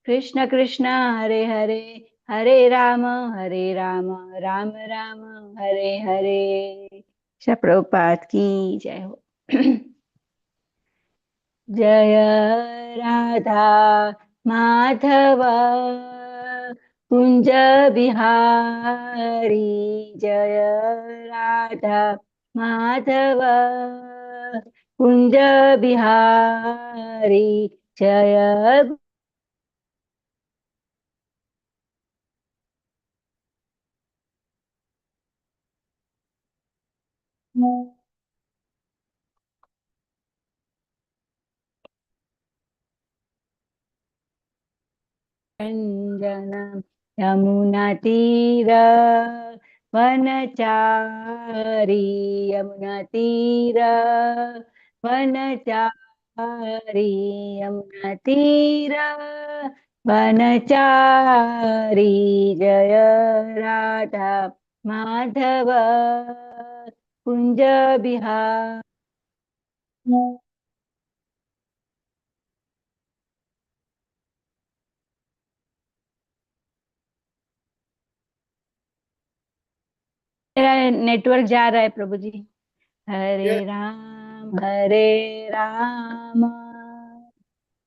कृष्ण कृष्ण हरे हरे, हरे राम राम राम हरे हरे। श्री प्रभुपाद की जय हो। जय राधा माधव कुंज बिहारी, जय राधा माधव कुंज बिहारी, जय रंजन यमुना तीर वनचारी, यमुना तीर वनचारी, यमुना तीर वनचारी, जय राधा माधव कुंज बिहार। मेरा नेटवर्क जा रहा है प्रभु जी। ये हरे राम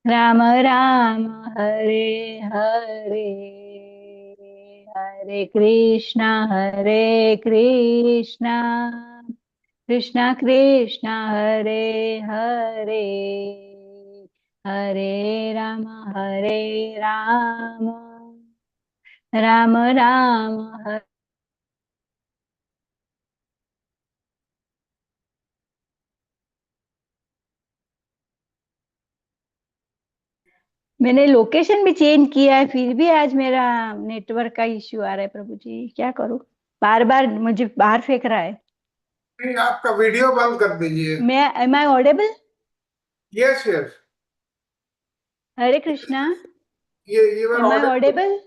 राम राम हरे हरे, हरे कृष्णा कृष्णा कृष्णा हरे हरे, हरे राम राम राम हरे। मैंने लोकेशन भी चेंज किया है, फिर भी आज मेरा नेटवर्क का इश्यू आ रहा है प्रभु जी, क्या करूं। बार बार मुझे बाहर फेंक रहा है। नहीं, आपका वीडियो बंद कर दीजिए। मैं am I audible? Yes yes. Hare Krishna. ये वर am I audio. Audible?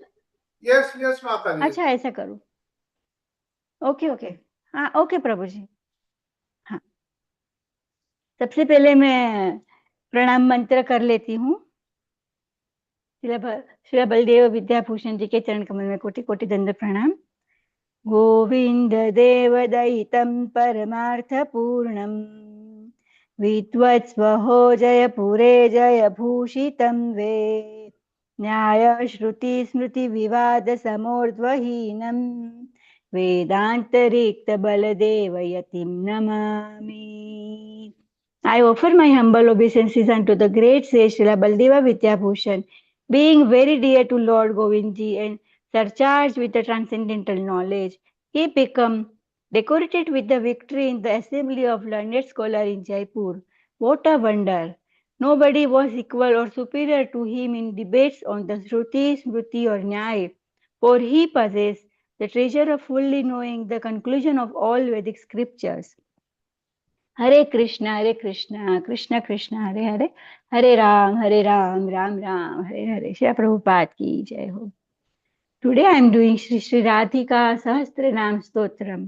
Yes yes माता जी। अच्छा, ऐसा करूं। Okay okay. हाँ ओके प्रभु जी। हाँ, सबसे पहले मैं प्रणाम मंत्र कर लेती हूँ। श्री बलदेव विद्याभूषण जी के चरण कमल में कोटि कोटि दंड प्रणाम। गोविंद देव दयितं परमार्थ पूर्णं, विद्वत्स्वहो जयपुरे जयभूषितं वे, न्याय श्रुति स्मृति विवाद समोर्ध्वहीनं, वेदांतरिक्त Baldev यतिं Namami. I offer my humble obeisances unto the great sage Srila Baldeva Vidyabhushan, being very dear to Lord Govindji and surcharged with the transcendental knowledge. He became decorated with the victory in the assembly of learned scholars in Jaipur. What a wonder! Nobody was equal or superior to him in debates on the Shruti, Smriti or Nyaya, for he possessed the treasure of fully knowing the conclusion of all Vedic scriptures. हरे कृष्णा कृष्ण कृष्ण हरे हरे, हरे राम राम हरे हरे। श्री प्रभुपाद की जय हो। Today I am doing Shri Shri Radhika सहस्त्र नाम स्तोत्रम।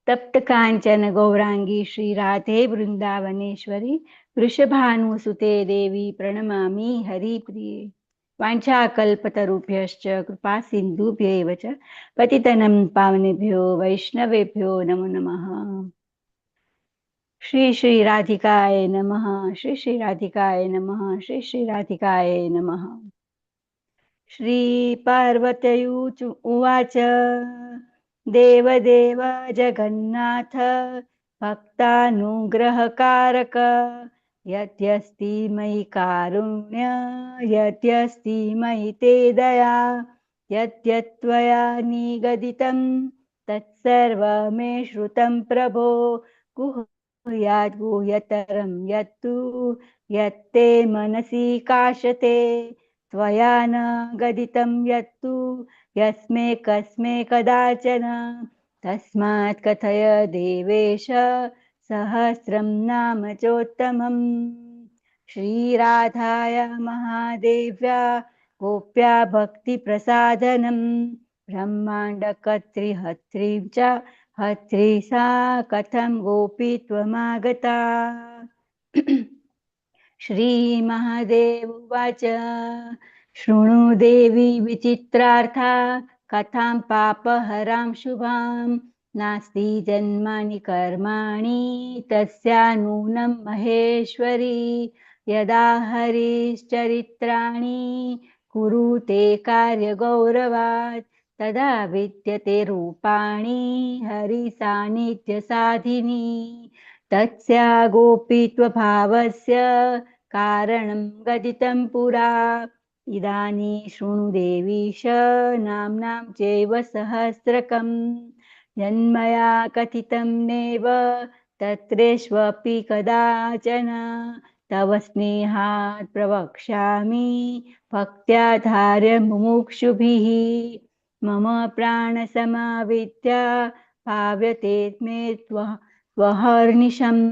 तप्त कांचन गौरांगी श्री राधे वृंदावनेश्वरी, वृषभानुसुते देवी प्रणमामि हरिप्रिये। वाञ्छाकल्पतरुभ्यश्च कृपा सिन्धुभ्यैव च पतितनं पावनेभ्यो वैष्णवेभ्यो नमो नमः। श्री श्री राधिकाय नमः, श्री श्री राधिकाय नमः, श्री श्री राधिकाय नमः। श्री पार्वत्युच उवाच, देवदेव जगन्नाथ भक्तानुग्रहकारक, यद्यस्ति मयि कारुण्य यद्यस्ति मयि ते दया, यद्यत्त्वया निगदितं तत्सर्वमे श्रुतं प्रभो। गुह्यात् गुह्यतरं यत्तु यत्ते मनसि काशते, त्वया न गदितं यत्तु यस्मे कस्मे कदाचन, तस्मात् कथय देवेश सहस्रं नाम चोत्तमम्। श्रीराधाय महादेव्या गोप्या भक्तिप्रसादनं, ब्रह्माण्डकर्तृहत्रीं च हत्री सा कथं गोपी त्वमागता। श्रीमहादेव उवाच शृणु देवी विचित्रार्था कथां पापहरां शुभां नास्ति जन्मानि कर्माणि तस्या नूनं महेश्वरी यदा हरिश्चरित्राणि कुरुते कार्यगौरवात् तदा विद्यते रूपाणि हरिसान्निध्यसाधिनी तस्या गोपीत्वभावस्य कारणं गदितं पुरा इदानीं शृणु देवीश नाम्नां चैव सहस्रकम् यन्मया कथितं नेव तत्रेष्वपि कदाचन तव स्नेहात् प्रवक्ष्यामि भक्त्याधार्य मुमुक्षुभिः मम प्राणसमाविद्या पाव्यते मे त्वहर्निशम्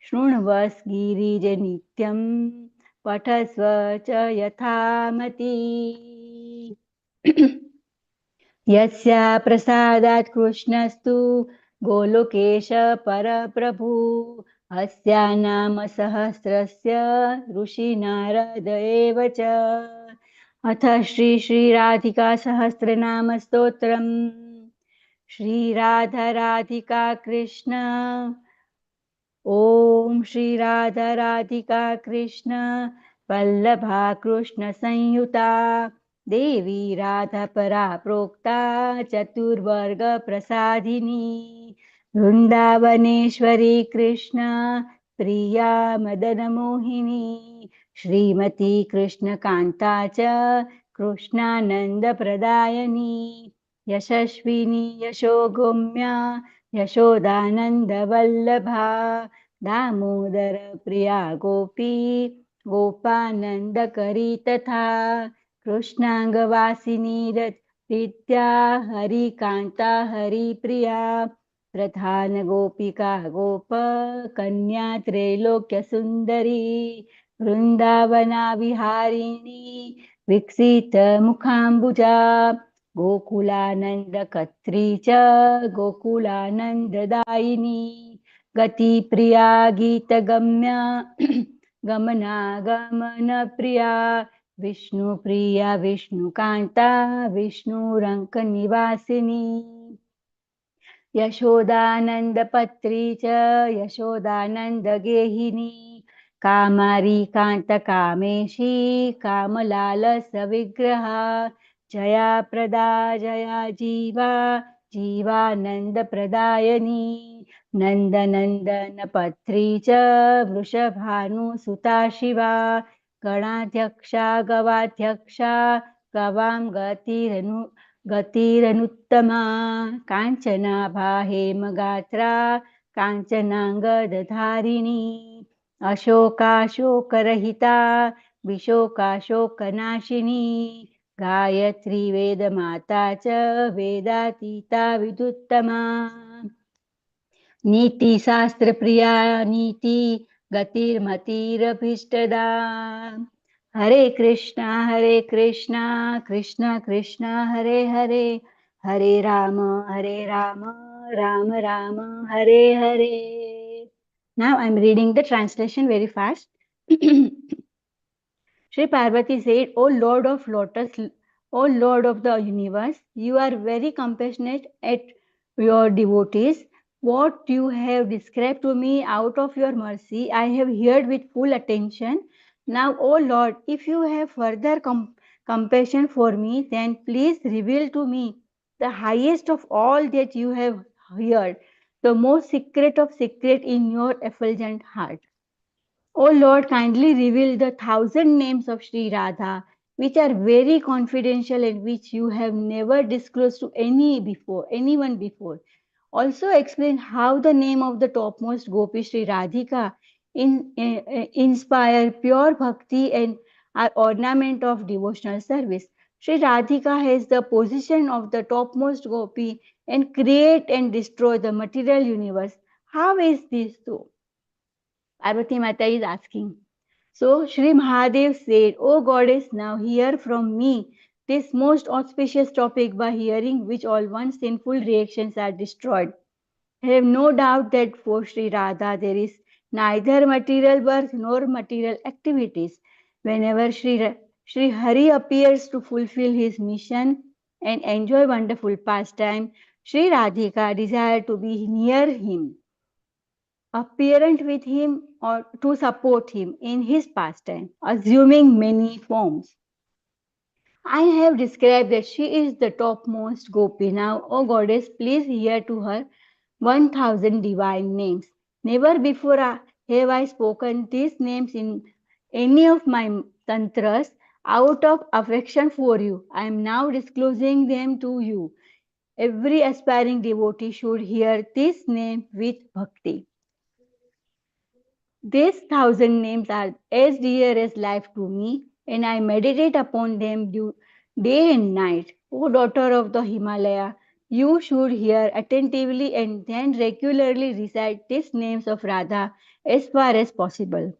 शृण्वस्गिरिज नित्यं पठस्व च यथामति यस्या प्रसादात् कृष्णस्तु गोलोकेश परप्रभु अस्या नाम सहस्रस्य ऋषिनारद एव च अथ श्रीराधिका सहस्रनाम स्तोत्रम् श्रीराधा राधिका कृष्ण ॐ श्रीराधा राधिका कृष्ण वल्लभा कृष्ण संयुता देवी राधा परा प्रोक्ता चतुर्वर्ग प्रसादिनी वृंदावनेश्वरी कृष्ण प्रिया मदन मोहिनी श्रीमती कृष्ण कांता च कृष्णानंद प्रदायनी यशस्विनी यशोगम्या यशोदानंद वल्लभा दामोदर प्रिया गोपी गोपानंदकरी तथा कृष्णांगवासिनी विद्या हरिकांता हरिप्रिया प्रधान गोपिका गोप कन्या त्रैलोक्य सुंदरी वृंदावना विहारिणी विकसित मुखांबुजा गोकुलानंद कत्री च गोकुलानंददायिनी गति प्रिया गीत गम्या गमनागमन प्रिया विष्णु प्रिया विष्णुकांता विष्णुरंक निवासिनी यशोदानंद पत्री च यशोदानंद गेहिनी कामारी कांत कामेशी कामलालस विग्रहा जया प्रदा जया जीवा जीवानंद प्रदायनी नंदनंदन पत्री च वृषभानुसुता शिवा गणाध्यक्षा गवाध्यक्षा गवां गतिरनुत्तमा कांचनाभा हेमगात्रा कांचनांगदधारिणी अशोकाशोकरहिता विशोकाशोकनाशिनी गायत्री वेदमाता च वेदातीता विदुत्तमा नीतिशास्त्र प्रिया नीति गतिर्मतिरभीष्टदा हरे Krishna Krishna Krishna Hare Hare Hare Ram Ram Ram Hare Hare. Now I am reading the translation very fast. Shri Parvati said, O Lord of Lotus, O Lord of the universe, you are very compassionate at your devotees. What you have described to me out of your mercy, I have heard with full attention. Now, O Lord, if you have further compassion for me, then please reveal to me the highest of all that you have heard, the most secret of secret in your effulgent heart. O Lord, kindly reveal the 1,000 names of Sri Radha, which are very confidential and which you have never disclosed to anyone before. Also explain how the name of the topmost Gopi Sri Radhika inspire pure bhakti and are ornament of devotional service. Sri Radhika has the position of the topmost Gopi and create and destroy the material universe. How is this so? Parvati Mata is asking. So Shri Mahadev said, O goddess, now hear from me this most auspicious topic by hearing which all one's sinful reactions are destroyed. I have no doubt that for Sri Radha there is neither material birth nor material activities. Whenever Sri Hari appears to fulfill his mission and enjoy wonderful pastime, Sri Radhika desire to be near him, apparent with him or to support him in his pastime, assuming many forms. I have described that she is the topmost gopi. Now, O goddess, please hear to her 1000 divine names. Never before have I spoken these names in any of my tantras out of affection for you. I am now disclosing them to you. Every aspiring devotee should hear this name with bhakti. These 1000 names are as dear as life to me, and I meditate upon them day and night. O daughter of the Himalaya, you should hear attentively and then regularly recite these names of Radha as far as possible.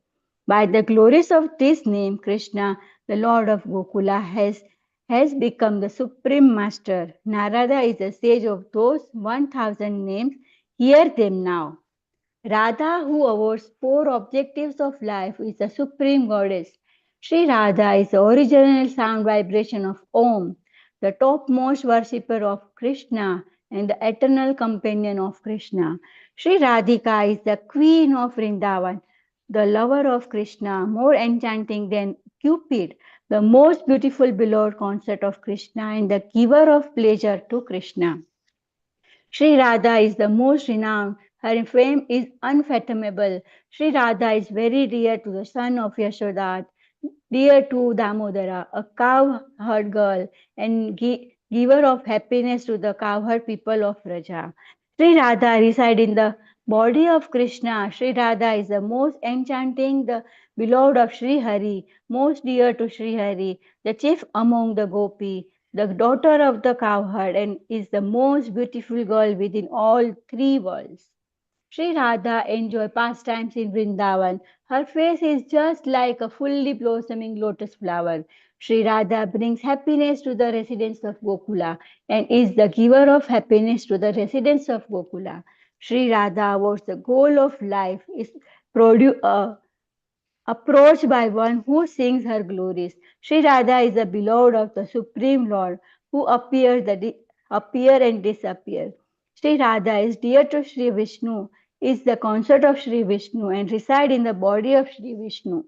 By the glories of this name, Krishna, the Lord of Gokula, has become the supreme master. Narada is the sage of those 1000 names. Hear them now. Radha, who awards four objectives of life, is the supreme goddess. Sri Radha is the original sound vibration of Om, the topmost worshipper of Krishna and the eternal companion of Krishna. Sri Radhika is the queen of Vrindavan, the lover of Krishna, more enchanting than Cupid, the most beautiful beloved consort of Krishna and the giver of pleasure to Krishna. Sri Radha is the most renowned. Her fame is unfathomable. Sri Radha is very dear to the son of Yashoda, dear to Damodara, a cowherd girl, and giver of happiness to the cowherd people of Raja. Sri Radha resides in the body of Krishna. Sri Radha is the most enchanting, the beloved of Sri Hari, most dear to Sri Hari, the chief among the gopi, the daughter of the cowherd, and is the most beautiful girl within all three worlds. Sri Radha enjoys pastimes in Vrindavan. Her face is just like a fully blossoming lotus flower. Sri Radha brings happiness to the residents of Gokula and is the giver of happiness to the residents of Gokula. Sri Radha was the goal of life is approached by one who sings her glories. Sri Radha is the beloved of the Supreme Lord who appear and disappear. Sri Radha is dear to Sri Vishnu, is the consort of Sri Vishnu and reside in the body of Sri Vishnu.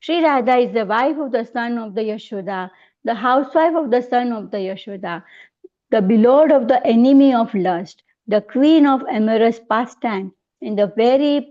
Sri Radha is the wife of the son of the Yashoda, the housewife of the son of the Yashoda, the beloved of the enemy of lust, the queen of amorous pastime, and the very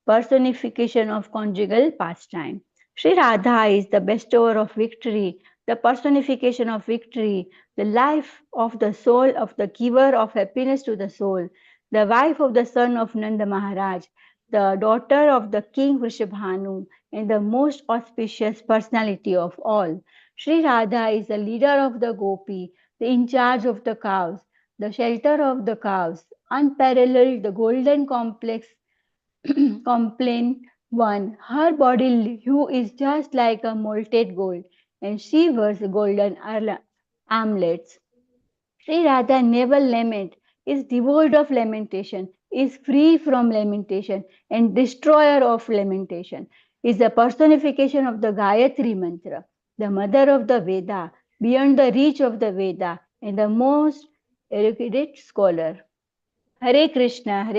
personification of conjugal pastime. Sri Radha is the bestower of victory, the personification of victory, the life of the soul of the giver of happiness to the soul, the wife of the son of Nanda Maharaj, the daughter of the king Vrishabhanu, and the most auspicious personality of all. Sri Radha is the leader of the gopi, the in charge of the cows, the shelter of the cows, unparalleled, the golden complex complaint one. Her body hue is just like a molten gold, and she wears golden armlets. Sri Radha never lament, is devoid of lamentation, is free from lamentation, and destroyer of lamentation, is the personification of the Gayatri Mantra, the mother of the Veda, beyond the reach of the Veda, and the most erudite scholar. Hare Krishna,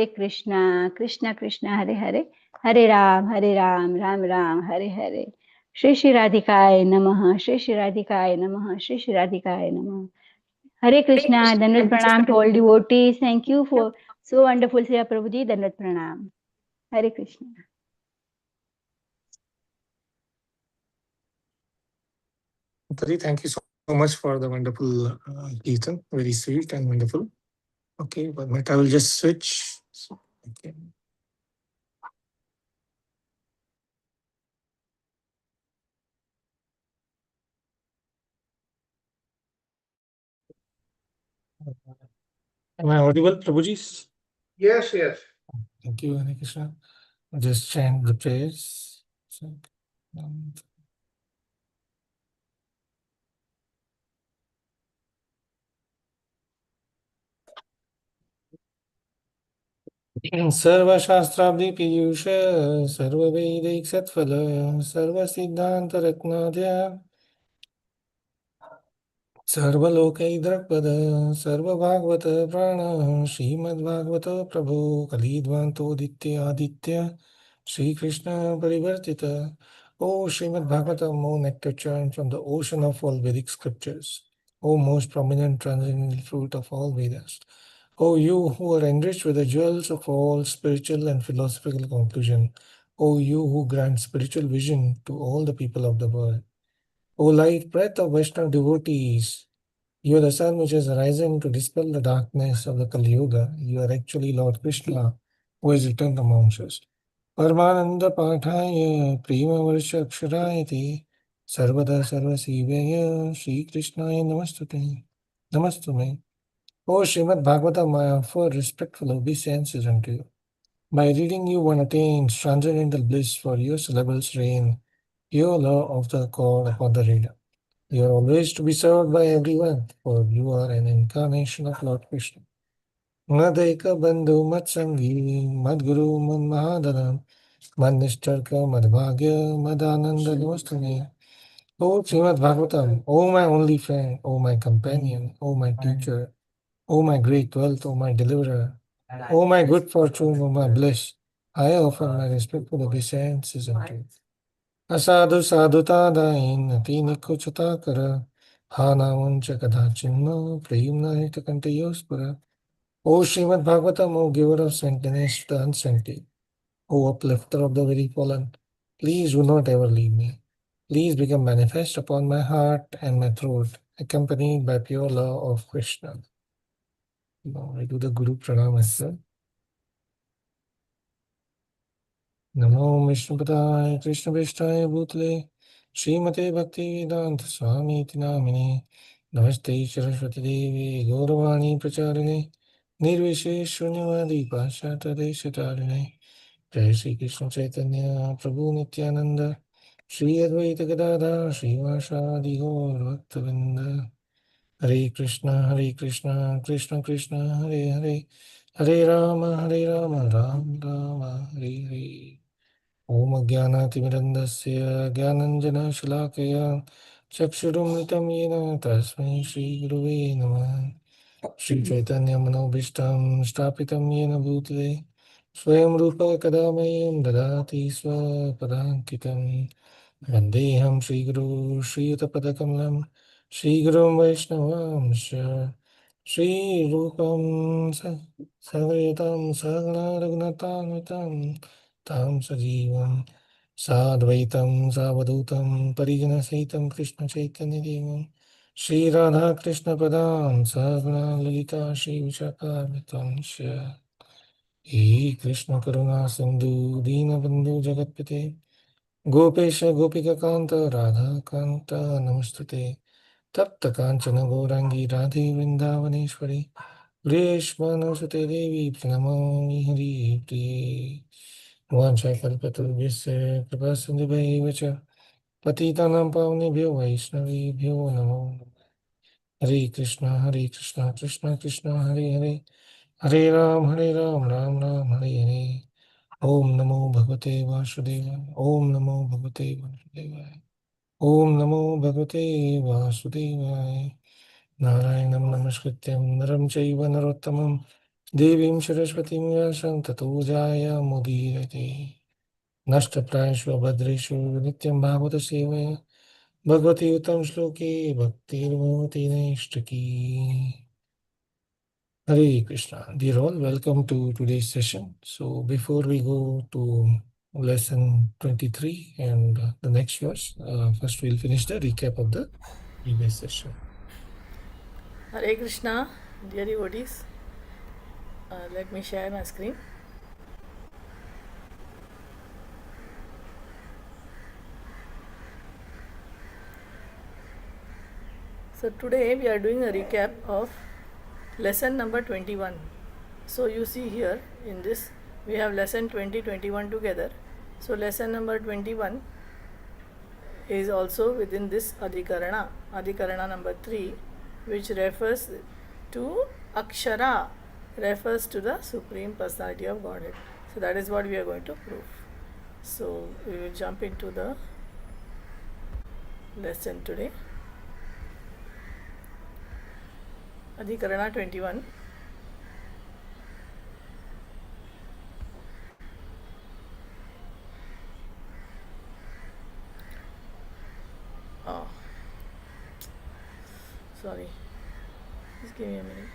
Krishna Krishna, Hare Hare, Hare Ram, Ram Ram, Hare Hare. Shri Shri Radhikaya Namaha, Shri Shri Radhikaya Namaha, Shri Shri Radhikaya Namaha. Hare Krishna, Dandavat Pranam to all devotees. Thank you for so wonderful, Sri Prabhuji. Dandavat Pranam. Hare Krishna. Thank you so much for the wonderful Kirtan. Very sweet and wonderful. Okay, one minute, I will just switch. Okay. Am I audible, Prabhuji? Yes, yes. Thank you, Hare Krishna. Just chant the prayers. Um, सर्वशास्त्राब्धि Piyush सर्ववैदिक सत्फल सर्वसिद्धांत रत्नाद्य सर्वलोकैर्द्रक्पद सर्वभागवत प्राण श्रीमद्भागवत प्रभो कलिध्वंतोदित्य आदित्य श्रीकृष्ण परिवर्तित. O Srimad-Bhagavatam, O nectar churn from the ocean of all Vedic scriptures, O most prominent transcendental fruit of all Vedas, O you who are enriched with the jewels of all spiritual and philosophical conclusion, O you who grant spiritual vision to all the people of the world, O light breath of Vaishnava devotees, you are the sun which has arisen to dispel the darkness of the Kali Yuga. You are actually Lord Krishna, who has returned amongst us. Paramananda Pathaya Prima Varsha Akshirayati Sarvada Sarvasivaya Shri Krishnaya Namastute. Namastume. O Srimad Bhagavatam, I offer respectful obeisances unto you. By reading you one attains transcendental bliss, for your syllables reign, your law of the call upon the reader. You are always to be served by everyone, for you are an incarnation of Lord Krishna. Madeka Bandhu Matsangi Madguru Mahadaram Madnishtarka Madbhagya Madananda Namaste. O Srimad Bhagavatam, O my only friend, O my companion, O my teacher, O my great wealth, O my deliverer, O my good fortune, O my bliss, I offer my respectful obeisances unto you. Asadu sadhuta dain tini kuchata kara hana muncha kada chinma premna hita kanta yospara. O Srimad Bhagavatam, O giver of saintliness to the unsaintly, O uplifter of the very fallen, please do not ever leave me. Please become manifest upon my heart and my throat, accompanied by pure love of Krishna. Now I do the Guru Pranam as well. Namo Vishnupadaya Krishna Vishtaya Bhutale Srimate Bhakti Vedanta Swami Iti Namine Namaste Saraswati Devi Gauravani Pracharine Nirvishesh Shunyavadi Pashata Deshatarine Jai Shri Krishna Chaitanya Prabhu Nityananda Shri Advaita Gadadhar Srivasadi Gaur Bhaktavinda Hare Krishna Krishna Krishna Hare Hare Hare Rama Rama Rama Hare Hare. Om Jnanatimirandasya Jnananjana-shalakaya Chakshurumritam yena Tasmai Shri Guruve Namah. Shri Chaitanya Manobhishtam Stapitam yena Bhutale Swayam Rupa Kadamayam Dadati Swapadankitam Vandeham Shri Guru Shri Utapadakamlam Shri Gurum Vaishnavam Shri Rupam Savritam Sagna Raghunatam Tam Sajivam Sadvaitam Savadutam Parijana Saitam Krishna Chaitanya Devam Shri Radha Krishna Padam Sagna Lalita Shri Vishakamitam Shya He Krishna Karuna Sindhu Dina Bandhu Jagatpate Gopesh Gopika Kanta Radha Kanta Namastute Tapta Kanchana Gaurangi Radhe Vrindavaneshwari Greshmanasute Devi Pranamami Hari Priye Vanchakalpatarubhyasya Kripasindhubhaiva cha Patitanam Pavnebhyo Vaishnavibhyo Namo Namaha. Hare Krishna Krishna Krishna Hare Hare Hare Ram Ram Ram Hare Hare. Om Namo Bhagavate Vasudevaya. Om Namo Bhagavate Vasudevaya. Om Namo Bhagavate Vasudevaya. Narayanam Namaskrityam Naram Chaiva Narottamam Devim Saraswatim Vyasam Tato Jaya Mudiyate. Nashtaprayasva Bhadreshu Nityam Bhagavata Sevaya Bhagavati Uttam Shloki Bhaktirvavati Naishtaki. Hare Krishna. Dear all, welcome to today's session. So before we go to lesson 23 and the next verse, first we'll finish the recap of the previous session. Hare Krishna, dear devotees. Let me share my screen. So today we are doing a recap of lesson number 21. So you see here in this we have lesson 20, 21 together. So lesson number 21 is also within this Adhikarna number 3, which refers to Akshara, refers to the Supreme Personality of Godhead. So that is what we are going to prove. So we will jump into the lesson today. Adhikarna 21. Oh, sorry. Just give me a minute.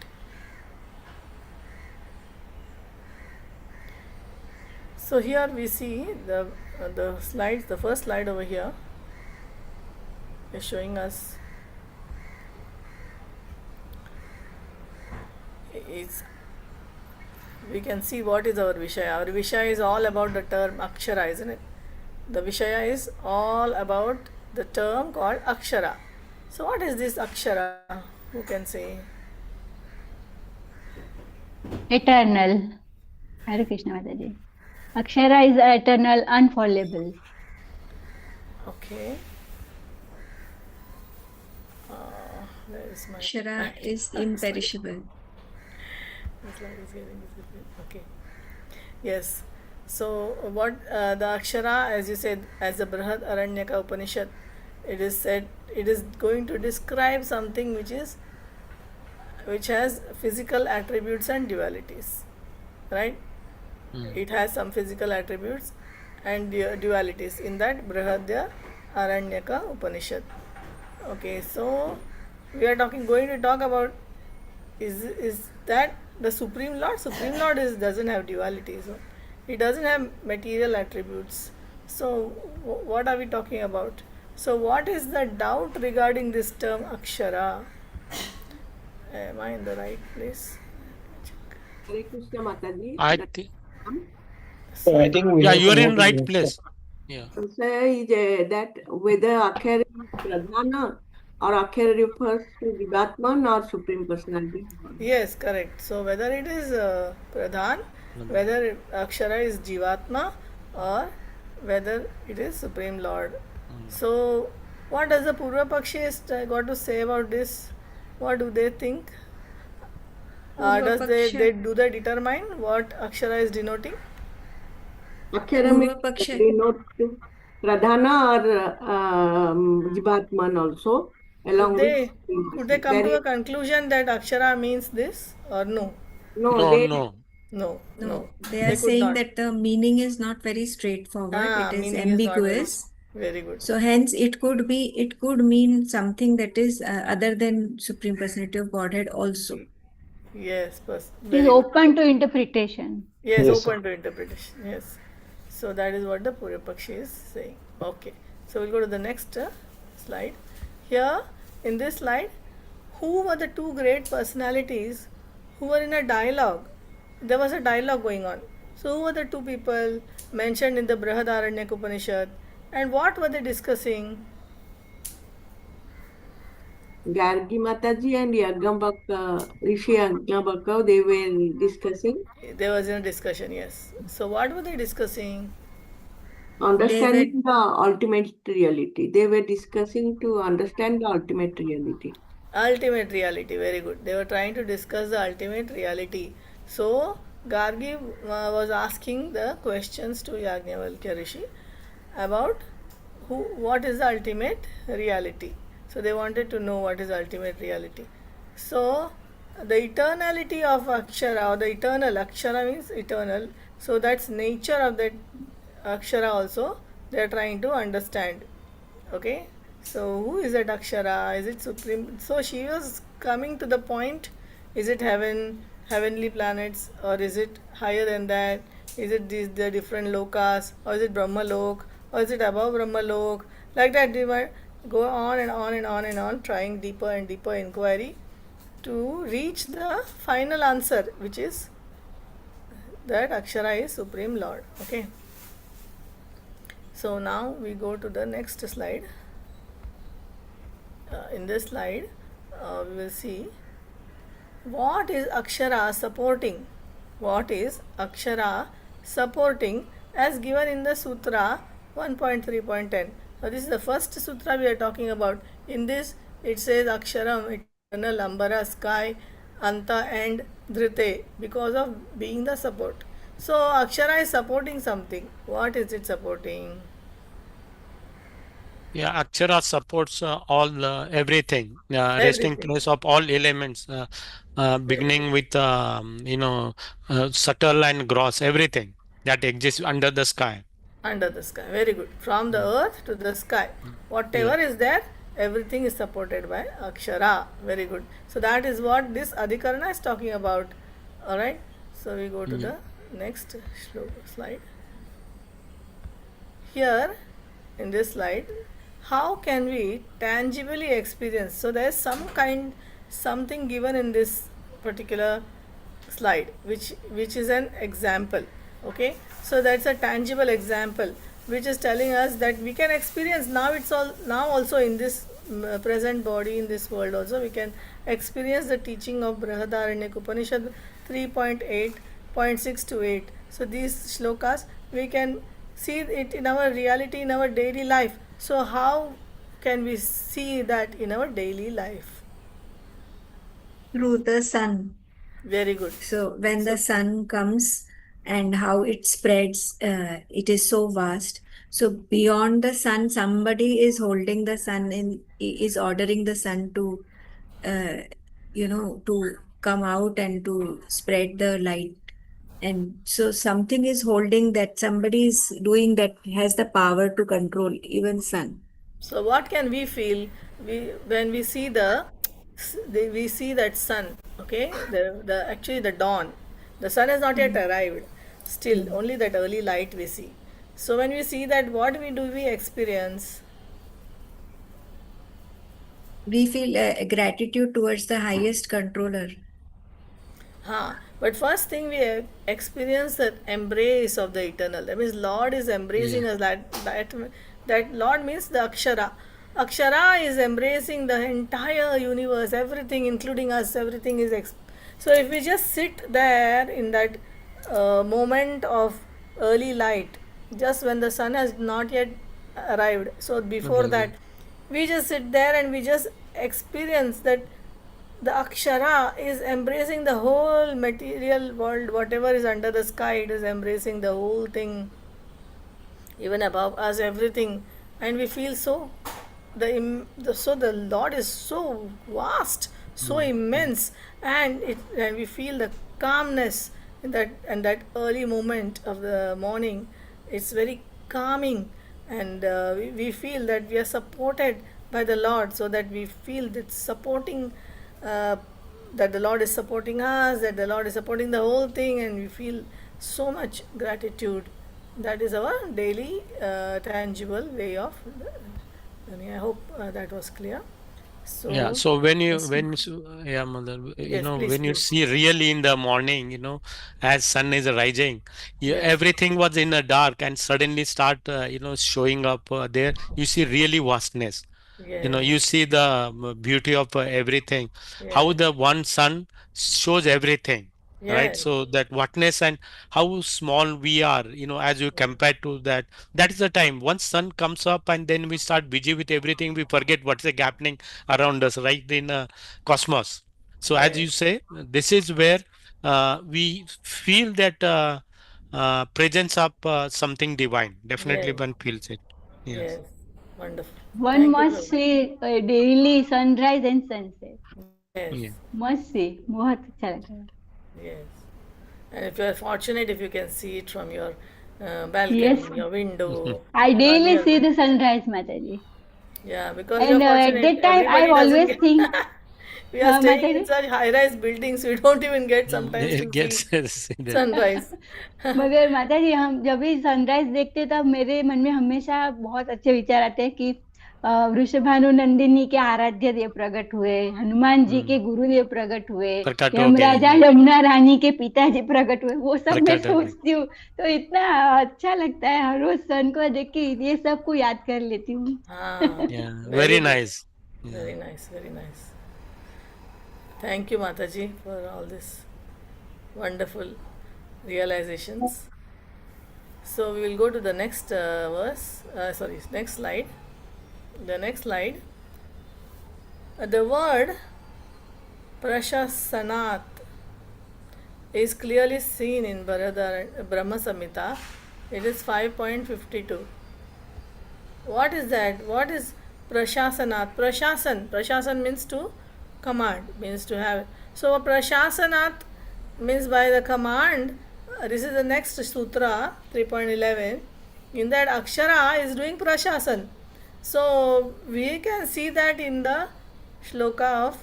So here we see the slides. The first slide over here is showing us is we can see what is our Vishaya. Our Vishaya is all about the term Akshara, isn't it? The Vishaya is all about the term called Akshara. So what is this Akshara? Who can say? Eternal. Hare Krishna Mataji. Akshara is eternal, unfallible. Okay. Where is my Akshara is imperishable. The slide is getting disappeared. Okay. Yes. So what the Akshara, as you said, as the Brihad Aranyaka Upanishad, it is said it is going to describe something which has physical attributes and dualities, right? It has some physical attributes and dualities in that Brihadya Aranyaka Upanishad. Okay, so we are going to talk about is that the Supreme Lord? Supreme Lord doesn't have dualities. So he doesn't have material attributes. So what are we talking about? So what is the doubt regarding this term Akshara? Am I in the right place? Hare Krishna Mataji. I think, So I think we yeah, have you to are in move to the right next place. step. Yeah. Answer is that whether Akshara is Pradhana or Akshara refers to Jivatman or Supreme Personality of God. Yes, correct. So whether it is Pradhan, whether Akshara is Jivatma, or whether it is Supreme Lord. So what does the Purva Pakshist got to say about this? What do they think? Does they determine what Akshara is denoting? Akshara means Purva-paksha. denote Pradhana or Jivatman also, along with Supreme Could they Person. come There to is a conclusion that Akshara means this or no? no, No, they no. No. No, they They are could saying not. that the meaning is not very straightforward. It is Meaning is not ambiguous. very good. So hence it could mean something that is other than Supreme Personality of Godhead also. Yes, It is very good. open to interpretation. Yes, Yes, open to interpretation. Yes. So that is what the Purva Pakshi is saying. Okay. So we'll go to the next slide. Here, in this slide, who were the two great personalities who were in a dialogue? There was a dialogue going on. So who were the two people mentioned in the Brihadaranyaka Upanishad? And what were they discussing? Gargi Mataji and Yagambaka, Rishi Yagambaka, they were discussing There was a discussion, yes. So what were they discussing? understanding the ultimate reality. They were discussing to understand the ultimate reality. Ultimate reality, very good. They were trying to discuss the ultimate reality. So, Gargi was asking the questions to Yajnavalkya Rishi about what is the ultimate reality. So, they wanted to know what is ultimate reality. So, the eternality of Akshara, or the eternal, Akshara means eternal. So, that's nature of that Akshara also they are trying to understand. Okay, so who is that Akshara? Is it Supreme? So she was coming to the point, is it heavenly planets, or is it higher than that? Is it the different lokas, or is it Brahma lok, or is it above Brahma lok? Like that they might go on and on and on and on, trying deeper and deeper inquiry to reach the final answer, which is that Akshara is Supreme Lord. Okay. So now we go to the next slide. In this slide, we will see what is Akshara supporting. What is Akshara supporting as given in the Sutra 1.3.10. So this is the first Sutra we are talking about. In this, it says Aksharam, eternal, Ambara, sky, Anta and Dhrite because of being the support. So Akshara is supporting something. What is it supporting? Yeah, Akshara supports all everything, resting Everything. place of all elements, beginning with subtle and gross, everything that exists under the sky. Under the sky. Very good. From the Mm, earth to the sky. mm. Whatever Yeah, is there, everything is supported by Akshara. Very good. So that is what this Adhikarna is talking about. Alright. So we go to yeah, the next slide. Here in this slide, how can we tangibly experience? So there is something given in this particular slide which is an example. Okay, so that's a tangible example which is telling us that we can experience now. It's all now also in this present body, in this world also we can experience the teaching of Brihadaranyaka Upanishad 3.8.6 to 8. So these shlokas we can see it in our reality, in our daily life. So how can we see that in our daily life? Through the sun. Very good. So when So the sun comes and how it spreads, it is so vast. So beyond the sun, somebody is holding the sun and is ordering the sun to, to come out and to spread the light. And so something is holding that, somebody is doing that, has the power to control even sun. So what can we feel when we see we see that sun? Okay, the actually the dawn. The sun has not yet arrived. Still, Mm. only that early light we see. So when we see that, what we experience? We feel gratitude towards the highest controller. But first thing we experience that embrace of the eternal. That means Lord is yeah, embracing us. That Lord means the Akshara. Akshara is embracing the entire universe, everything, including us. Everything is. So if we just sit there in that moment of early light, just when the sun has not yet arrived. So before that, right. we just sit there and we just experience that the Akshara is embracing the whole material world, whatever is under the sky, it is embracing the whole thing, even above us, everything, and we feel so. So the Lord is so vast, so Mm, mm. immense, and we feel the calmness in that early moment of the morning. It's very calming, and we feel that we are supported by the Lord, so that we feel that supporting. Uh, that the Lord is supporting us, that the Lord is supporting the whole thing, and we feel so much gratitude. That is our daily tangible way of learning. I hope that was clear. Yeah, So, so Yes, sir. yeah, mother, yes, please, when you please. see really in the morning, as sun is rising, Yes, everything was in the dark and suddenly start, showing up there. You see really vastness. yes, You see the beauty of everything, how yes, the one sun shows everything, right? yes, So that whatness and how small we are, as you compare to that, that is the time once sun comes up and then we start busy with everything, we forget what's happening around us, right, in cosmos. So as yes, you say, this is where we feel that presence of something divine. Definitely yes, one feels it. Yes. yes. Wonderful. One Thank you, must Prabhu. see daily sunrise and sunset. Yes, Yeah. मस्त see, बहुत अच्छा लगा. yes. And if you are fortunate, if you can see it from your Yes, balcony, your window, I daily near see the. the sunrise, Mataji. Yeah, because you're And at fortunate. that time, I Everybody doesn't always get. think, We are staying in Mataji. such high-rise buildings, we don't even get sometimes It to see gets see that. sunrise. मगर माता जी हम जब भी sunrise देखते तब मेरे मन में हमेशा बहुत अच्छे विचार आते हैं कि वृषभानु नंदिनी के आराध्य देव प्रकट हुए, हनुमान जी के Hmm. गुरुदेव प्रकट हुए, प्रकट हो गए यमराजा हैं, यमुना रानी के पिताजी प्रकट हुए, वो सब मैं प्रकट हो गए. सोचती हूँ. तो इतना अच्छा लगता है हर रोज सन को देख के ये सब को याद कर लेती हूँ. Yeah, Very very good. nice. Very Yeah. nice, very nice. Thank you, Mataji, for all this wonderful realizations. So we will go to the next next slide. The next slide. The word Prashasanat is clearly seen in Brahma Samhita. It is 5.52. What is that? What is Prashasanat? Prashasan means to command, means to have. So Prashasanat means by the command. This is the next Sutra 3.11. In that Akshara is doing Prashasan. So we can see that in the shloka of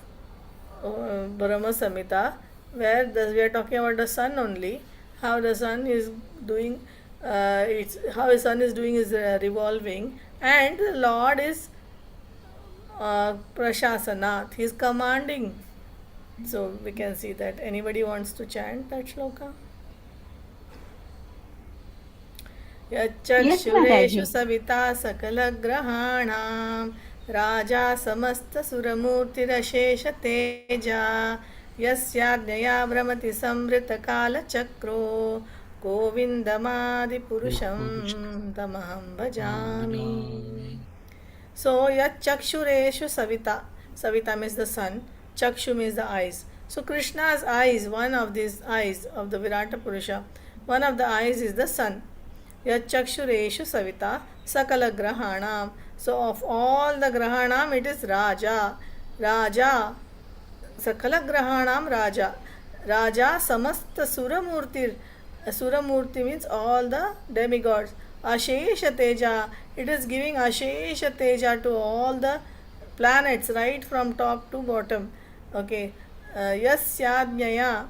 Brahma Samhita, where we are talking about the sun only, how the sun is doing, how the sun is doing is revolving, and the Lord is Prashasanat, he is commanding. So we can see that. Anybody wants to chant that shloka? यच्चक्षुरेषु Savita सकलग्रहाणां Raja समस्तसुरमूर्तिरशेषतेजा यस्याज्ञया भ्रमति संवृतकालचक्रो गोविन्दमादिपुरुषं तमहं भजामि. So yachkshureshu savita. Savita means the sun. Chakshu means the eyes. So Krishna's eyes, one of these eyes of the Virata Purusha, one of the eyes is the sun. Yachakshureshu savita sakala grahanam. So of all the grahanam it is Raja. Raja. Sakala grahanam Raja. Raja samasta suramurtir. Suramurti means all the demigods. Ashesha Teja. It is giving Ashesha Teja to all the planets, right from top to bottom. Okay. Yasyadnyaya.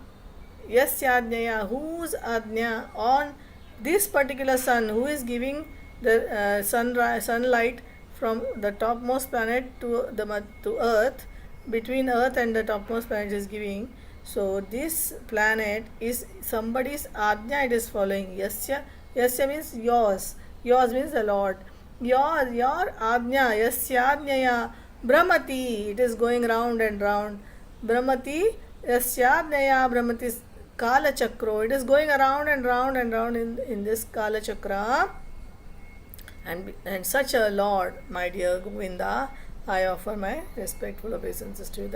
Yasyadnyaya. Whose Adnya on this particular sun, who is giving the sunlight from the topmost planet to Earth, between Earth and the topmost planet is giving. So this planet is somebody's Adnya, it is following. Yasya. Yasya means yours. Yours means the Lord. Your Adnya, Yasyadnyaya, Brahmati, it is going round and round. Brahmati, Yasyadnyaya, Brahmati, Kala Chakro, it is going around and round and round in this Kala Chakra. And such a Lord, my dear Govinda, I offer my respectful obeisances to you.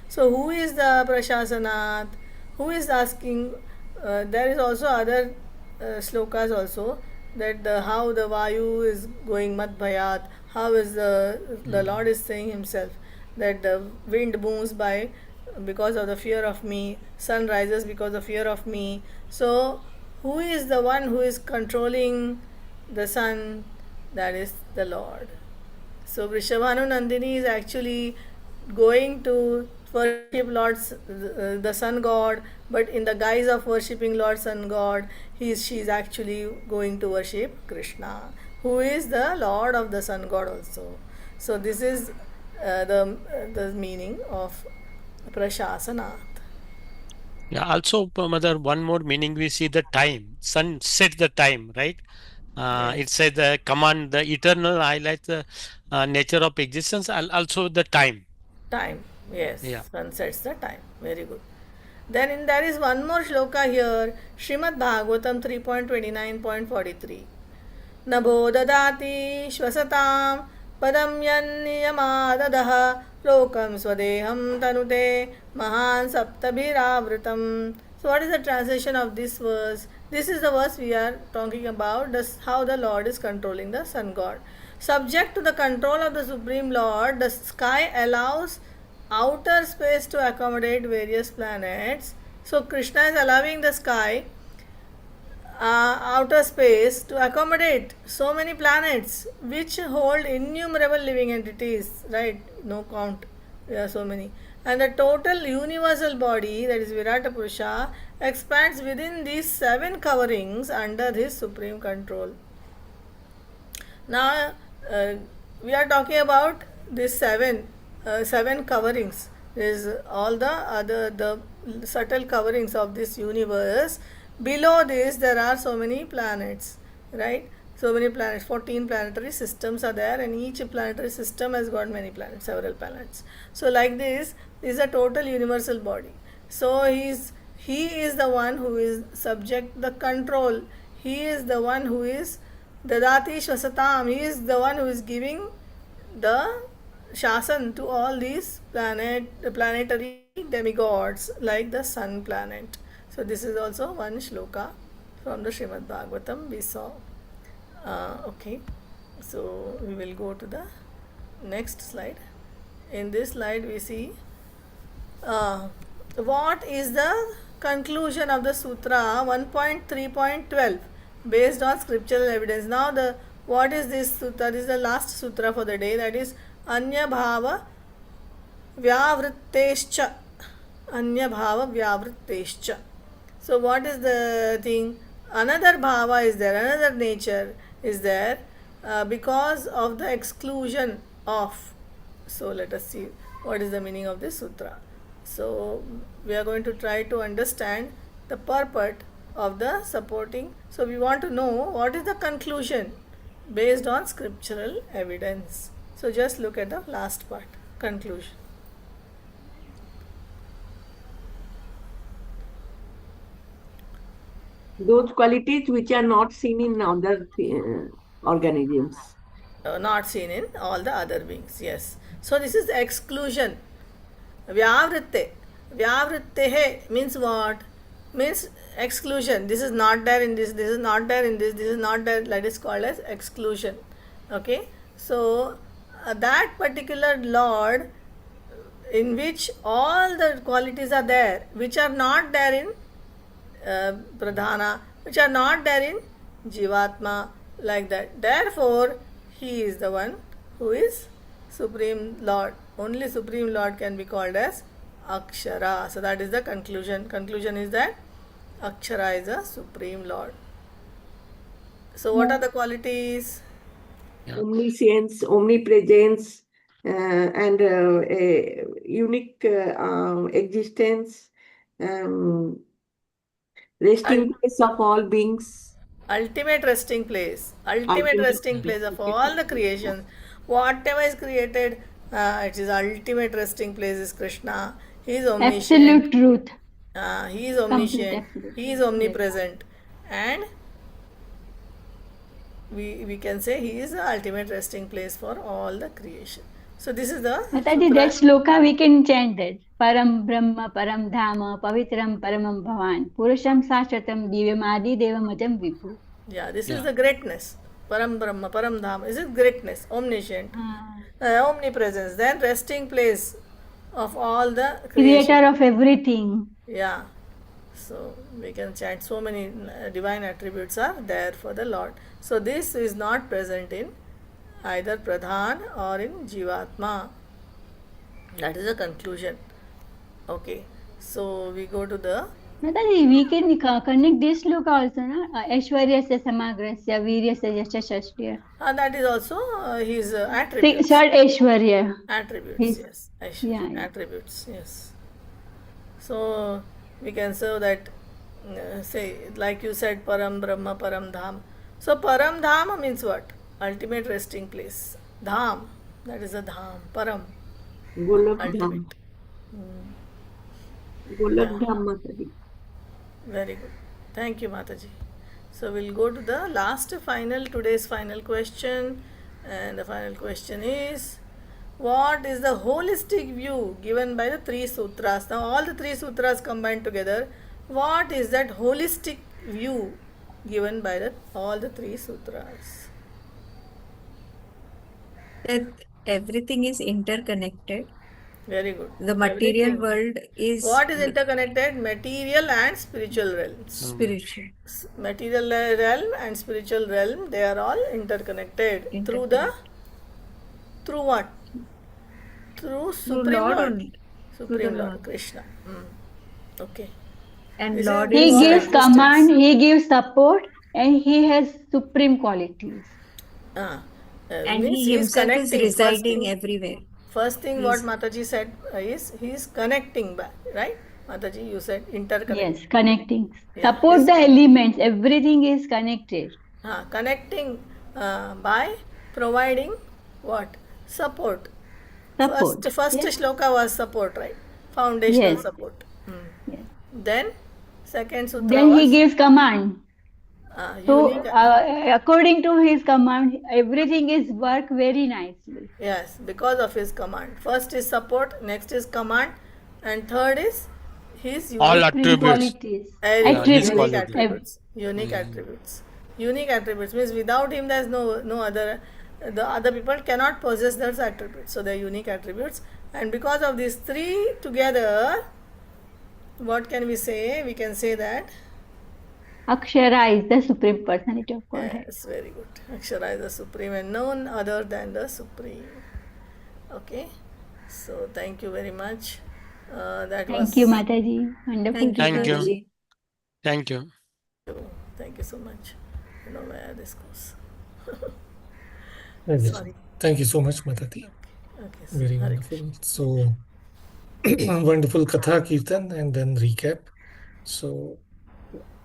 So who is the Prashasanath? Who is asking? There is also other slokas also, that how the Vayu is going Madbhayat, how is the Lord is saying himself that the wind moves by because of the fear of me, sun rises because of fear of me. So who is the one who is controlling the sun? That is the Lord. So Vrishabhanu Nandini is actually going to worship the sun god, but in the guise of worshipping Lord sun god, she is actually going to worship Krishna, who is the Lord of the sun god also. So this is the meaning of Prashasanath. Yeah, also, Mother, one more meaning we see the time. Sun set the time, right? Yes. It says the command, the eternal highlights the nature of existence, also the time. Time, yes. Yeah. Sun sets the time. Very good. Then there is one more shloka here, Srimad Bhagavatam 3.29.43. Nabho dadati shvasatam padam yanniyamadadah lokam swadeham tanute mahan saptabhiravritam. So what is the translation of this verse? This is the verse we are talking about, how the Lord is controlling the sun god. Subject to the control of the Supreme Lord, the sky allows outer space to accommodate various planets. So Krishna is allowing the sky, outer space, to accommodate so many planets which hold innumerable living entities, right? No count. There are so many. And the total universal body, that is Virata Purusha, expands within these 7 coverings under his supreme control. Now we are talking about these 7 coverings. There is all the subtle coverings of this universe. Below this there are so many planets, right? So many planets, 14 planetary systems are there, and each planetary system has got many planets, several planets. So like this is a total universal body. So he is the one who is subject the control. He is the one who is Dadati Shvasatam. He is the one who is giving the shasan to all these planetary demigods like the sun planet. So this is also one shloka from the Srimad Bhagavatam we saw. Okay, so we will go to the next slide. In this slide we see what is the conclusion of the sutra 1.3.12 based on scriptural evidence. Now the what is this sutra? This is the last sutra for the day, that is anya bhava vyavrittescha. Anya bhava vyavrittescha. So what is the thing? Another bhava is there, another nature is there because of the exclusion of. So let us see what is the meaning of this sutra. So we are going to try to understand the purport of the supporting. So we want to know what is the conclusion based on scriptural evidence. So just look at the last part, conclusion. Those qualities which are not seen in other organisms. Not seen in all the other beings. Yes. So this is exclusion. Vyavritte. Vyavrittehe means what? Means exclusion. This is not there in this, this is not there in this, this is not there. That is called as exclusion. Okay. So that particular Lord in which all the qualities are there, which are not there in Pradhana, which are not there in Jivatma, like that. Therefore, he is the one who is Supreme Lord. Only Supreme Lord can be called as Akshara. So that is the conclusion. Conclusion is that Akshara is a Supreme Lord. So what are the qualities? Omniscience, omnipresence, and a unique existence, resting place of all beings. Ultimate resting place. Ultimate resting place of all the creations. Whatever is created, it is ultimate resting place is Krishna. He is omniscient. Absolute truth. He is omniscient. absolute. He is omnipresent. And we can say he is the ultimate resting place for all the creation. So this is the Mataji, sutra. that sloka we can chant that. Param Brahma, Param Dhama, Pavitram Paramam Bhavan, Purusham Sashvatam Divyam Adi Devamatam Vibhu. Yeah, this is the greatness. Param Brahma, Param Dhama. This is greatness, omniscient, omnipresence. Then resting place of all the creation. Creator of everything. Yeah. So we can chant so many divine attributes are there for the Lord. So this is not present in either Pradhan or in Jivatma. That is the conclusion. Okay. So we go to the Mataji, we can connect this sloka also, na? Aishwaryasya Samagrasya, Viryasya Yashashashya. that is also his attributes. Third Aishwarya. Attributes, His- yes. yeah. Attributes, yes. So we can say that, say, like you said, Param Brahma, Param Dham. So Param Dham means what? Ultimate resting place. Dham, that is a Dham. Param, Golak Dham. ultimate. Golak Dham, Mataji. Very good. Thank you, Mataji. So we'll go to the last today's final question. And the final question is, what is the holistic view given by the three sutras? Now all the three sutras combined together, what is that holistic view given by all the three sutras? That everything is interconnected. Very good. The material Everything. world is What is interconnected? Material and spiritual realms. spiritual. Material realm and spiritual realm, they are all interconnected. Through what? Through Supreme Lord Lord. only. Supreme the Lord, Lord. Krishna. Okay. And This Lord is- He is gives existence. command, he gives support, and he has supreme qualities. and means he himself is connecting. residing everywhere. First thing what Mataji said is he is connecting back, right? Mataji, you said interconnect. Yes, connecting. Yeah, Support this- the elements, everything is connected. Connecting by providing what? Support. Support. First Yes. shloka was support, right? Foundational Yes. support. Yes. Then second sutra Then was he gives command. So, Unique. according to his command, everything is work very nicely. Yes, because of his command. First is support, next is command, and third is his All unique Supreme attributes. qualities, Yeah, his unique attributes. quality. attributes. Unique attributes. Unique attributes means without him there is no other. The other people cannot possess those attributes. So they are unique attributes, and because of these three together, what can we say? We can say that Akshara is the Supreme Personality of Godhead. yes, very good. Akshara is the supreme and none other than the supreme. Okay, so thank you very much. That was Thank you, Mataji. Wonderful Thank you, Thank you. discussion. Mataji. Thank you. thank you so much. I don't know where this goes. Very good. Sorry. Thank you so much, Matati. Okay, Very Hare wonderful. So, wonderful Katha Kirtan and then recap. So,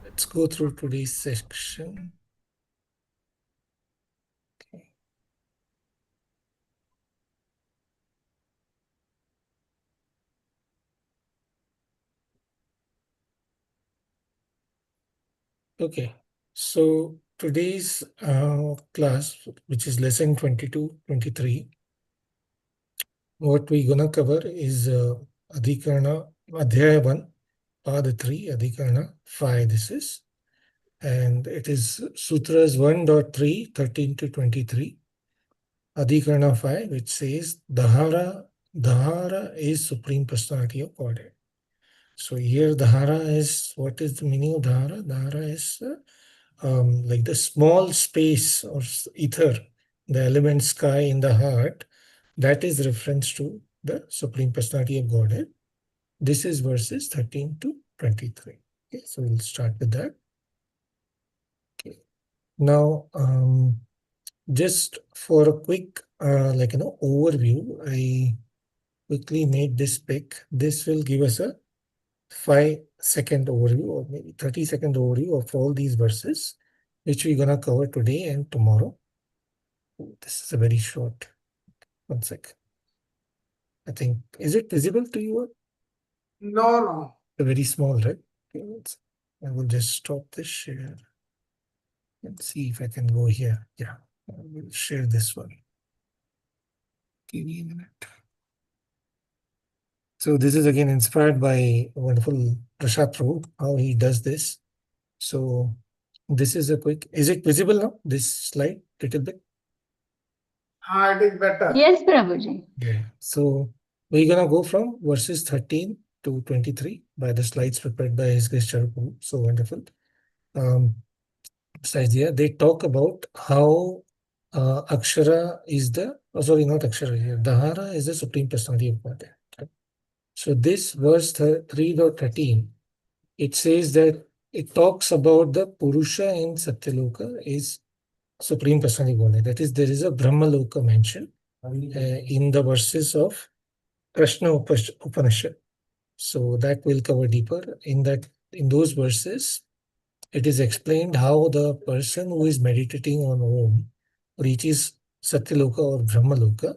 let's go through today's section. Okay. Okay. So, today's class, which is lesson 22, 23, what we're gonna cover is Adhikarna, Adhyaya 1, Pada 3, Adhikarna 5, this is. And it is Sutras 1.3, 13 to 23. Adhikarna 5, which says Dhara is Supreme Personality of Godhead. So here Dhara is, what is the meaning of Dhara? Dhara is like the small space or ether, the element sky in the heart, that is reference to the Supreme Personality of Godhead. This is verses 13 to 23. Okay, so we'll start with that. Okay. Now, just for a quick, overview, I quickly made this pic. This will give us a 5-second overview or maybe 30-second overview of all these verses, which we're gonna cover today and tomorrow. This is a very short. One sec. I think, is it visible to you? No, no. Very small, right? Okay, I will just stop this share and see if I can go here. Yeah, I will share this one. Give me a minute. So this is again inspired by wonderful Prashad Prabhu, how he does this. So this is a quick, is it visible now? This slide, little bit? It is better. Yes, Prabhuji. Yeah. So we're gonna go from verses 13 to 23 by the slides prepared by His Grace Charu Prabhu. So wonderful. Slides here, they talk about how Akshara is the, not Akshara here, Dhara is the Supreme Personality of Godhead. Okay? So this verse 3.13, it says that it talks about the Purusha in Satyaloka is Supreme Personality of Godhead. That is, there is a Brahmaloka mentioned in the verses of Krishna Upanishad. So that will cover deeper. In those verses, it is explained how the person who is meditating on Om reaches Satyaloka or Brahmaloka,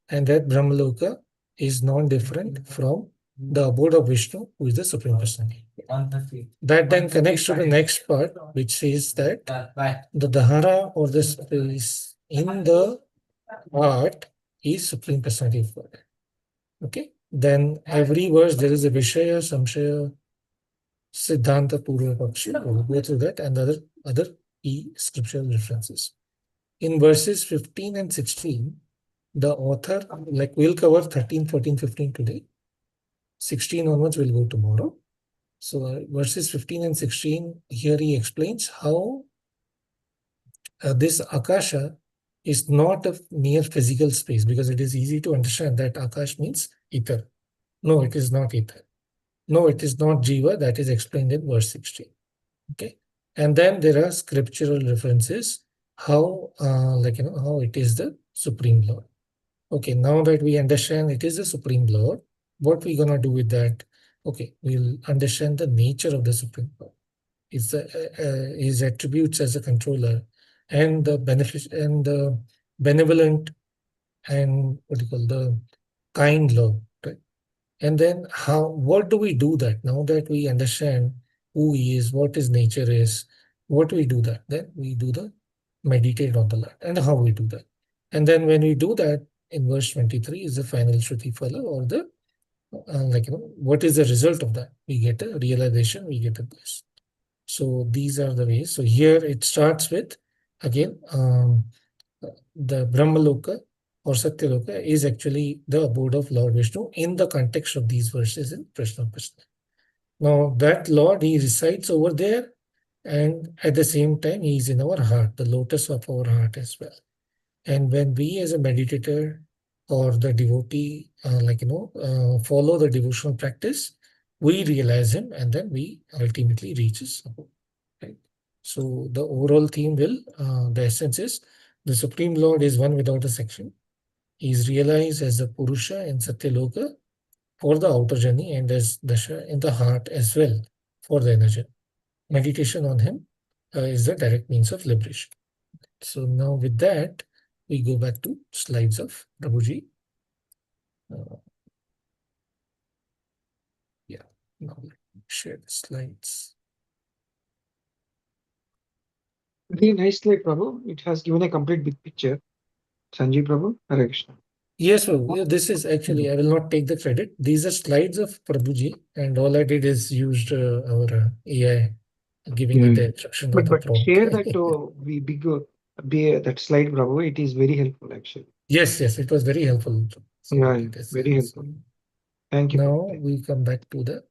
and that Brahmaloka is non-different from the abode of Vishnu, who is the Supreme Personality. That then connects to the next part, which says that the Dhara or the space in the heart is Supreme Personality of God. Okay? Then every verse there is a Vishaya, Samshaya, Siddhanta, Purva, Paksha. We'll go through that and other key scriptural references. In verses 15 and 16, the author, like we'll cover 13, 14, 15 today. 16 onwards we'll go tomorrow. So verses 15 and 16, here he explains how this Akasha is not a mere physical space, because it is easy to understand that Akash means ether. No, it is not ether. No, it is not Jiva. That is explained in verse 16. Okay. And then there are scriptural references, how how it is the Supreme Lord. Okay, now that we understand it is the Supreme Lord, what we're gonna do with that? Okay, we'll understand the nature of the Supreme Lord. It's his attributes as a controller, and the benevolent, and what do you call the kind Lord, right? And then what do we do that now that we understand who he is, what his nature is? What we do that? Then we do the meditate on the Lord, and how we do that. And then when we do that, in verse 23 is the final Shruti Phala, or the what is the result of that? We get a realization, we get a bliss. So these are the ways. So here it starts with, again, the Brahmaloka or Satyaloka is actually the abode of Lord Vishnu in the context of these verses in Prashna Prashna. Now that Lord, he resides over there, and at the same time, he is in our heart, the lotus of our heart as well. And when we as a meditator or the devotee, follow the devotional practice, we realize him, and then we ultimately reach his abode. Right? So the overall theme the essence is, the Supreme Lord is one without a section. He is realized as the Purusha in Satyaloka for the outer journey, and as Dasha in the heart as well for the inner journey. Meditation on him is the direct means of liberation. So now with that, we go back to slides of Prabhuji. Now let me share the slides. Very nice slide, Prabhu. It has given a complete big picture. Sanjeev Prabhu, Hare Krishna. Yes, Prabhu. This is actually, I will not take the credit. These are slides of Prabhuji, and all I did is used our AI, giving it the instruction of the But prompt. share that that slide, Prabhu. It is very helpful, actually. Yes, it was very helpful. So Yeah, very helpful. Thank you. Now we come back to the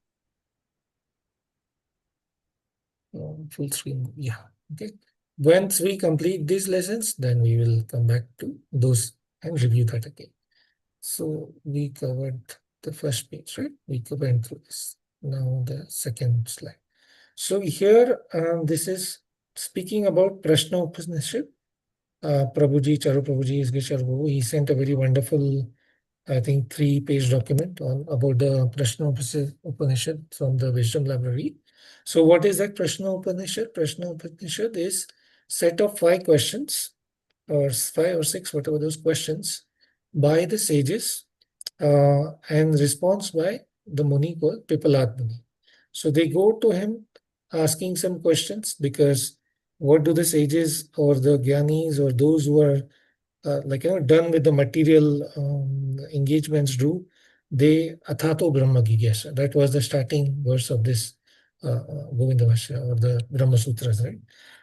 full screen. Yeah. Okay. Once we complete these lessons, then we will come back to those and review that again. So we covered the first page, right? We went through this. Now the second slide. So here, this is speaking about Prashna Upanishad. Prabhuji, Charu Prabhuji, S. Charu Prabhu, he sent a very wonderful, I think, 3-page document about the Prashna Upanishad from the Wisdom Library. So what is that Prashna Upanishad? Prashna Upanishad is set of 5 questions, or 5 or 6, whatever those questions, by the sages, and response by the Muni called Pipalat Muni. So they go to him asking some questions, because what do the sages or the Gyanis or those who are done with the material engagements do? They Athato Brahma Jigyasa. That was the starting verse of this Govinda Vasya, or the Brahma Sutras, right?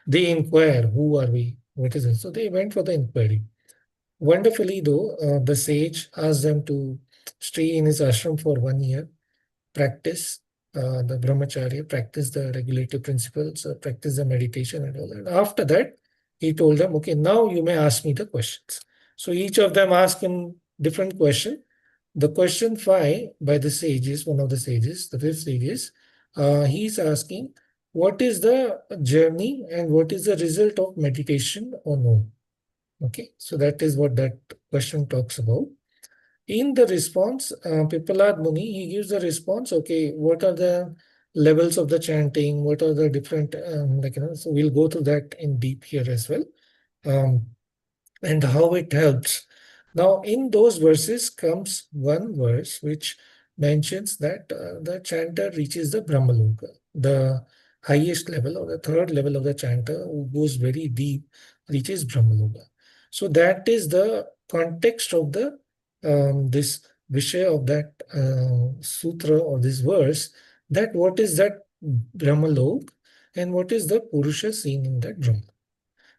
They inquire, who are we? What is it? So they went for the inquiry. Wonderfully, though, the sage asked them to stay in his ashram for 1 year, practice the brahmacharya, practice the regulative principles, practice the meditation and all that. After that, he told them, okay, now you may ask me the questions. So each of them asked him different question. The question 5 by the sages, one of the sages, the 5th sage is, he's asking, what is the journey and what is the result of meditation or no? Okay, so that is what that question talks about. In the response, Pipalad Muni, he gives the response, okay, what are the levels of the chanting, what are the different, so we'll go through that in deep here as well, and how it helps. Now, in those verses comes one verse which mentions that the chanter reaches the Brahmaloka, the highest level or the 3rd level of the chanter, who goes very deep, reaches Brahmaloka. So that is the context of the this Vishaya of that sutra or this verse, that what is that Brahmalok and what is the Purusha seen in that Brahma.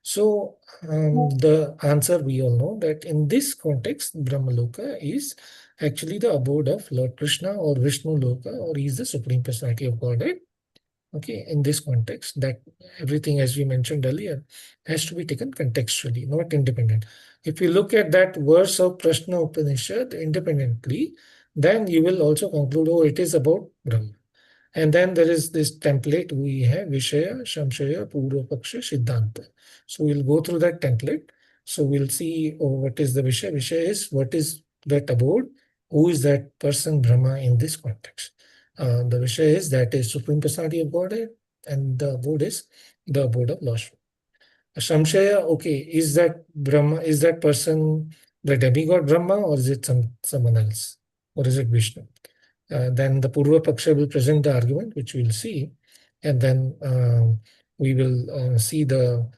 So the answer we all know, that in this context, Brahmaloka is actually the abode of Lord Krishna or Vishnu Loka, or he is the Supreme Personality of Godhead. Okay, in this context, that everything, as we mentioned earlier, has to be taken contextually, not independent. If you look at that verse of Prashna Upanishad independently, then you will also conclude, oh, it is about Brahma. And then there is this template we have, Vishaya, Shamshaya, Purva Paksha, Siddhanta. So we'll go through that template. So we'll see, what is the Vishaya. Vishaya is what is that abode, who is that person Brahma in this context. The Vishaya is, that is Supreme Personality of Godhead, and the abode is the abode of Lord. Shamshaya, okay, is that Brahma, is that person the demigod Brahma, or is it someone else? Or is it Vishnu? Then the Purva Paksha will present the argument, which we'll see. And then we will see the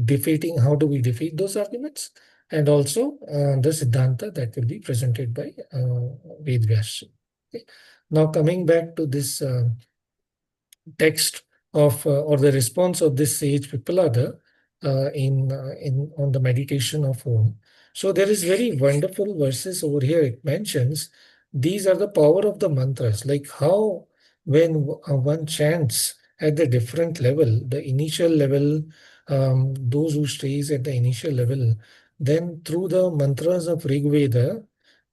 defeating, how do we defeat those arguments, and also the Siddhanta that will be presented by Ved Vyas. Okay. Now coming back to this text of or the response of this sage Pipalada in on the meditation of Om. So there is very wonderful verses over here. It mentions these are the power of the mantras, like how when one chants at the different level, the initial level, those who stays at the initial level, then through the mantras of Rig Veda,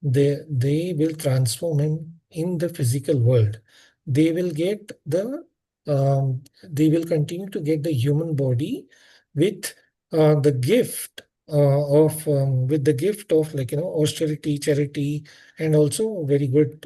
they will transform in the physical world. They will get they will continue to get the human body with the gift with the gift of, like, austerity, charity, and also very good,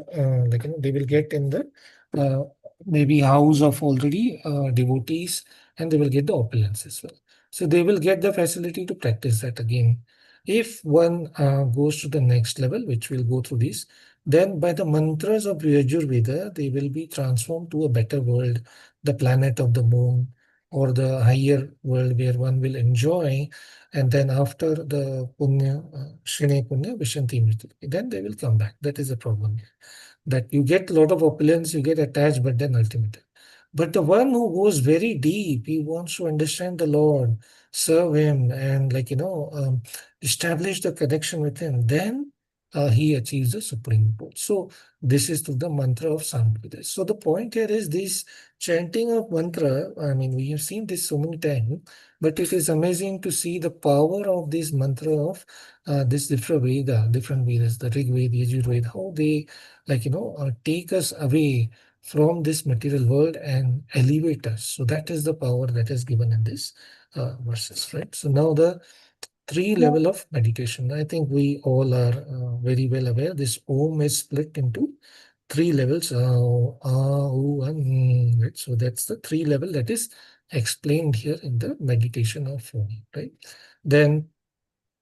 they will get in the uh, maybe house of already devotees, and they will get the opulence as well. So they will get the facility to practice that again. If one goes to the next level, which we'll go through this, then by the mantras of Yajurveda, they will be transformed to a better world, the planet of the moon, or the higher world where one will enjoy. And then after the Punya, Shrine Punya, Vishanti Mriti, then they will come back. That is the problem. That you get a lot of opulence, you get attached, but then ultimately. But the one who goes very deep, he wants to understand the Lord, serve Him, and establish the connection with Him, then he achieves the supreme good. So this is through the mantra of Samveda. So the point here is this chanting of mantra. I mean, we have seen this so many times, but it is amazing to see the power of this mantra of this different Vedas, the Rig Veda, Yajur Veda, how they take us away from this material world and elevate us. So that is the power that is given in this verses, right? So now the three level of meditation. I think we all are very well aware. This Om is split into three levels. Right? So that's the three level that is explained here in the meditation of Om, right? Then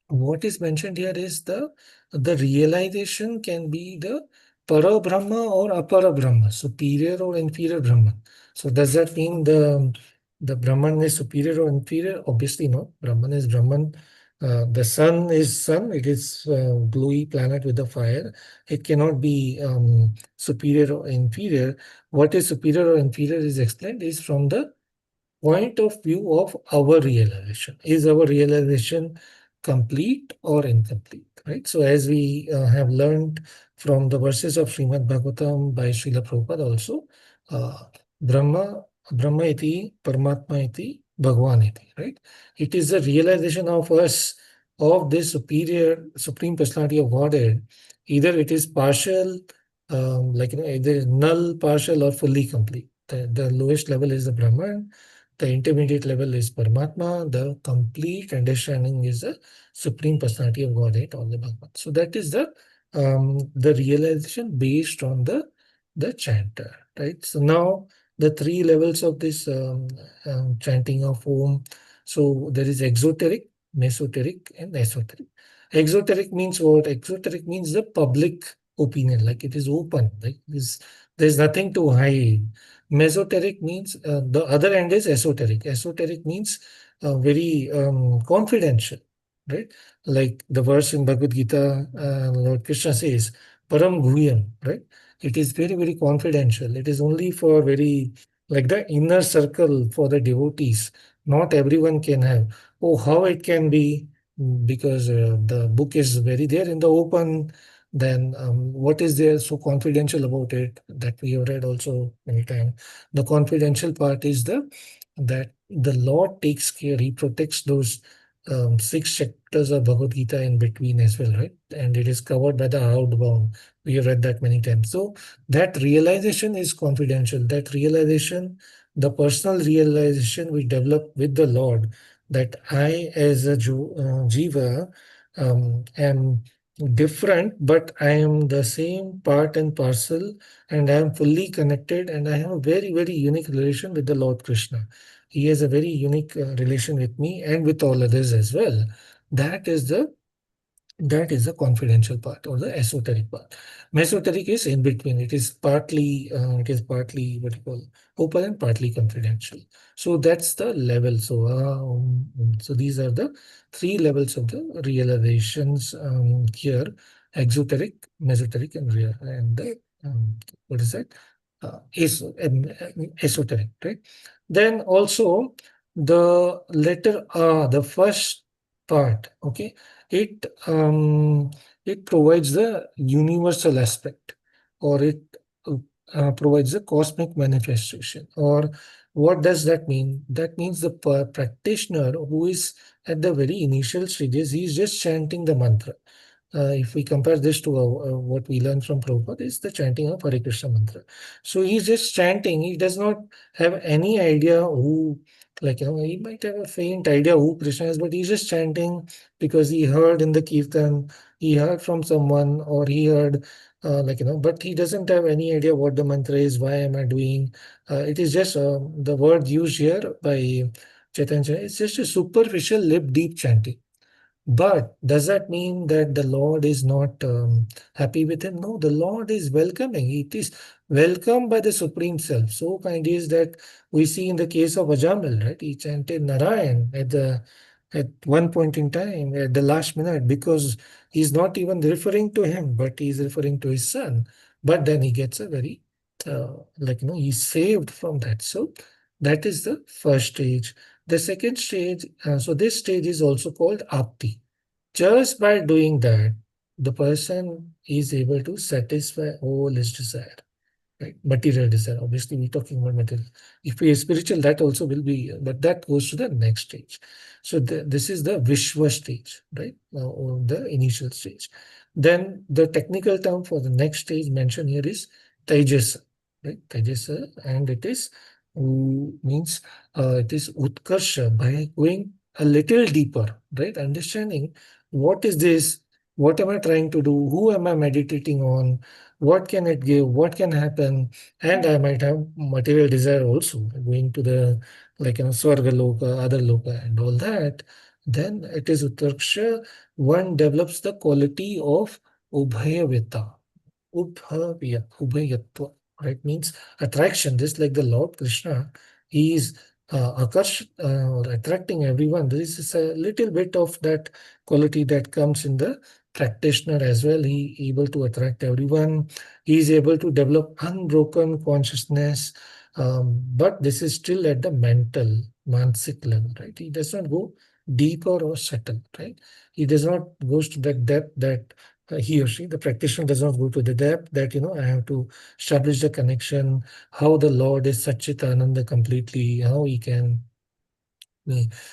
what is mentioned here is the realization can be the para Brahma or apara Brahma, superior or inferior Brahman. So does that mean the Brahman is superior or inferior? Obviously no. Brahman is Brahman. The sun is sun. It is gluey planet with the fire. It cannot be superior or inferior. What is superior or inferior is explained is from the point of view of our realization. Is our realization complete or incomplete? Right. So as we have learned from the verses of Srimad Bhagavatam by Srila Prabhupada also, uh, Brahma iti, Paramatma iti, Bhagavan iti. Right. It is the realization of us of this superior, supreme personality of Godhead. Either it is partial, either null, partial, or fully complete. The lowest level is the Brahman. The intermediate level is Paramatma. The complete understanding is the Supreme Personality of Godhead, or the Bhagavan. So that is the realization based on the chanter, right? So now the three levels of this chanting of Om. So there is exoteric, mesoteric, and esoteric. Exoteric means what? Exoteric means the public opinion, like it is open, like there's nothing to hide. Mesoteric means the other end is esoteric. Esoteric means very confidential, right? Like the verse in Bhagavad Gita, Lord Krishna says, Param Guhyam, right? It is very, very confidential. It is only for very, like the inner circle for the devotees. Not everyone can have. Oh, how it can be? Because the book is very there in the open. Then what is there so confidential about it that we have read also many times? The confidential part is that the Lord takes care, He protects those six chapters of Bhagavad Gita in between as well, right? And it is covered by the outbound. We have read that many times. So that realization is confidential. That realization, the personal realization we develop with the Lord, that I as a jiva am different, but I am the same part and parcel, and I am fully connected, and I have a very, very unique relation with the Lord Krishna. He has a very unique relation with me and with all others as well. That is the That is the confidential part or the esoteric part. Mesoteric is in between. It is partly what you call open and partly confidential. So that's the level. So these are the three levels of the realizations here: exoteric, mesoteric, and real. And the what is that? Esoteric, right? Then also the letter R, the first part. Okay, it it provides the universal aspect, or it provides the cosmic manifestation. Or what does that mean? That means the practitioner who is at the very initial stages, he is just chanting the mantra. If we compare this to what we learn from Prabhupada, is the chanting of Hare Krishna mantra. So he's just chanting. He does not have any idea who, he might have a faint idea who Krishna is, but he's just chanting because he heard in the kirtan, he heard from someone, or he heard, but he doesn't have any idea what the mantra is, why am I doing. It is just the word used here by Chaitanya, it's just a superficial lip deep chanting. But does that mean that the Lord is not happy with him? No, the Lord is welcoming. It is welcomed by the Supreme Self. So kind is that we see in the case of Ajamil, right? He chanted Narayan at one point in time, at the last minute, because he's not even referring to him, but he's referring to his son. But then he gets a very, he's saved from that. So that is the first stage. The second stage, so this stage is also called Apti. Just by doing that, the person is able to satisfy all his desire, right? Material desire. Obviously, we're talking about material. If we are spiritual, that also will be, but that goes to the next stage. So this is the Vishwa stage, right? Or the initial stage. Then the technical term for the next stage mentioned here is Tejasa, right? Tejasa, and it is means it is Utkarsha, by going a little deeper, right? Understanding what is this, what am I trying to do, who am I meditating on, what can it give, what can happen, and I might have material desire also, going to the Swarga Loka, other Loka, and all that. Then it is Utkarksha, one develops the quality of Ubhayavita. Ubhayatva, right? Means attraction, just like the Lord Krishna, he is or attracting everyone. This is a little bit of that quality that comes in the practitioner as well. He able to attract everyone. He is able to develop unbroken consciousness. But this is still at the mental, mansic level, right? He does not go deeper or subtle, right? He does not goes to that depth that he or she, the practitioner, does not go to the depth that, I have to establish the connection, how the Lord is Satchitananda completely, how he can.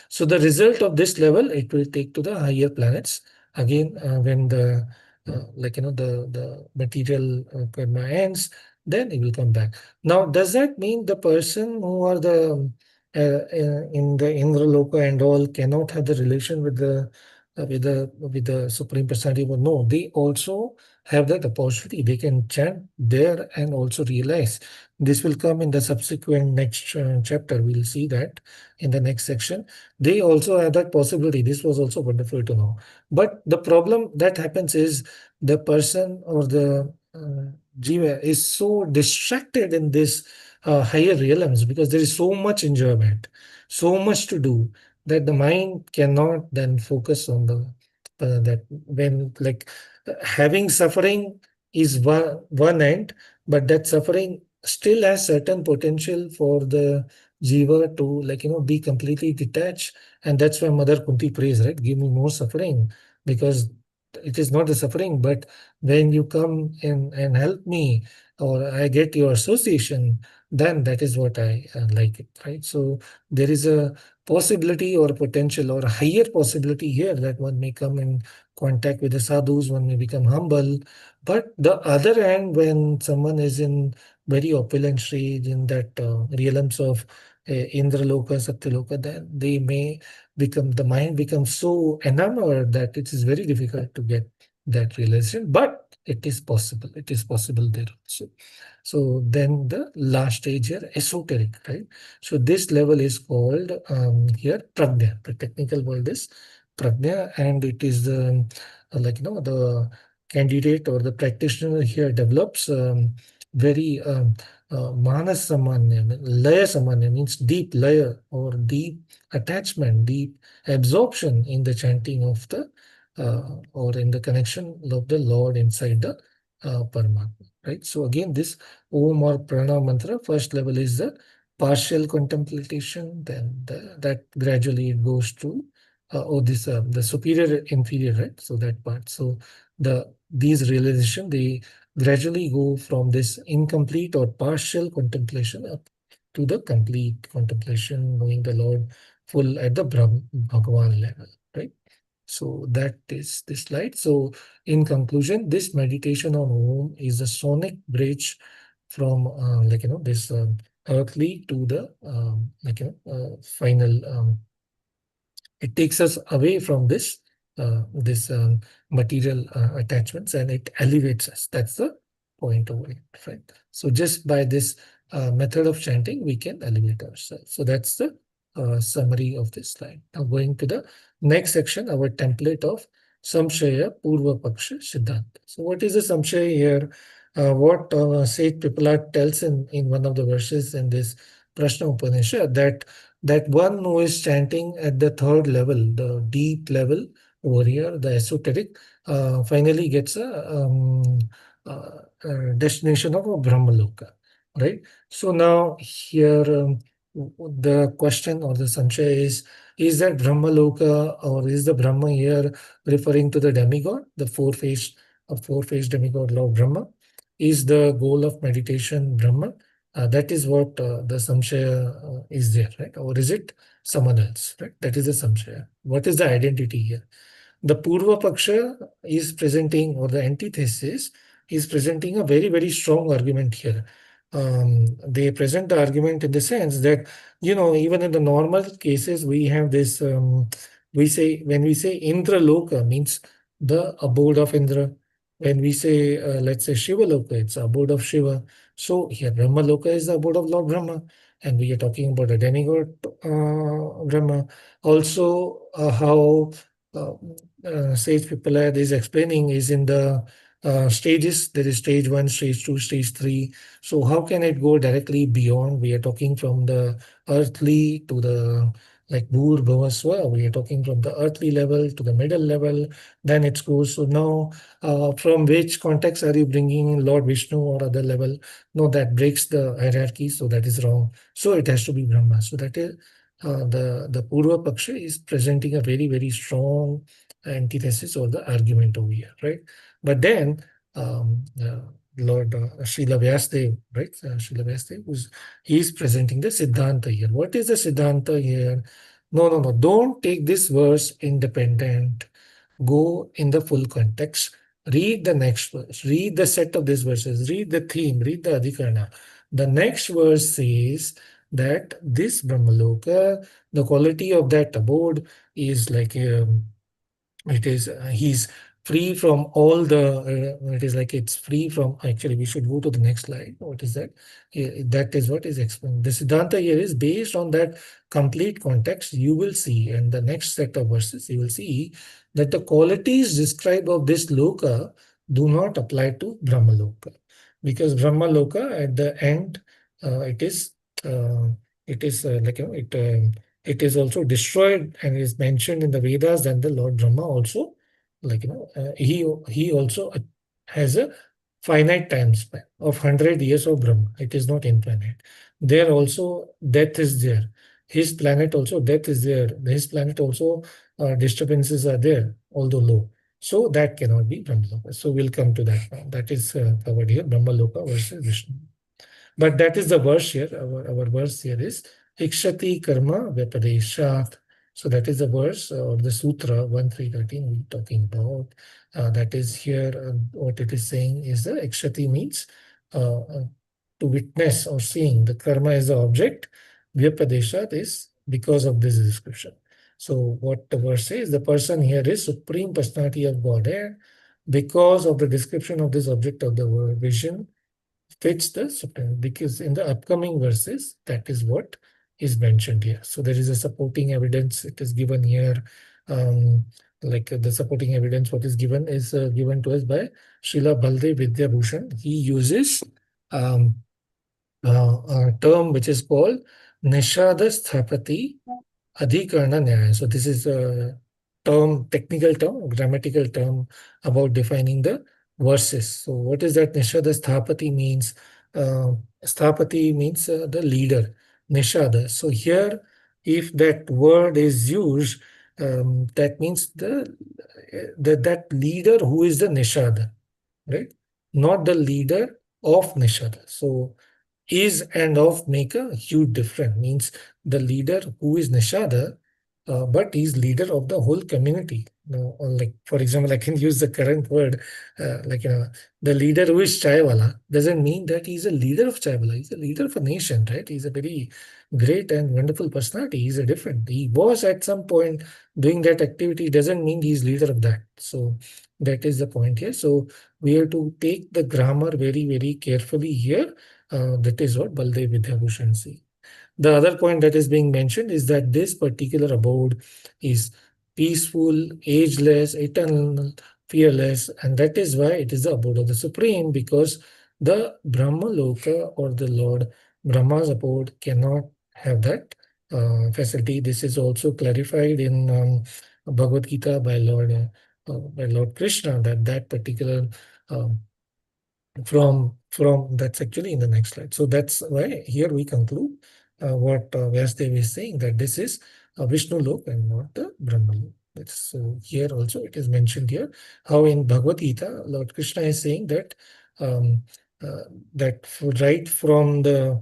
So the result of this level, it will take to the higher planets. Again, when the material karma ends, then it will come back. Now, does that mean the person who are the in the Indra Loka and all cannot have the relation with the Supreme Personality? Well, no, they also have that opportunity. They can chant there and also realize. This will come in the subsequent next chapter. We'll see that in the next section. They also have that possibility. This was also wonderful to know. But the problem that happens is the person or the jiva is so distracted in this higher realms, because there is so much enjoyment, so much to do, that the mind cannot then focus on the that when having suffering is one end, but that suffering still has certain potential for the jiva to be completely detached. And that's why Mother Kunti prays, right? Give me more suffering, because it is not the suffering, but when you come in and help me, or I get your association, then that is what I like it, right? So there is a possibility or potential or a higher possibility here that one may come in contact with the sadhus, one may become humble. But the other hand, when someone is in very opulent stage, in that realms of Indra Loka, Satyaloka, then they may the mind becomes so enamored that it is very difficult to get that realization. But it is possible. It is possible there also. So then the last stage here, esoteric, right? So this level is called here prajna. The technical word is prajna, and it is the the candidate or the practitioner here develops very manas samanya, laya samanya means deep layer or deep attachment, deep absorption in the chanting of the or in the connection of the Lord inside the Paramatma. Right. So again, this Om or Pranam mantra, first level is the partial contemplation, then that gradually it goes to the superior inferior, right? So that part. So these realization, they gradually go from this incomplete or partial contemplation up to the complete contemplation, knowing the Lord full at the Bhagavan level, right? So that is this slide. So in conclusion, this meditation on Om is a sonic bridge from this earthly to the final. It takes us away from this material attachments, and it elevates us. That's the point over it, right? So just by this method of chanting, we can elevate ourselves. So that's the summary of this slide. Now going to the next section, our template of Samshaya Purva Paksha Siddhanta. So what is the Samshaya here? What Sage Pipala tells in one of the verses in this Prashna Upanishad, that one who is chanting at the third level, the deep level over here, the esoteric, finally gets a destination of a Brahmaloka, right? So now here the question or the samshaya is that Brahmaloka, or is the Brahma here referring to the demigod, the four-faced demigod Lord Brahma? Is the goal of meditation Brahma? That is what the samshaya is there, right? Or is it someone else, right? That is the samshaya. What is the identity here? The Purva Paksha is presenting, or the antithesis is presenting a very, very strong argument here. They present the argument in the sense that, even in the normal cases, we have this, when we say Indra Loka means the abode of Indra. When we say, let's say Shiva Loka, it's the abode of Shiva. So here Brahma Loka is the abode of Lord Brahma, and we are talking about a demigod Brahma. Also, how Sage Pipalad is explaining is in the stages. There is stage 1, stage 2, stage 3. So how can it go directly beyond? We are talking from the earthly to the like Bhur Bhavaswa. We are talking from the earthly level to the middle level. Then it goes. So now, from which context are you bringing in Lord Vishnu or other level? No, that breaks the hierarchy. So that is wrong. So it has to be Brahma. So that is the Purva Paksha is presenting a very, very strong antithesis or the argument over here, right? But then Lord Srila Vyasadeva, right? Srila Vyasadeva, he's presenting the Siddhanta here. What is the Siddhanta here? No. Don't take this verse independent. Go in the full context. Read the next verse. Read the set of these verses. Read the theme. Read the Adhikarna. The next verse says that this Brahmaloka, the quality of that abode is like it is he's free from all the it is like it's free from, actually we should go to the next slide. What is that? That is what is explained. The Siddhanta here is based on that complete context. You will see in the next set of verses, you will see that the qualities described of this loka do not apply to Brahmaloka, because Brahmaloka at the end it is it is also destroyed and is mentioned in the Vedas. And the Lord Brahma also, he also has a finite time span of 100 years of Brahma. It is not infinite. There also death is there. His planet also death is there. His planet also disturbances are there, although low. So that cannot be Brahmaloka. So we'll come to that now. That is covered here, Brahmaloka versus Vishnu. But that is the verse here. Our verse here is Ikshati Karma Vyapadeshat. So that is the verse or the Sutra 1313 we're talking about. That is here. What it is saying is the Ikshati means to witness or seeing. The karma is the object. Vyapadeshat is because of this description. So what the verse says, the person here is Supreme Personality of Godhead. Because of the description of this object of the vision, fits the Supreme, because in the upcoming verses, that is what is mentioned here. So there is a supporting evidence. It is given here. the supporting evidence what is given is given to us by Srila Baldev Vidyabhushan. He uses a term which is called Nishada Sthapati Adhikarna Nyaya. So this is a term, technical term, grammatical term about defining the verses. So what is that Nishada Sthapati means? Sthapati means the leader, Nishada. So here, if that word is used, that means that leader who is the Nishada, right? Not the leader of Nishada. So is and of make a huge difference. Means the leader who is Nishada, but he's leader of the whole community. Or like, for example, I can use the current word, the leader who is Chaiwala doesn't mean that he's a leader of Chaiwala. He's a leader of a nation, right? He's a very great and wonderful personality. He's a different. He was at some point doing that activity. Doesn't mean he's leader of that. So that is the point here. So we have to take the grammar very, very carefully here. That is what Baldev Vidyabhushan say. The other point that is being mentioned is that this particular abode is peaceful, ageless, eternal, fearless, and that is why it is the abode of the Supreme, because the Brahma Loka or the Lord Brahma's abode cannot have that facility. This is also clarified in Bhagavad Gita by Lord Krishna, that particular um, from that's actually in the next slide. So that's why here we conclude what Vyasdev is saying, that this is Vishnu Lok and not the Brahma Lok. So here also it is mentioned here how in Bhagavad Gita Lord Krishna is saying that um, right from the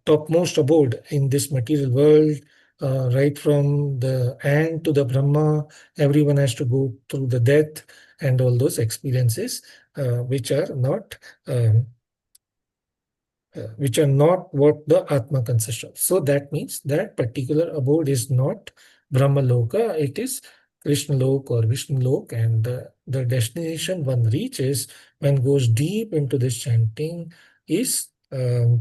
topmost abode in this material world, right from the ant to the Brahma, everyone has to go through the death and all those experiences which are not what the Atma consists of. So that means that particular abode is not Brahma Loka, it is Krishna Lok or Vishnu Lok, and the destination one reaches when goes deep into this chanting is the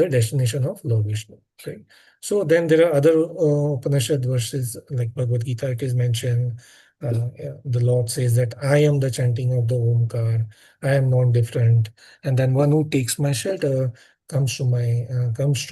destination of Lord Vishnu. Right? So then there are other Upanishad verses like Bhagavad Gita, it is mentioned. The Lord says that I am the chanting of the Omkar, I am non-different, and then one who takes my shelter comes to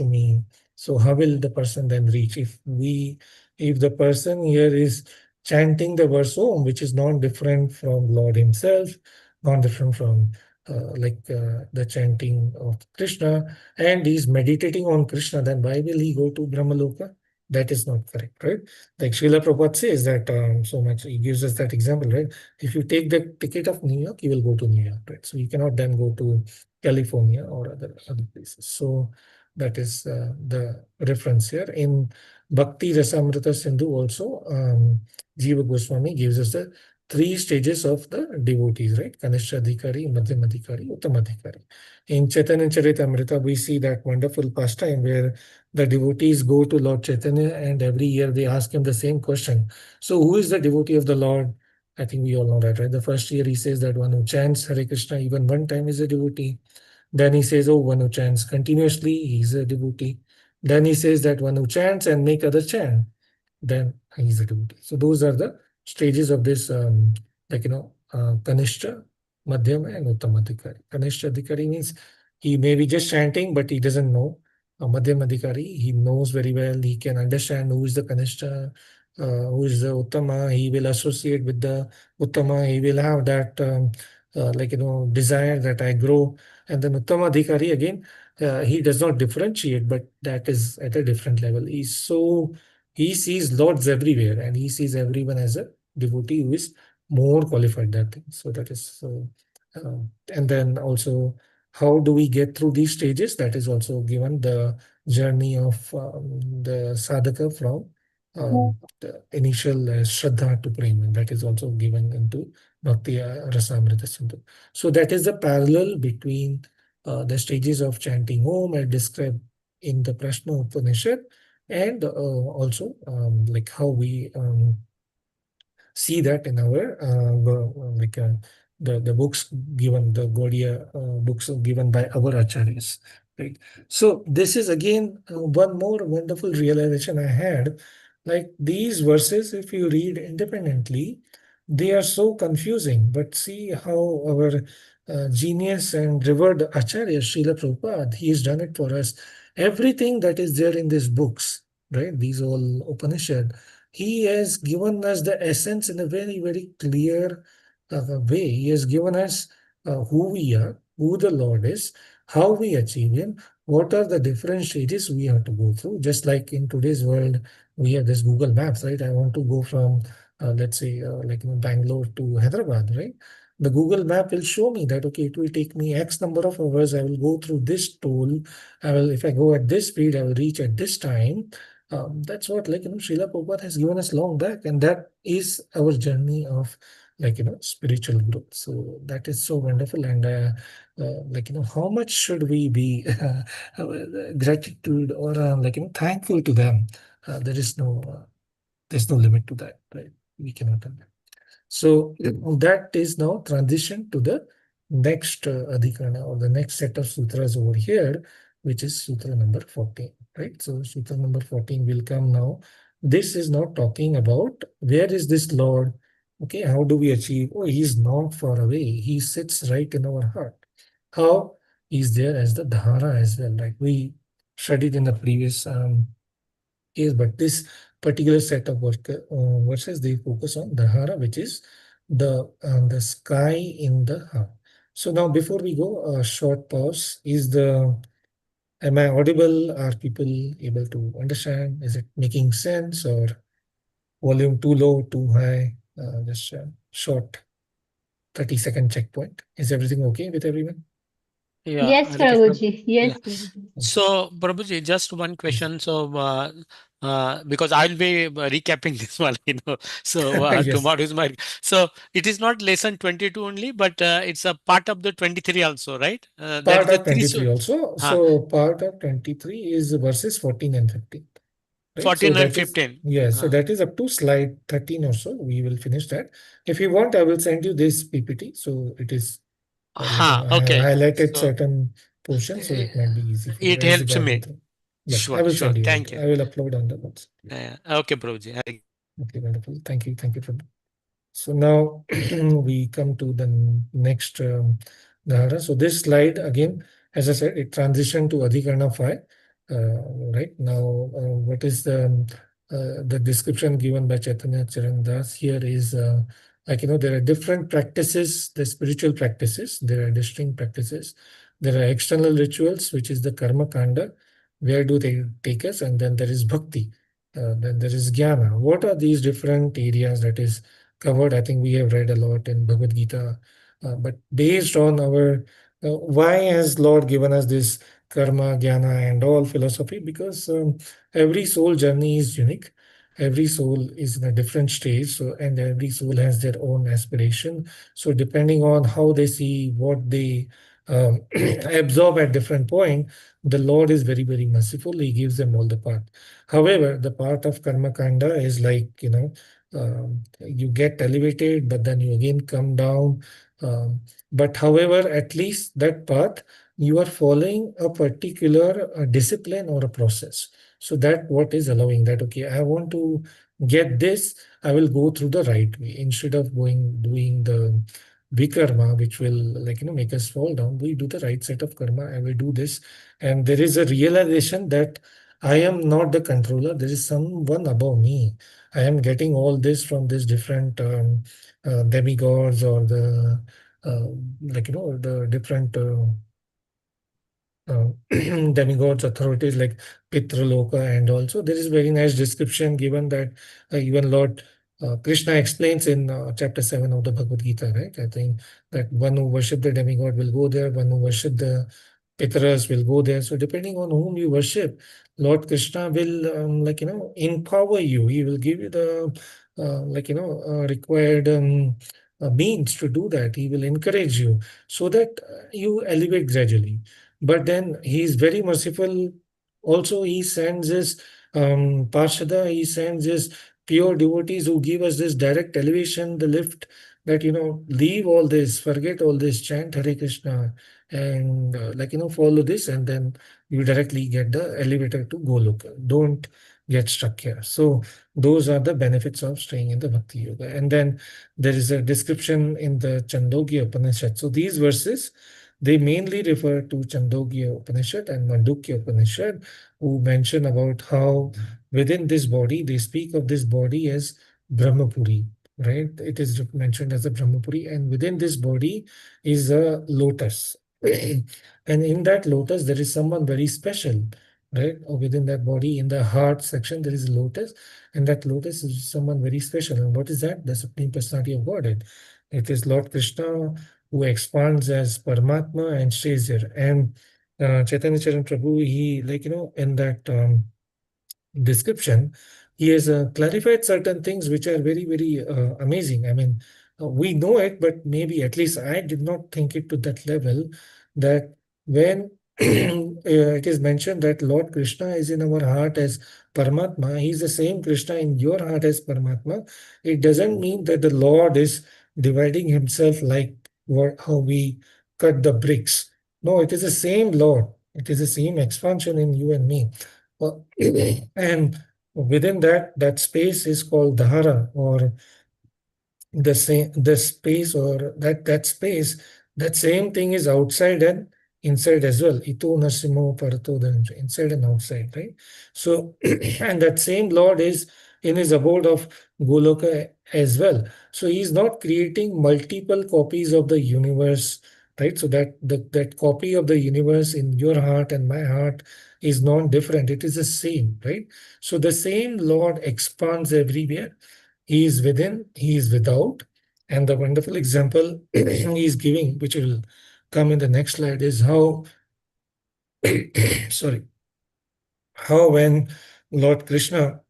me. So how will the person then reach? If the person here is chanting the verse Om, which is non-different from Lord Himself, non-different from the chanting of Krishna, and he's meditating on Krishna, then why will he go to Brahmaloka? That is not correct, right? Like Srila Prabhupada says that so much, he gives us that example, right? If you take the ticket of New York, you will go to New York, right? So you cannot then go to California or other places. So that is the reference here. In Bhakti Rasamrita Sindhu also, Jiva Goswami gives us the three stages of the devotees, right? Kanishta Adhikari, Madhyam Adhikari, Uttam Adhikari. In Chaitanya Charitamrita, we see that wonderful pastime where the devotees go to Lord Chaitanya and every year they ask him the same question. So who is the devotee of the Lord? I think we all know that, right? The first year he says that one who chants Hare Krishna even one time is a devotee. Then he says, oh, one who chants continuously, he's a devotee. Then he says that one who chants and make others chant, then he's a devotee. So those are the stages of this, Kanishta, Madhyama, and Uttama Adhikari. Kanishta Adhikari means he may be just chanting, but he doesn't know. Madhyama Adhikari, he knows very well, he can understand who is the Kanishta, who is the Uttama, he will associate with the Uttama, he will have that, desire that I grow. And then Uttama Adhikari, again, he does not differentiate, but that is at a different level. He sees lords everywhere and he sees everyone as a devotee who is more qualified that thing. So that is so. And then also, how do we get through these stages? That is also given the journey of the sadhaka from the initial Shraddha to Prema. That is also given into Bhakti Rasamrita Sindhu. So that is the parallel between the stages of chanting Om as described in the Prashna Upanishad, and also like how we see that in our the books given, the Gaudiya books given by our acharyas, right? So this is again one more wonderful realization I had, Like these verses, if you read independently, they are so confusing. But see how our genius and revered Acharya Srila Prabhupada, he has done it for us. Everything that is there in these books, right? These all Upanishad, he has given us the essence in a very, very clear way. He has given us who we are, who the Lord is, how we achieve Him, what are the different stages we have to go through. Just like in today's world, we have this Google Maps, right? I want to go from, let's say, like Bangalore to Hyderabad, right? The Google Map will show me that, okay, it will take me X number of hours. I will go through this toll. I will, if I go at this speed, I will reach at this time. That's what, like, Srila Prabhupada has given us long back. And that is our journey of, like, spiritual growth. So that is so wonderful. And, like, how much should we be gratitude or, like, thankful to them? There is no there's no limit to that, right? We cannot tell that. So that is now transition to the next Adhikarna or the next set of sutras over here, which is Sutra number 14, right? So Sutra number 14 will come now. This is now talking about where is this Lord? Okay, how do we achieve? Oh, he's not far away. He sits right in our heart. How? He's there as the Dhara as well, right? We studied in the previous case, but this particular set of verses, they focus on Dhara, which is the sky in the heart. So now before we go, a short pause. Am I audible? Are people able to understand? Is it making sense or volume too low, too high? Just a short 30-second checkpoint. Is everything okay with everyone? Yeah, Yes, Hare Krishna. Prabhuji. Yeah. Yes, Prabhuji. So, Prabhuji, just one question. So, because I'll be recapping this one, So Yes. tomorrow is my. So it is not lesson 22 only, but it's a part of the 23 also, right? That is Part the of 23 also. So part of 23 is verses 14 and 15. Right? So 14 and that is, 15. yeah, so that is up to slide 13 or so. We will finish that. If you want, I will send you this PPT. So it is, I have Okay. highlighted So certain portions, so it might be easy for you it as you helps guys go me. through. Yeah, I Sure, will sure. send you. Thank you. I will upload on the WhatsApp. Okay, Prabhuji. Okay, wonderful. Thank you. Thank you for that. So now we come to the next Dhara. So this slide again, as I said, it transitioned to Adhikarna 5. Right now, what is the description given by Chaitanya Charan Das here is like, there are different practices, the spiritual practices, there are distinct practices. There are external rituals, which is the karma kanda, where do they take us? And then there is bhakti. Then there is jnana. What are these different areas that is covered? I think we have read a lot in Bhagavad Gita, but based on our why has Lord given us this karma, jnana, and all philosophy? Because every soul journey is unique. Every soul is in a different stage, so and every soul has their own aspiration. So depending on how they see what they absorb at different point, the Lord is very, very merciful. He gives them all the path. However, the part of karma kanda is like, you get elevated, but then you again come down. But however, at least that path, you are following a particular discipline or a process. So that what is allowing that, okay, I want to get this, I will go through the right way instead of doing the vikarma, which will, like, make us fall down. We do the right set of karma and we do this. And there is a realization that I am not the controller. There is someone above me. I am getting all this from these different demigods or the the different demigods, authorities like Pitraloka, and also there is very nice description given that even Lord Krishna explains in chapter 7 of the Bhagavad Gita, right? I think that one who worship the demigod will go there, one who worship the Pitras will go there. So depending on whom you worship, Lord Krishna will empower you. He will give you the required means to do that. He will encourage you so that you elevate gradually. But then he is very merciful. Also, he sends his Parshada, he sends his pure devotees who give us this direct elevation, the lift that, leave all this, forget all this, chant Hare Krishna, and follow this, and then you directly get the elevator to Goloka. Don't get stuck here. So those are the benefits of staying in the Bhakti Yoga. And then there is a description in the Chandogya Upanishad. So these verses, they mainly refer to Chandogya Upanishad and Mandukya Upanishad, who mention about how within this body, they speak of this body as Brahmapuri, right? It is mentioned as a Brahmapuri, and within this body is a lotus. And in that lotus, there is someone very special, right? Or within that body, in the heart section, there is a lotus, and that lotus is someone very special. And what is that? The Supreme Personality of Godhead. It is Lord Krishna who expands as Paramatma and stays there. And Chaitanya Charan Prabhu, he, in that description, he has clarified certain things which are very, very amazing. I mean, we know it, but maybe at least I did not think it to that level, that when it is mentioned that Lord Krishna is in our heart as Paramatma, he is the same Krishna in your heart as Paramatma. It doesn't mean that the Lord is dividing himself like how we cut the bricks. No, it is the same Lord. It is the same expansion in you and me. And within that space is called Dhara, or the space, or that space, that same thing is outside and inside as well. Ito nasimo parato dhananjaya, inside and outside, right? So, and that same Lord is in his abode of Goloka as well. So he's not creating multiple copies of the universe, right? So that copy of the universe in your heart and my heart is non-different. It is the same, right? So the same Lord expands everywhere. He is within, he is without. And the wonderful example he is giving, which will come in the next slide, is how, sorry, how when Lord Krishna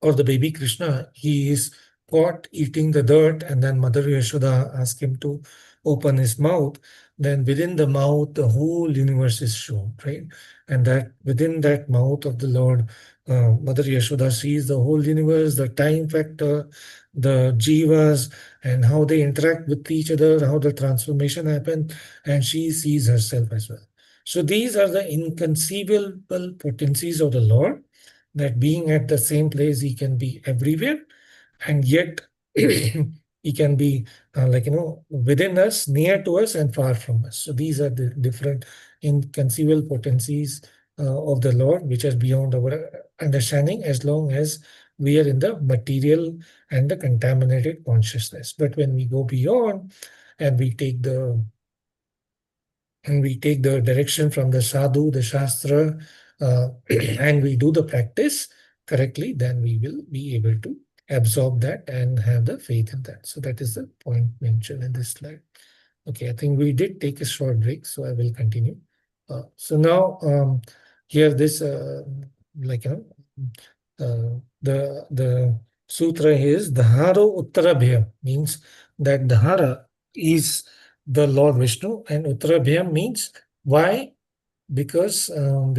or the baby Krishna, he is caught eating the dirt, and then Mother Yashoda asks him to open his mouth. Then within the mouth, the whole universe is shown, right? And that within that mouth of the Lord, Mother Yashoda sees the whole universe, the time factor, the jivas, and how they interact with each other, how the transformation happens, and she sees herself as well. So these are the inconceivable potencies of the Lord, that being at the same place, he can be everywhere, and yet he can be within us, near to us, and far from us. So these are the different inconceivable potencies of the Lord, which are beyond our understanding, as long as we are in the material and the contaminated consciousness. But when we go beyond and we take the direction from the sadhu, the shastra, and we do the practice correctly, then we will be able to absorb that and have the faith in that. So that is the point mentioned in this slide. Okay, I think we did take a short break, so I will continue. So now here this the sutra is Dharo Uttarabhyam, means that Dhara is the Lord Vishnu, and Uttarabhyam means why? Because in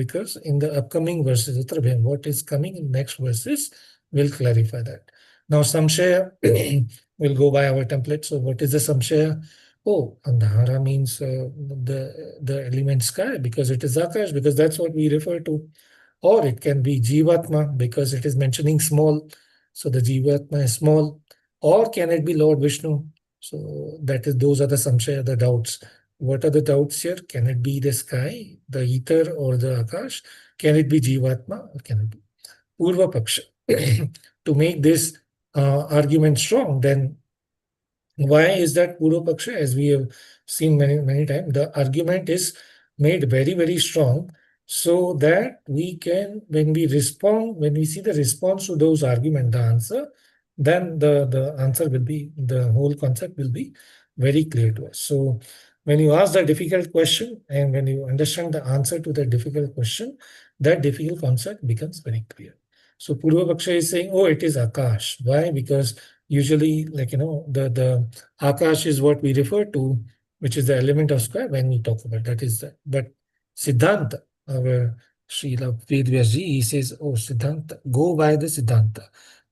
the upcoming verses, Uttarabhyam, what is coming in next verses will clarify that. Now Samshaya will go by our template. So what is the Samshaya? Oh, and Dhara means the element sky, because it is Akash, because that's what we refer to. Or it can be Jivatma, because it is mentioning small. So the Jivatma is small. Or can it be Lord Vishnu? So those are the samshaya, the doubts. What are the doubts here? Can it be the sky, the ether, or the Akash? Can it be Jivatma, or can it be Purva Paksha? To make this argument strong, then why is that Purva Paksha? As we have seen many times, the argument is made very, very strong, so that we can, when we see the response to those arguments, the answer, then the answer will be, the whole concept will be very clear to us. So when you ask the difficult question and when you understand the answer to the difficult question, that difficult concept becomes very clear. So Purva Paksha is saying, oh, it is Akash. Why? Because usually, the Akash is what we refer to, which is the element of sky when we talk about that. Is that. But Siddhanta, our Srila Vedvyasji, he says, oh, Siddhanta, go by the Siddhanta.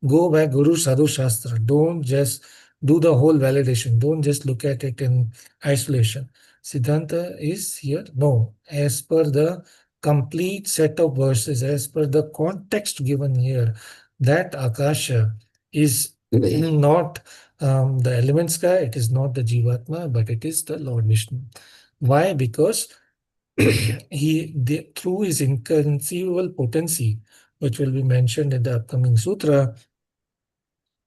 Go by Guru Sadhu Shastra. Don't just do the whole validation. Don't just look at it in isolation. Siddhanta is here. No, as per the complete set of verses as per the context given here, that Akasha is not the element sky, it is not the Jivatma, but it is the Lord Vishnu. Why? Because through his inconceivable potency, which will be mentioned in the upcoming sutra,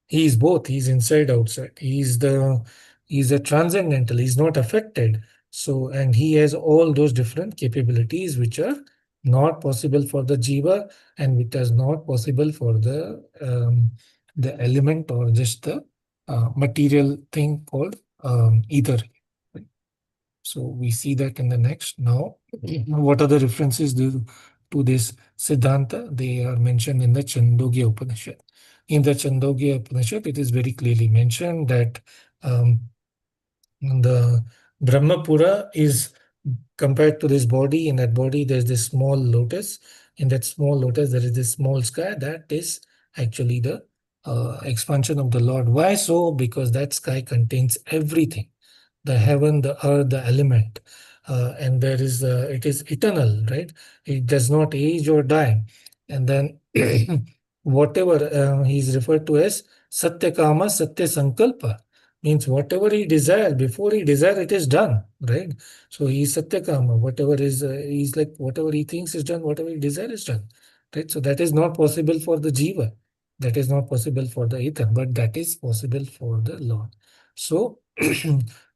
he is both. He is inside, outside. He's a transcendental. He's not affected. So, and he has all those different capabilities which are not possible for the jiva, and which is not possible for the element or just the material thing called ether. So we see that in the next. Now, what are the references to this Siddhanta? They are mentioned in the Chandogya Upanishad. In the Chandogya Upanishad, it is very clearly mentioned that the Brahmapura is compared to this body. In that body, there's this small lotus. In that small lotus, there is this small sky. That is actually the expansion of the Lord. Why so? Because that sky contains everything, the heaven, the earth, the element, and there is it is eternal, right? It does not age or die. And then whatever he is referred to as Satya Kama, Satya Sankalpa, means whatever he desires, before he desires, it is done, right? So he is Satya Kama. Whatever is, he's like whatever he thinks is done, whatever he desires is done, right? So that is not possible for the jiva. That is not possible for the ether, but that is possible for the Lord. So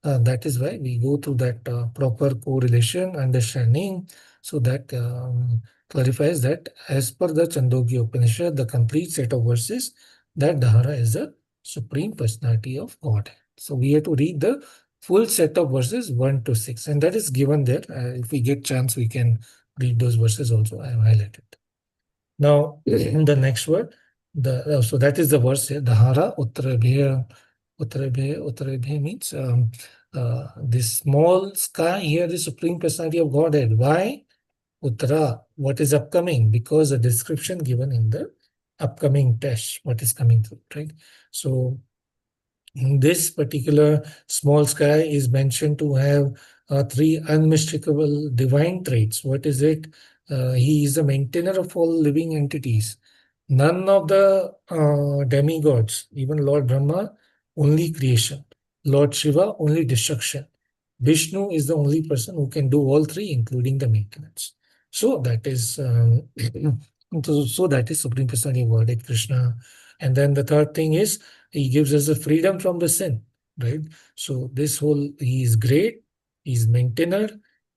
that is why we go through that proper correlation understanding. So that clarifies that as per the Chandogya Upanishad, the complete set of verses, that Dhara is the Supreme Personality of God. So we have to read the full set of verses 1 to 6, and that is given there. If we get chance, we can read those verses also. I have highlighted. Now, the next word, so that is the verse here, Dhara Uttarabhya. Uttarabhya means this small sky here, the Supreme Personality of Godhead. Why? Uttara, what is upcoming? Because the description given in the upcoming test, what is coming through, right? So this particular small sky is mentioned to have three unmistakable divine traits. What is it? He is the maintainer of all living entities. None of the demigods, even Lord Brahma, only creation. Lord Shiva, only destruction. Vishnu is the only person who can do all three, including the maintenance. So that is so that is Supreme Personality of Godhead, Krishna. And then the third thing is he gives us the freedom from the sin, right? So this whole, he is great, he's maintainer,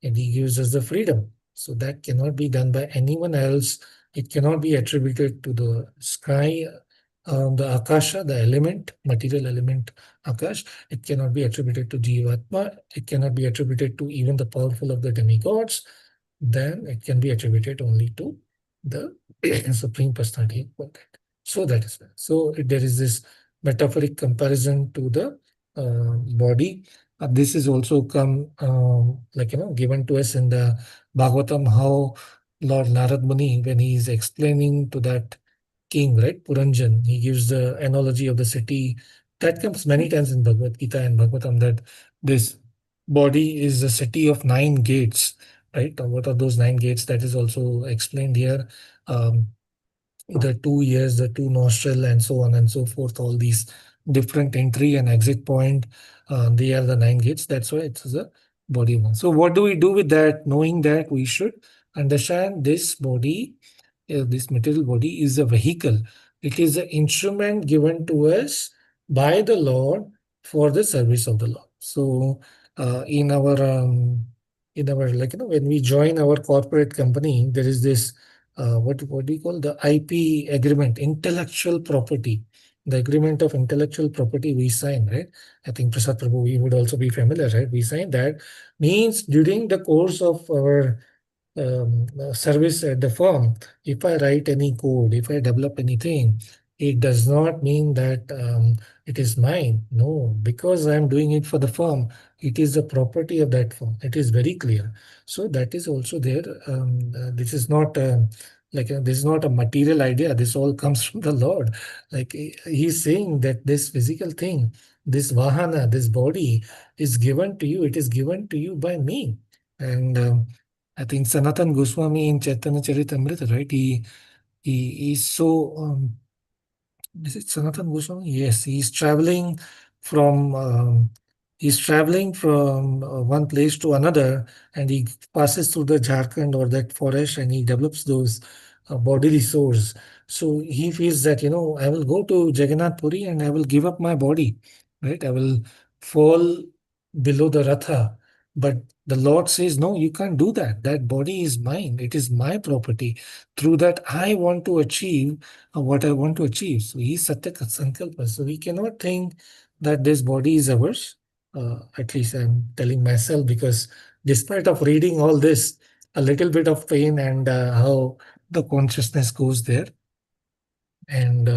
and he gives us the freedom. So that cannot be done by anyone else. It cannot be attributed to the sky, the Akasha, the element, material element Akash. It cannot be attributed to Jivatma. It cannot be attributed to even the powerful of the demigods. Then it can be attributed only to the Supreme Personality of Godhead. So that is why. So there is this metaphoric comparison to the body. This is also come given to us in the Bhagavatam, how Lord Narad Muni, when he is explaining to that king, right, Puranjan, he gives the analogy of the city. That comes many times in Bhagavad Gita and Bhagavatam, that this body is a city of 9 gates, right? What are those 9 gates? That is also explained here. The 2 ears, the 2 nostril, and so on and so forth. All these different entry and exit point, they are the 9 gates. That's why it's a body one. So what do we do with that? Knowing that, we should understand this body, this material body is a vehicle. It is an instrument given to us by the Lord for the service of the Lord. So in our when we join our corporate company, there is this what do you call the IP agreement, intellectual property. The agreement of intellectual property we sign, right? I think Prasad Prabhu, we would also be familiar, right? We sign that. Means during the course of our service at the firm, if I write any code, if I develop anything, it does not mean that it is mine. No, because I'm doing it for the firm, it is the property of that firm. It is very clear. So that is also there. This is not this is not a material idea. This all comes from the Lord. Like he's saying that this physical thing, this vahana, this body is given to you. It is given to you by me. And I think Sanatan Goswami in Chaitanya Charitamrita, right? He is so is it Sanatan Goswami? Yes, he's traveling from one place to another, and he passes through the Jharkhand or that forest, and he develops those bodily sores. So he feels that, I will go to Jagannath Puri and I will give up my body, right? I will fall below the Ratha. But the Lord says, no, you can't do that. That body is mine. It is my property. Through that, I want to achieve what I want to achieve. So he is Satya Sankalpa. So we cannot think that this body is ours. At least I'm telling myself, because despite of reading all this, a little bit of pain and how the consciousness goes there. And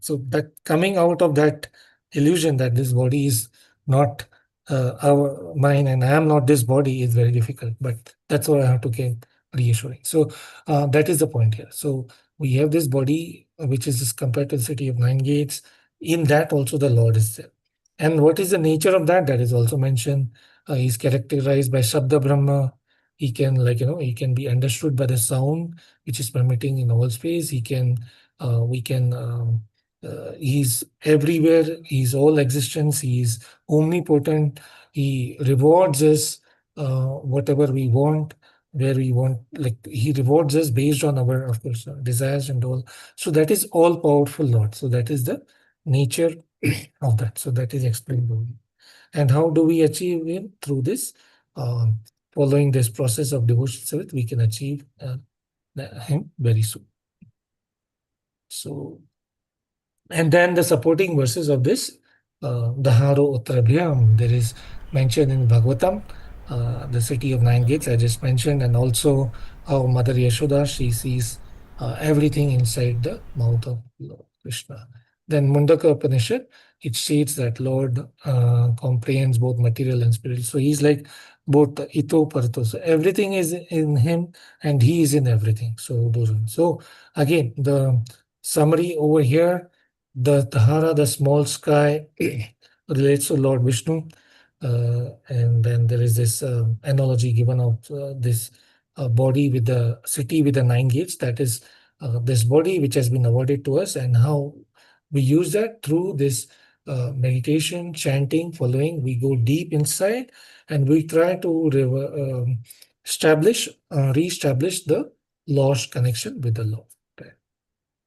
so that coming out of that illusion that this body is not our mine and I am not this body is very difficult, but that's what I have to get reassuring. So that is the point here. So we have this body which is compared to the city of nine gates. In that also the Lord is there. And what is the nature of that? That is also mentioned. He's characterized by Shabda Brahma. He can he can be understood by the sound which is permitting in all space. He's everywhere. He's all existence. He's omnipotent. He rewards us whatever we want, where we want. Like he rewards us based on our, of course, desires and all. So that is all powerful Lord. So that is the nature of that. So that is explained over here. And how do we achieve him? Through this, following this process of devotion service, we can achieve him very soon. So, and then the supporting verses of this, Daharo Uttarabhyam, there is mentioned in Bhagavatam, the city of nine gates, I just mentioned, and also how Mother Yashoda, she sees everything inside the mouth of Lord Krishna. Then Mundaka Upanishad, it states that Lord comprehends both material and spiritual. So he's like both ito parto. So everything is in him and he is in everything. So again, the summary over here, the Tahara, the small sky, relates to Lord Vishnu. And then there is this analogy given of this body with the city with the nine gates. That is this body which has been awarded to us, and how we use that through this meditation, chanting, following. We go deep inside and we try to re-establish the lost connection with the Lord. Right?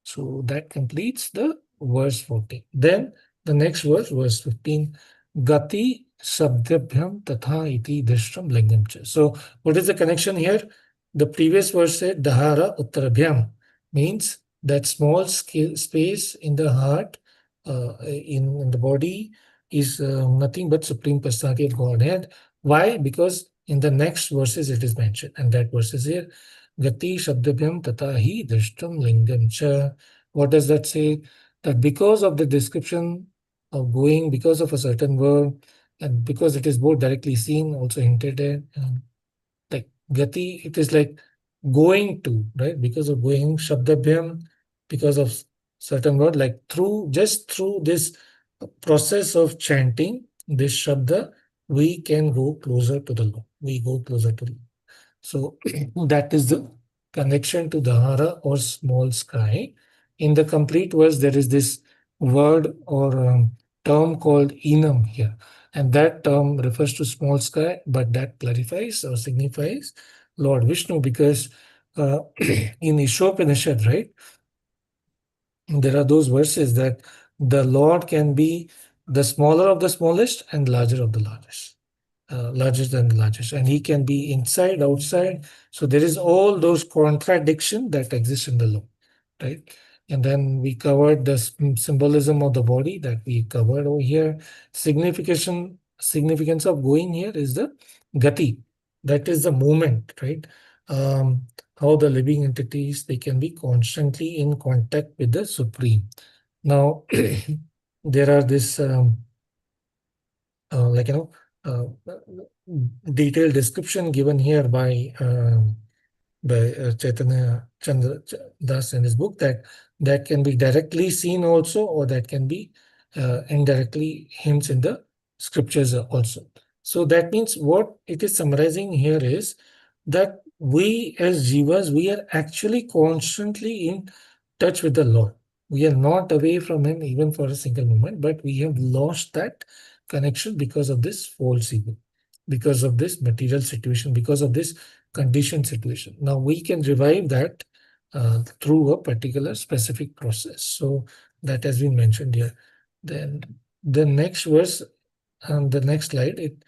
So that completes the verse 14. Then the next verse 15, Gati Sabdabhyam Tatha Iti Drishtram Lingam Cha. So what is the connection here? The previous verse said Dahara Uttarabhyam, means that small space in the heart, in the body, is nothing but Supreme Personality of Godhead. Why? Because in the next verses it is mentioned, and that verse is here. Gati Shabdabhyam Tata Hi Drishtam Lingam Cha. What does that say? That because of the description of going, because of a certain word, and because it is both directly seen, also hinted at, like Gati, it is like going to, right? Because of going, Shabdabhyam, because of certain word, like just through this process of chanting this Shabda, we can go closer to the Lord. We go closer to the Lord. So that is the connection to Dahara or small sky. In the complete verse, there is this word or term called enam here. And that term refers to small sky, but that clarifies or signifies Lord Vishnu, because in Ishopanishad, right, there are those verses that the Lord can be the smaller of the smallest and larger of the largest. Larger than the largest, and he can be inside, outside. So there is all those contradiction that exist in the law, right? And then we covered the symbolism of the body that we covered over here. Significance of going here is the gati, that is the movement, right? How the living entities, they can be constantly in contact with the Supreme. Now there are this detailed description given here by Chaitanya Chandra Das in his book, that can be directly seen also, or that can be indirectly hints in the scriptures also. So that means what it is summarizing here is that we as jivas, we are actually constantly in touch with the Lord. We are not away from Him even for a single moment, but we have lost that connection because of this false ego, because of this material situation, because of this conditioned situation. Now we can revive that through a particular specific process. So that has been mentioned here. Then the next verse, the next slide, it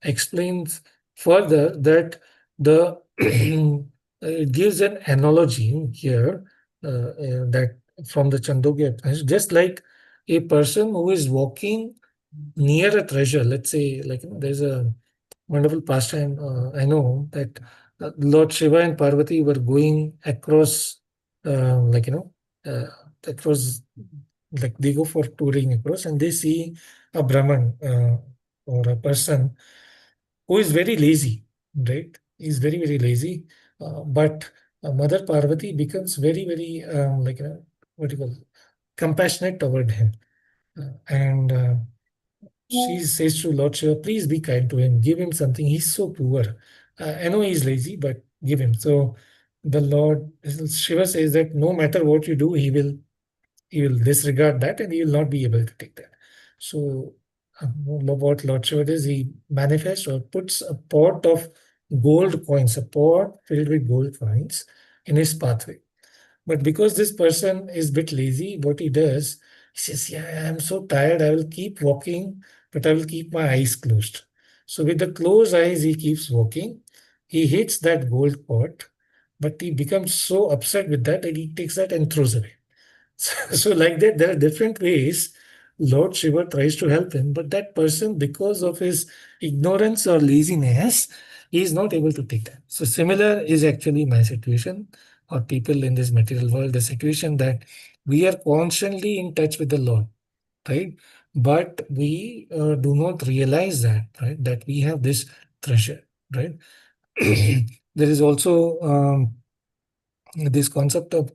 explains further that the it gives an analogy here that from the Chandogya Upanishad, just like a person who is walking near a treasure. Let's say, like, there's a wonderful pastime. I know that Lord Shiva and Parvati were going across, like, that was like they go for touring across and they see a Brahman or a person who is very lazy, right? He's very, very lazy. But Mother Parvati becomes very, very, what do you call it? Compassionate toward him. And she says to Lord Shiva, please be kind to him, give him something. He's so poor. I know he's lazy, but give him. So the Lord Shiva says that no matter what you do, he will disregard that and he will not be able to take that. So what Lord Shiva does, he manifests or puts a pot of gold coins, a pot filled with gold coins in his pathway. But because this person is a bit lazy, what he does, he says, yeah, I'm so tired, I will keep walking, but I will keep my eyes closed. So with the closed eyes, he keeps walking. He hits that gold pot, but he becomes so upset with that he takes that and throws away. So like that, there are different ways Lord Shiva tries to help him, but that person, because of his ignorance or laziness, he is not able to take that. So similar is actually my situation, or people in this material world, the situation that we are constantly in touch with the Lord, right? But we do not realize that, right? That we have this treasure, right? There is also this concept of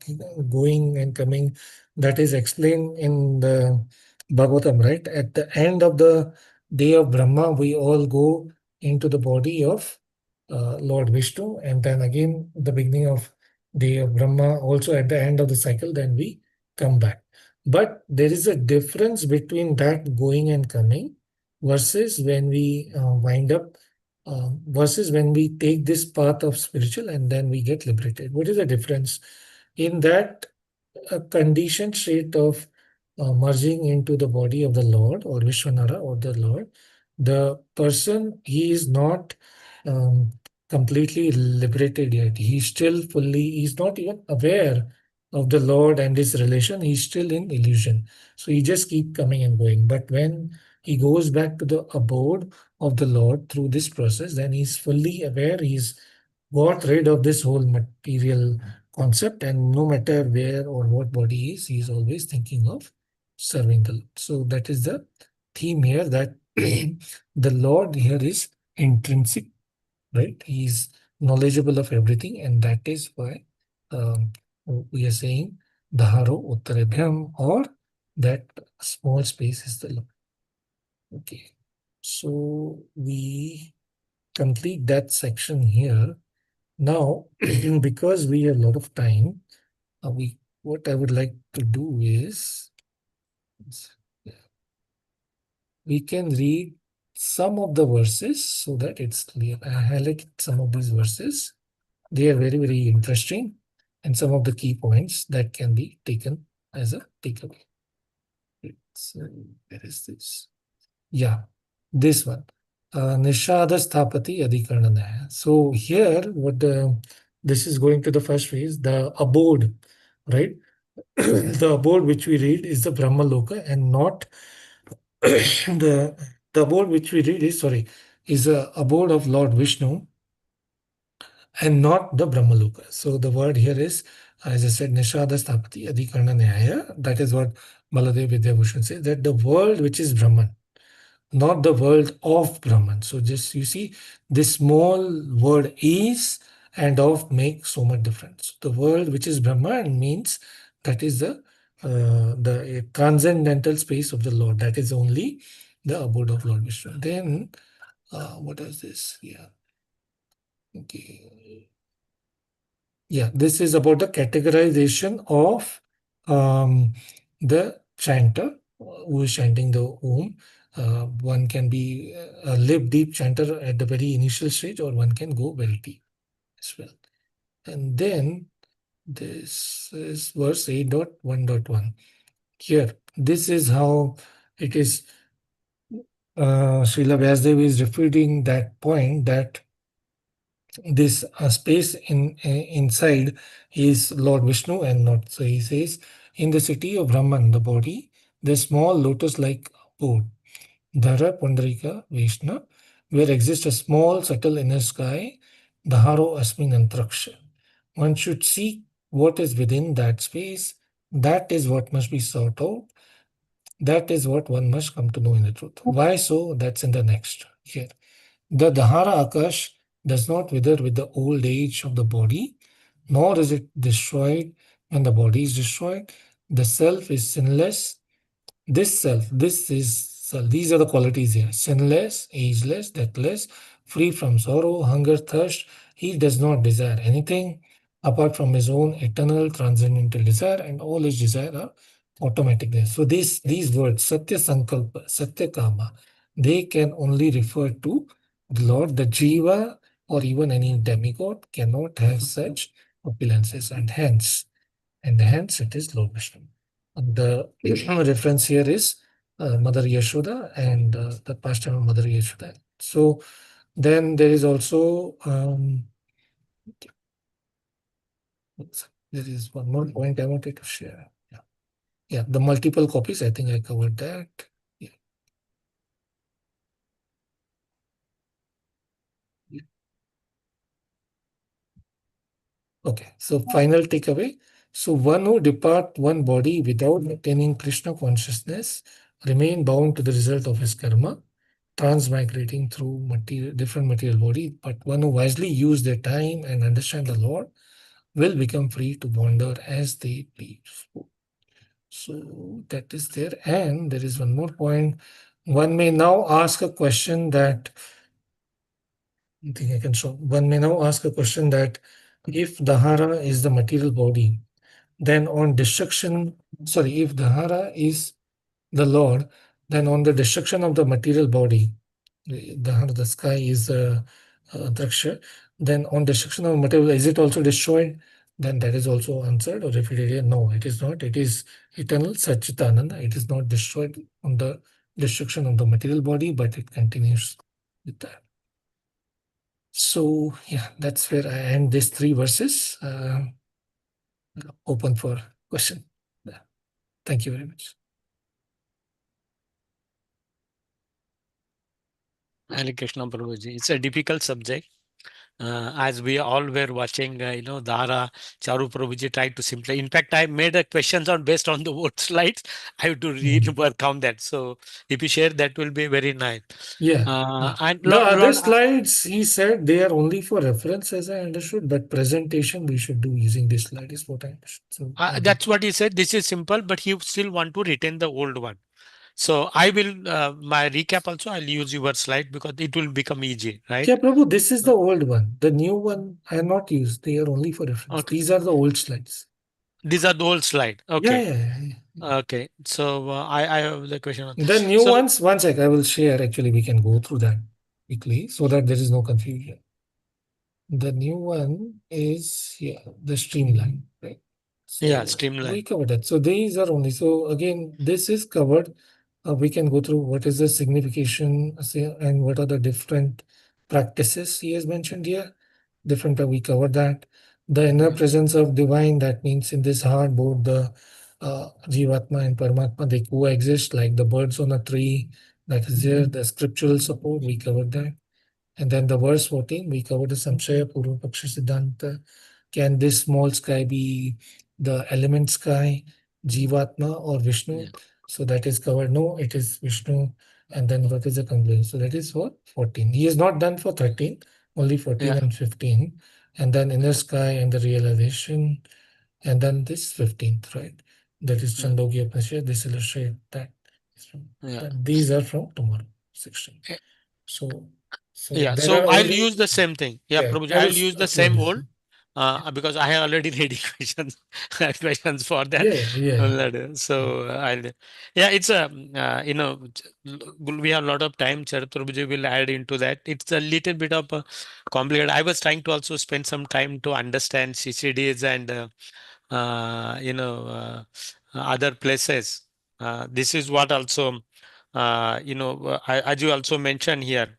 going and coming that is explained in the Bhagavatam, right? At the end of the day of Brahma, we all go into the body of Lord Vishnu, and then again the beginning of day of Brahma, also at the end of the cycle, then we come back. But there is a difference between that going and coming versus when we wind up versus when we take this path of spiritual and then we get liberated. What is the difference? In that conditioned state of merging into the body of the Lord or Vishwanara or the Lord, the person, he is not um, completely liberated yet. He's still fully, he's not even aware of the Lord and his relation. He's still in illusion. So he just keep coming and going. But when he goes back to the abode of the Lord through this process, then he's fully aware. He's got rid of this whole material concept, and no matter where or what body he is, he's always thinking of serving the Lord. So that is the theme here, that the Lord here is intrinsic, right? He's knowledgeable of everything, and that is why um, we are saying Dharo Uttarabhyam, or that small space is the Lord. Okay, so we complete that section here. Now, because we have a lot of time, what I would like to do is we can read some of the verses so that it's clear. I highlighted some of these verses. They are very, very interesting, and some of the key points that can be taken as a takeaway. So, where is this? Yeah, this one. Nishada Sthapati Adhikarna. So here, this is going to the first phase, the abode, right? The abode which we read is the Brahma Loka, and not the abode which we read is the abode of Lord Vishnu, and not the Brahmaloka. So the word here is, as I said, Nishada Sthapati Adhikarna Nyaya. That is what Baladev Vidyabhushan says, that the world which is Brahman, not the world of Brahman. So just you see, this small word is and of make so much difference. The world which is Brahman means that is the transcendental space of the Lord. That is only the abode of Lord Vishnu. Then What is this? Yeah. Okay. Yeah, this is about the categorization of the chanter who is chanting the Om. One can be a lip deep chanter at the very initial stage, or one can go very deep as well. And then this is verse 8.1.1. Here, this is how it is. Srila Vyasdev is refuting that point that this space inside is Lord Vishnu and not. So he says, in the city of Brahman, the body, the small lotus-like abode, Dhara Pundarika Vishnu, where exists a small subtle inner sky, Dharo Asmin Antraksha. One should seek what is within that space. That is what must be sought out. That is what one must come to know in the truth. Why so? That's in the next here. The Dhara Akash does not wither with the old age of the body, nor is it destroyed when the body is destroyed. The self is sinless. This self, this is self. These are the qualities here: sinless, ageless, deathless, free from sorrow, hunger, thirst. He does not desire anything apart from his own eternal transcendental desire, and all his desire are automatic there. So these words, Satya Sankalpa, Satya Kama, they can only refer to the Lord. The Jiva or even any demigod cannot have such opulences, and hence it is Lord Vishnu. And the reference here is Mother Yashoda and the pastime of Mother Yashoda. So then there is also there is one more point I wanted to share. Yeah, the multiple copies. I think I covered that. Yeah. Okay, so final takeaway. So one who depart one body without attaining Krishna consciousness remain bound to the result of his karma, transmigrating through different material body. But one who wisely use their time and understand the Lord will become free to wander as they please. So that is there. And there is one more point. One may now ask a question that I think I can show. One may now ask a question that if Dahara is the material body, then on destruction, sorry, if Dahara is the Lord, then on the destruction of the material body, the sky is Draksha, then on destruction of material, is it also destroyed? Then that is also answered or refuted here. No, it is not. It is eternal Satchitananda. It is not destroyed on the destruction of the material body, but it continues with that. So yeah, that's where I end these three verses. Open for question. Yeah. Thank you very much. Hare Krishna Prabhuji. It's a difficult subject. As we all were watching, Dara, Charu Prabhuji tried to simplify. In fact, I made a questions on based on the word slides. I have to work on that. So if you share, that will be very nice. Yeah. And The other slides, he said they are only for reference, as I understood, but presentation we should do using this slide is what I understood. So that's what he said. This is simple, but he still want to retain the old one. So I will, my recap also, I'll use your slide because it will become easy, right? Yeah, Prabhu, this is the old one. The new one I have not used. They are only for reference. Okay. These are the old slides. These are the old slide. Okay. Yeah. Okay. So I have the question. The new ones, one sec, I will share. Actually, we can go through that quickly so that there is no confusion. The new one is the streamline, right? So yeah, streamline. we covered that. So these are only. So again, this is covered. We can go through what is the signification and what are the different practices he has mentioned here. Different, we covered that. The inner presence of divine, that means in this heart, both the Jivatma and Paramatma, they coexist like the birds on a tree. That is there. The scriptural support, we covered that. And then the verse 14, we covered the Samshaya Purva Paksha Siddhanta. Can this small sky be the element sky, Jivatma or Vishnu? Yeah. So that is covered. No, it is Vishnu. And then what is the conclusion? So that is for 14. He is not done for 13, only 14 and 15. And then inner sky and the realization. And then this 15th, right? That is Chandogya Pasya. This illustrate that. These are from tomorrow, 16. So So Yeah, there so are I'll only, use the same thing. Yeah, yeah, Prabhuji, I I'll was, use the yeah, same old because I have already ready questions questions for that. yeah, yeah. So I'll, yeah, it's a we have a lot of time. Sharat Prabhuji will add into that. It's a little bit of a complicated. I was trying to also spend some time to understand CCDs and other places. This is what also as you also mentioned here,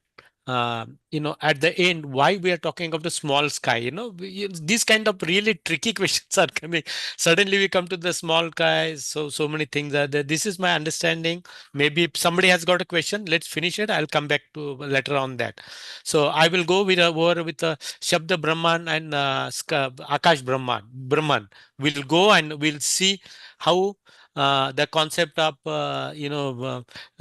at the end, why we are talking of the small sky, these kind of really tricky questions are coming. Suddenly we come to the small sky, so many things are there. This is my understanding. Maybe if somebody has got a question, let's finish it. I'll come back to later on that. So I will go with over with Shabda Brahman and Akash Brahman. We'll go and we'll see how the concept of a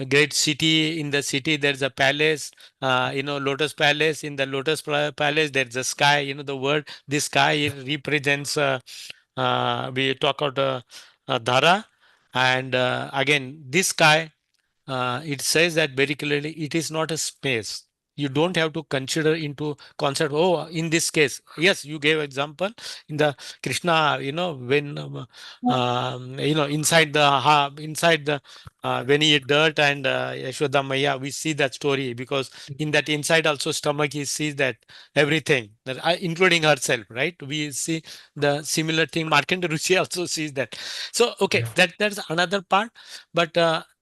great city. In the city there's a palace, Lotus Palace. In the Palace there's a sky. The word this sky represents we talk about Dhara. And again, this sky, it says that very clearly it is not a space. You don't have to consider into concept. Oh, in this case, yes, you gave example in the Krishna. When inside the when he ate dirt and Yashoda Maya, we see that story because in that inside also stomach he sees that everything, that including herself, right? We see the similar thing. Markandeya Rishi also sees that. So okay, Yeah. that's another part. But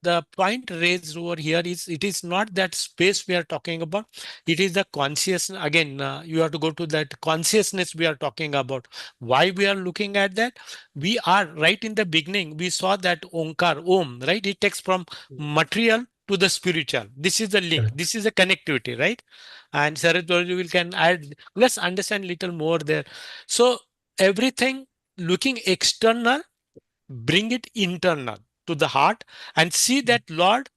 the point raised over here is it is not that space we are talking about. It is the consciousness. Again, you have to go to that consciousness we are talking about. Why we are looking at that? We are right in the beginning. We saw that Onkar, Om, right? It takes from material to the spiritual. This is the link. Correct. This is the connectivity, right? And Sarath will can add. Let's understand little more there. So everything looking external, bring it internal to the heart and see that Lord,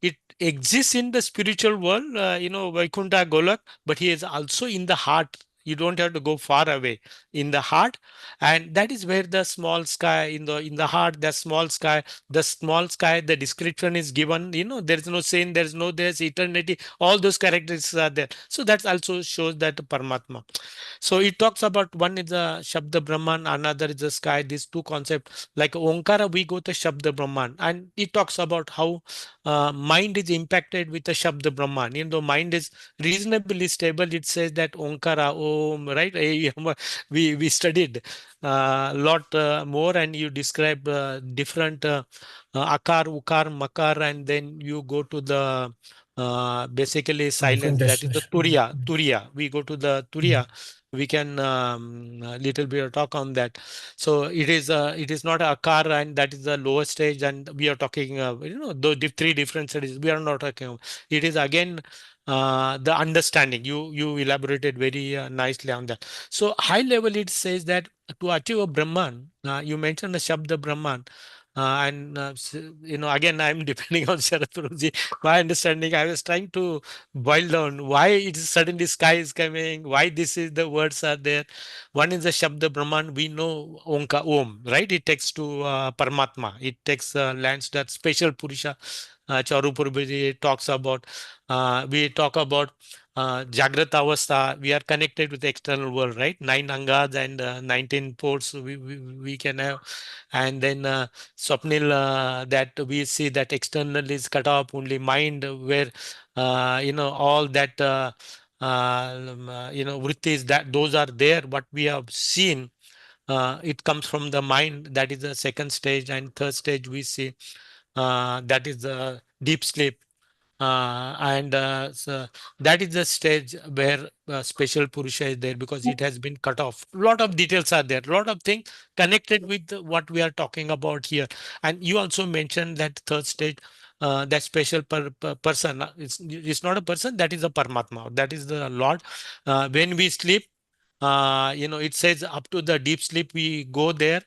it exists in the spiritual world, Vaikuntha Golak, but he is also in the heart. You don't have to go far away, in the heart. And that is where the small sky, in the heart, the small sky, the description is given. There is no sin, there is no, there's eternity, all those characteristics are there. So that also shows that Paramatma. So it talks about, one is the Shabda Brahman, another is the sky. These two concepts, like Onkara, we go to Shabda Brahman, and it talks about how mind is impacted with the Shabda Brahman. Mind is reasonably stable. It says that Onkara, Om, right? We studied a lot more, and you describe different Akar, Ukar, Makar, and then you go to the basically Different silence. That is the destination. Turiya. We go to the Turiya. We can a little bit of talk on that. So it is not a Akar, and that is the lowest stage, and we are talking the three different studies. We are not talking about. It is again the understanding. You elaborated very nicely on that. So high level it says that to achieve a Brahman, you mentioned the Shabda Brahman. Again, I'm depending on Sharat Prabhuji. My understanding, I was trying to boil down why it is suddenly sky is coming, why this is the words are there. One is the Shabda Brahman. We know Omka Om, right? It takes to Paramatma. It takes lands that special Purusha. Charu Prabhuji talks about. We talk about Jagrata Avastha. We are connected with the external world, right? 9 Angas and 19 ports we can have. And then Swapnil, that we see that external is cut off, only mind where all that vrittis, that those are there. What we have seen, it comes from the mind. That is the second stage. And third stage we see that is the deep sleep. So that is the stage where special Purusha is there, because it has been cut off. Lot of details are there, lot of things connected with what we are talking about here. And you also mentioned that third stage, that special person. It's not a person, that is a Paramatma, that is the Lord. When we sleep, it says up to the deep sleep we go there.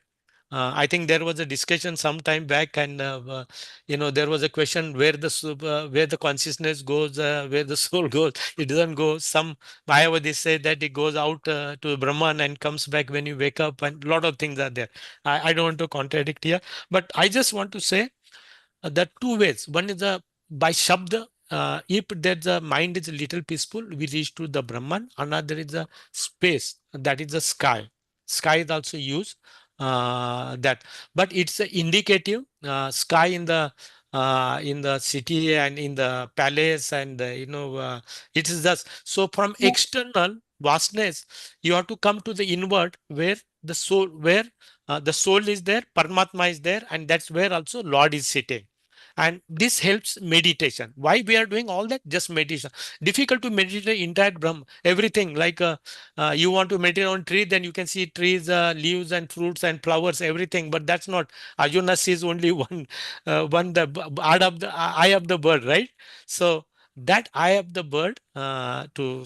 I think there was a discussion some time back, and there was a question where where the consciousness goes, where the soul goes. It doesn't go. Some Mayavadis say that it goes out to Brahman and comes back when you wake up, and a lot of things are there. I don't want to contradict here, but I just want to say there are two ways. One is by Shabda, if there's a mind is a little peaceful, we reach to the Brahman. Another is a space, that is the sky. Sky is also used that, but it's a indicative sky in the city and in the palace, and it is just so from external vastness you have to come to the inward where the soul is there, Paramatma is there, and that's where also Lord is sitting. And this helps meditation. Why we are doing all that? Just meditation. Difficult to meditate entire Brahma, everything. Like you want to meditate on tree, then you can see trees, leaves and fruits and flowers, everything. But that's not. Arjuna sees only one the eye of the bird, right? So that eye of the bird to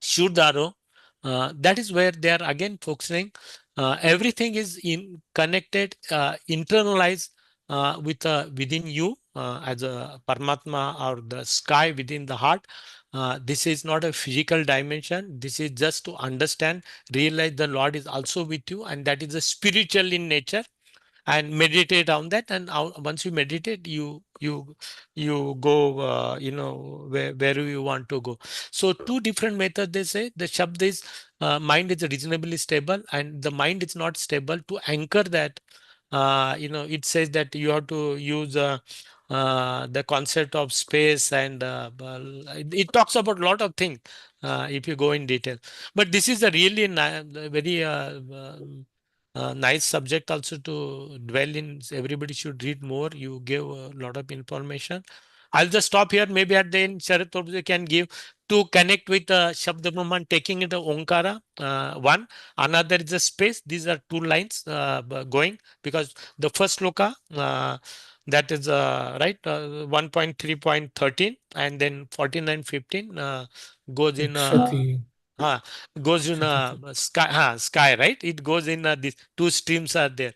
shoot the arrow. That is where they are again focusing. Everything is in connected, internalized with within you as a Paramatma or the sky within the heart. This is not a physical dimension. This is just to understand, realize the Lord is also with you, and that is a spiritual in nature, and meditate on that. And once you meditate, you go where you want to go. So two different methods they say. The shabd is mind is reasonably stable, and the mind is not stable. To anchor that, it says that you have to use the concept of space, and it talks about a lot of things if you go in detail. But this is a really very nice subject also to dwell in. Everybody should read more. You give a lot of information. I'll just stop here. Maybe at the end, Sharat Prabhu can give to connect with Shabda Brahman, taking it Onkara. One, another is a space. These are two lines going, because the first sloka, that is right 1.3.13, and then 49.15 goes in Shati. goes in sky, right? It goes in these two streams are there.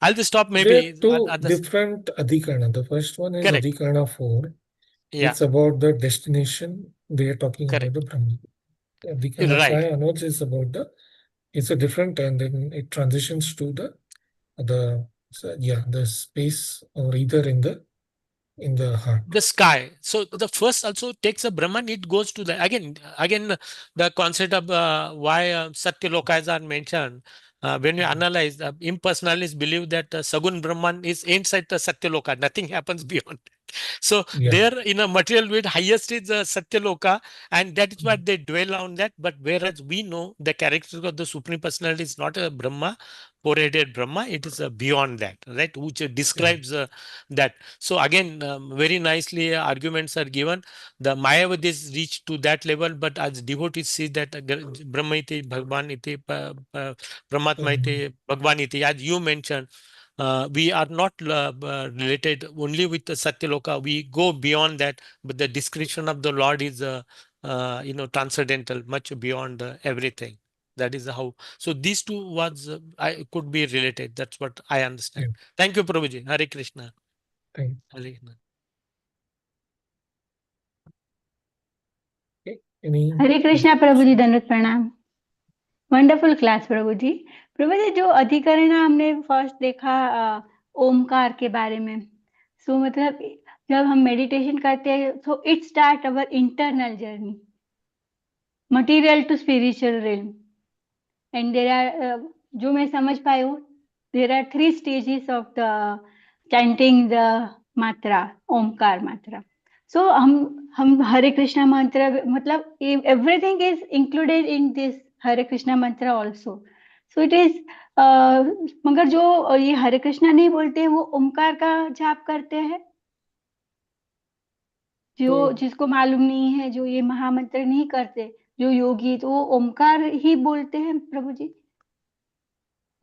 I'll just stop There are maybe two others. different Adhikarna. The first one is Correct. Adhikarna 4. Yeah, It's about the destination. They are talking about correct. the Brahma. Adhikarna Right. 5 onwards is about it's a different, and then it transitions to the space, or either in the heart. The sky. So the first also takes a Brahman, it goes to the again the concept of why Satya Lokas are mentioned. When we analyze, impersonalists believe that Sagun Brahman is inside the Satya Loka, nothing happens beyond. So Yeah. there in a material world, highest is Satya Loka, and that is what they dwell on that. But whereas we know the characteristic of the Supreme Personality is not a Brahma, four-headed Brahma, it is beyond that, right? Which describes that. So again, very nicely arguments are given. The Mayavadis reach to that level, but as devotees see that Brahma iti, Bhagwan iti, Brahmatma iti, Bhagwan iti, as you mentioned, we are not related only with the Satyaloka. We go beyond that, but the description of the Lord is, transcendental, much beyond everything. That is how. So these two words I could be related. That's what I understand. Yeah. Thank you, Prabhuji. Hare Krishna. Thank Hare Krishna. Okay. Any हरे कृष्णा प्रभु जी, दंडवत प्रणाम। Wonderful class प्रभु जी। प्रभु जी, जो अधिकरण हमने first देखा ओमकार के बारे में, सो मतलब जब हम मेडिटेशन करते हैं तो it start our internal journey, material to spiritual realm, and there are, जो मैं समझ पाई हूँ, there are 3 stages of the chanting the matra, Omkar मात्रा. So हम हरे कृष्णा मंत्र, मतलब everything is included in this हरे कृष्णा मंत्र also. So it is मगर जो ये हरे कृष्णा नहीं बोलते हैं, वो ओमकार का जाप करते हैं, जो जिसको मालूम नहीं है, जो ये महामंत्र नहीं करते, जो योगी, तो वो ओमकार ही बोलते हैं प्रभु जी,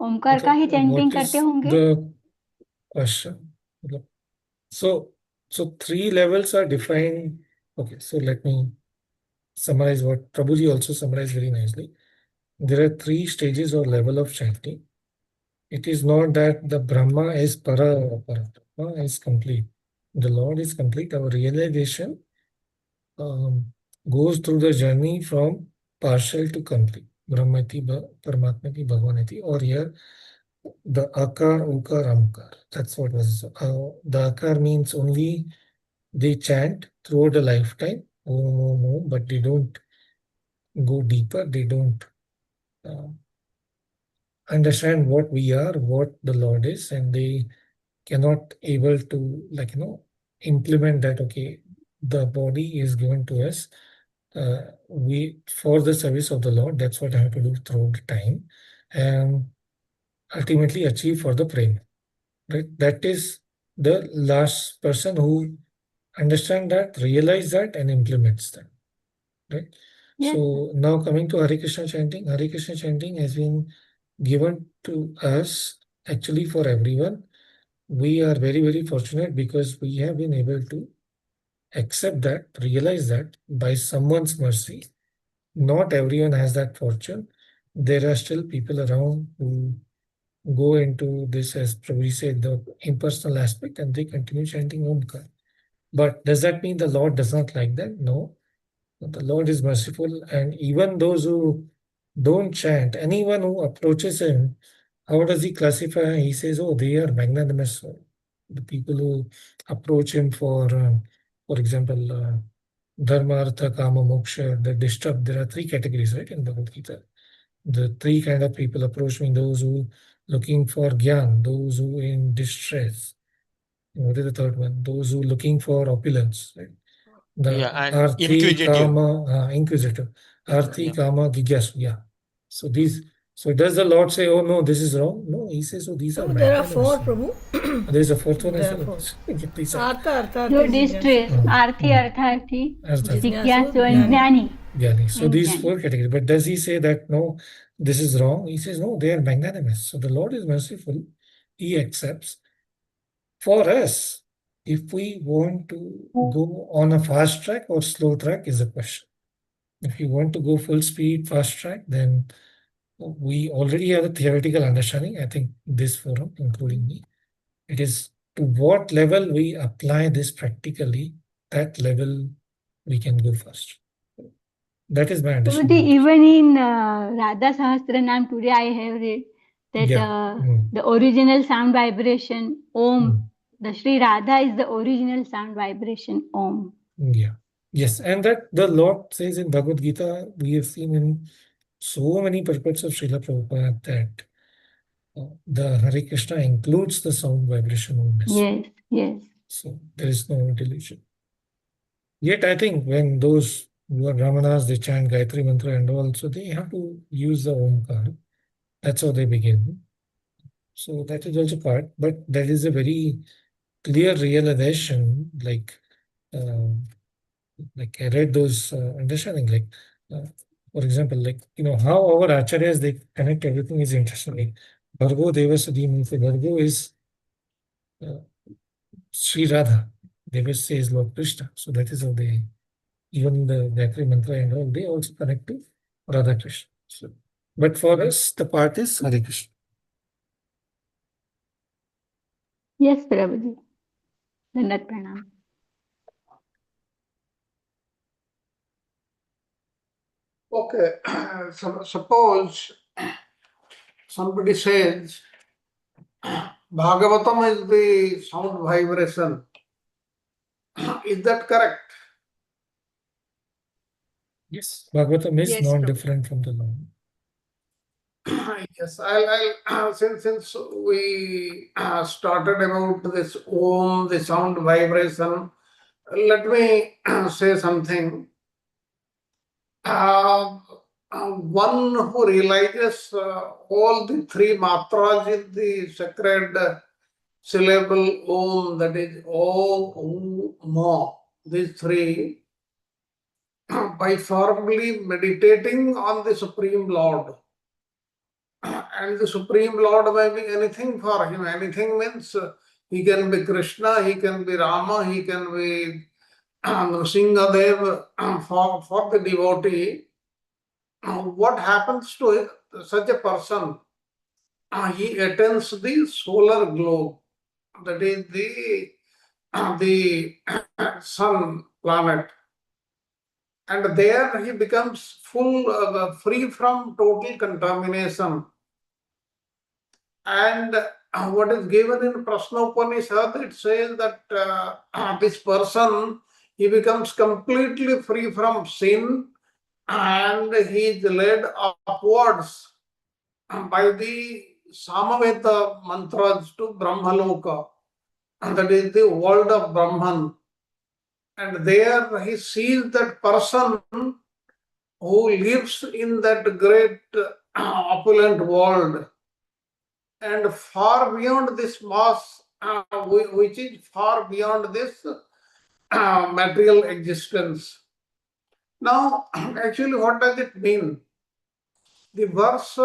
ओमकार का ही चैंटिंग करते होंगे. The question. So 3 levels are defined. Okay, so let me summarize what Prabhuji also summarized very nicely. There are 3 stages or level of chanting. It is not that the Brahma is Brahma is complete. The Lord is complete. Our realization goes through the journey from partial to complete. Brahmati, Paramatmati, Bhagavanati, or here the Akar, Ukar, Amkar. That's what was. The Akar means only they chant throughout a lifetime, Om, Om, Om, but they don't go deeper. They don't uh, understand what we are, what the Lord is, and they cannot able to implement that. Okay, the body is given to us. We for the service of the Lord. That's what I have to do throughout the time, and ultimately achieve for the prema. Right? That is the last person who understand that, realize that, and implements that. Right. Yes, So now coming to Hare Krishna chanting. Hare Krishna chanting has been given to us actually for everyone. We are very, very fortunate because we have been able to accept that, realize that by someone's mercy. Not everyone has that fortune. There are still people around who go into this, as Prabhu said, the impersonal aspect, and they continue chanting Omkar. But does that mean the Lord does not like that? No. The Lord is merciful, and even those who don't chant, anyone who approaches him, how does he classify? He says, "Oh, they are magnanimous." So the people who approach him for example, dharma, artha, kama, moksha, the disturbed. There are three categories, right, in Bhagavad Gita. The three kind of people approach me: those who looking for gyan, those who in distress. What is the third one? Those who looking for opulence, right? Yeah, The and Arthi, inquisitive. Kama, Inquisitive. Arthi, Yeah. Kama, Gigyasu. Yeah. So these. So does the Lord say, "Oh no, this is wrong"? No, He says, "Oh, these are So there are four, magnanimous." Prabhu. There is a fourth one as There are well. four. Please say. Artha, जो Artharthi, Jijnasu, distress, Mm, आर्थी mm. अर्थार्थी Artha, Jijnasu, जिज्ञासु and Jnani. ज्ञानी Jnani. So and these ज्ञानी. four categories. But does He say that no, this is wrong? He says no, they are magnanimous. So the Lord is merciful. He accepts for us. If we want to go on a fast track or slow track is a question. If you want to go full speed, fast track, then we already have a theoretical understanding. I think this forum, including me, it is to what level we apply this practically, that level we can go first. That is my Prabhuji, understanding. even in Radha Sahasranam today I have read that Yeah. the original sound vibration Om, Mm. the Sri Radha is the original sound vibration Om. Yeah. Yes. And that the Lord says in Bhagavad Gita, we have seen in so many purports of Srila Prabhupada that the Hare Krishna includes the sound vibration only. Yes, yes. So there is no delusion. Yet I think when those who are Brahmanas, they chant Gayatri Mantra and all, so they have to use the Omkar. That's how they begin. So that is also part, but that is a very clear realization, like I read those understanding, for example, how our acharyas, they connect everything is interesting. Like Bhargo Devasadi means Bhargo is uh, Sri Radha. Devas is Lord Krishna. So that is how they, even the Gayatri Mantra and all, they also connect to Radha Krishna. So, but for us, the part is Hare Krishna. Yes, Prabhuji. Dandat Pranam. Okay, so suppose somebody says Bhagavatam is the sound vibration. Is that correct? Yes. Bhagavatam is Yes, not Prabhu. different from the Lord. Yes, I'll since we started about this Om, the sound vibration, let me say something. One who realizes all the three matras in the sacred syllable Om, that is O, U, Ma, these three, by firmly meditating on the Supreme Lord. And the Supreme Lord may be anything for him. Anything means he can be Krishna, he can be Rama, he can be Nrsingadev for the devotee. What happens to such a person? He attends the solar globe, that is the sun planet, and there he becomes free from total contamination, and what is given in Prashna Upanishad, it says that this person, he becomes completely free from sin and he is led upwards by the Samaveta mantras to Brahmaloka, and that is the world of Brahman. And there he sees that person who lives in that great opulent world, and far beyond this mass, which is far beyond this material existence. Now, actually, what does it mean? The verse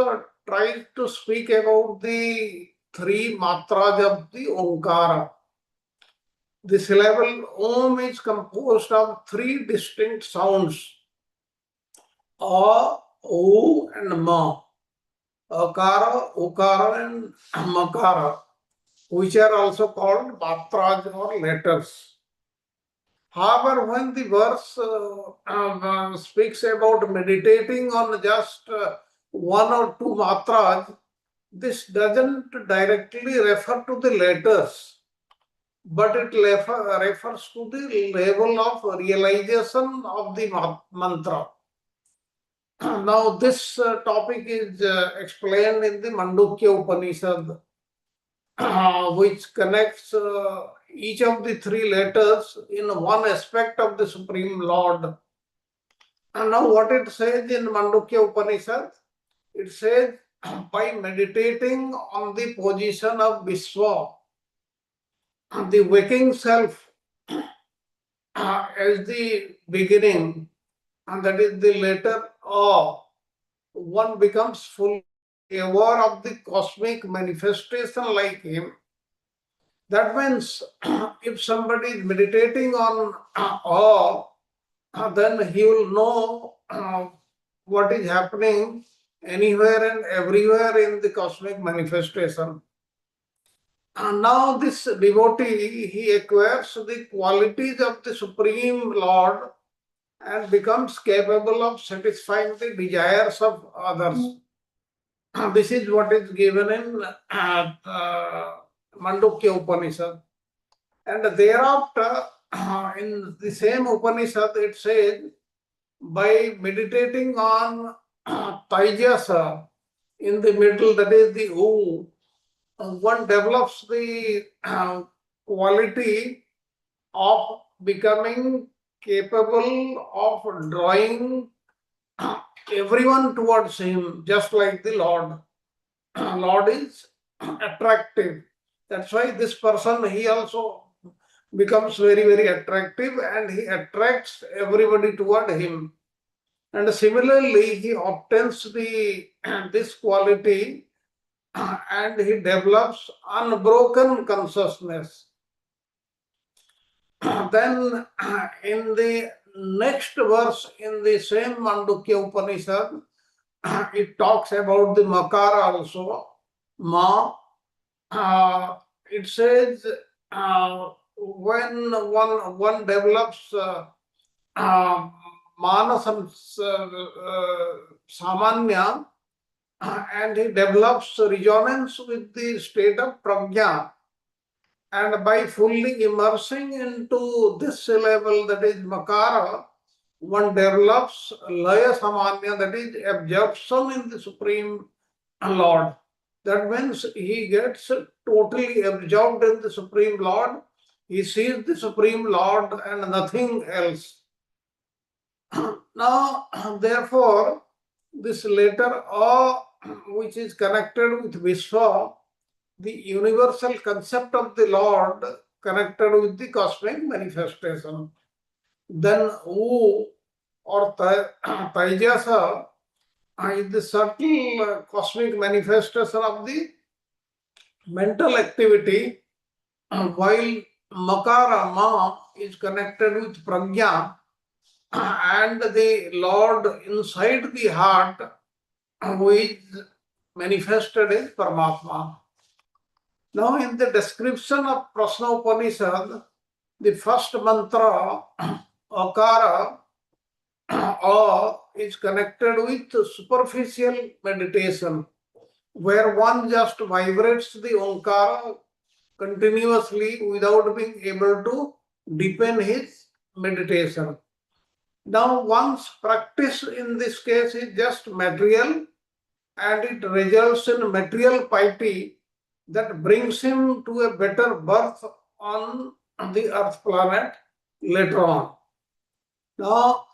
tries to speak about the three matras of the Omkara. The syllable Om is composed of three distinct sounds: A, O, and Ma. Akara, Ukara, and Makara, which are also called matras or letters. However, when the verse speaks about meditating on just one or two matras, this doesn't directly refer to the letters, but it refers to the level of realization of the mantra. Now, this topic is explained in the Mandukya Upanishad, which connects each of the three letters in one aspect of the Supreme Lord. And now, what it says in Mandukya Upanishad, it says, by meditating on the position of Vishwa, the waking self as the beginning, and that is the letter A, one becomes fully aware of the cosmic manifestation like him. That means if somebody is meditating on A, then he will know what is happening anywhere and everywhere in the cosmic manifestation. And now this devotee, he acquires the qualities of the Supreme Lord and becomes capable of satisfying the desires of others. This is what is given in Mandukya Upanishad. And thereafter, in the same Upanishad, it says, by meditating on Taijasa in the middle, that is the U, one develops the quality of becoming capable of drawing everyone towards him, just like the Lord. Lord is attractive. That's why this person, he also becomes very, very attractive and he attracts everybody toward him. And similarly, he obtains this quality and he develops unbroken consciousness. Then in the next verse in the same Mandukya Upanishad, it talks about the Makara also, Ma. It says when one develops Manasam Samanya, and he develops resonance with the state of Prajna, and by fully immersing into this level, that is Makara, one develops Laya Samanya, that is absorption in the Supreme Lord. That means he gets totally absorbed in the Supreme Lord. He sees the Supreme Lord and nothing else. Now, therefore, this letter A, which is connected with Vishwa, the universal concept of the Lord connected with the cosmic manifestation. Then U or Taijasa is the subtle cosmic manifestation of the mental activity, while Makara Ma is connected with Prajna and the Lord inside the heart, who is manifested as Paramatma. Now, in the description of Prashna Upanishad, the first mantra, Akara, A, is connected with superficial meditation. where one just vibrates the Omkara continuously without being able to deepen his meditation. Now, one's practice in this case is just material, and it results in material piety that brings him to a better birth on the earth planet later on. Now,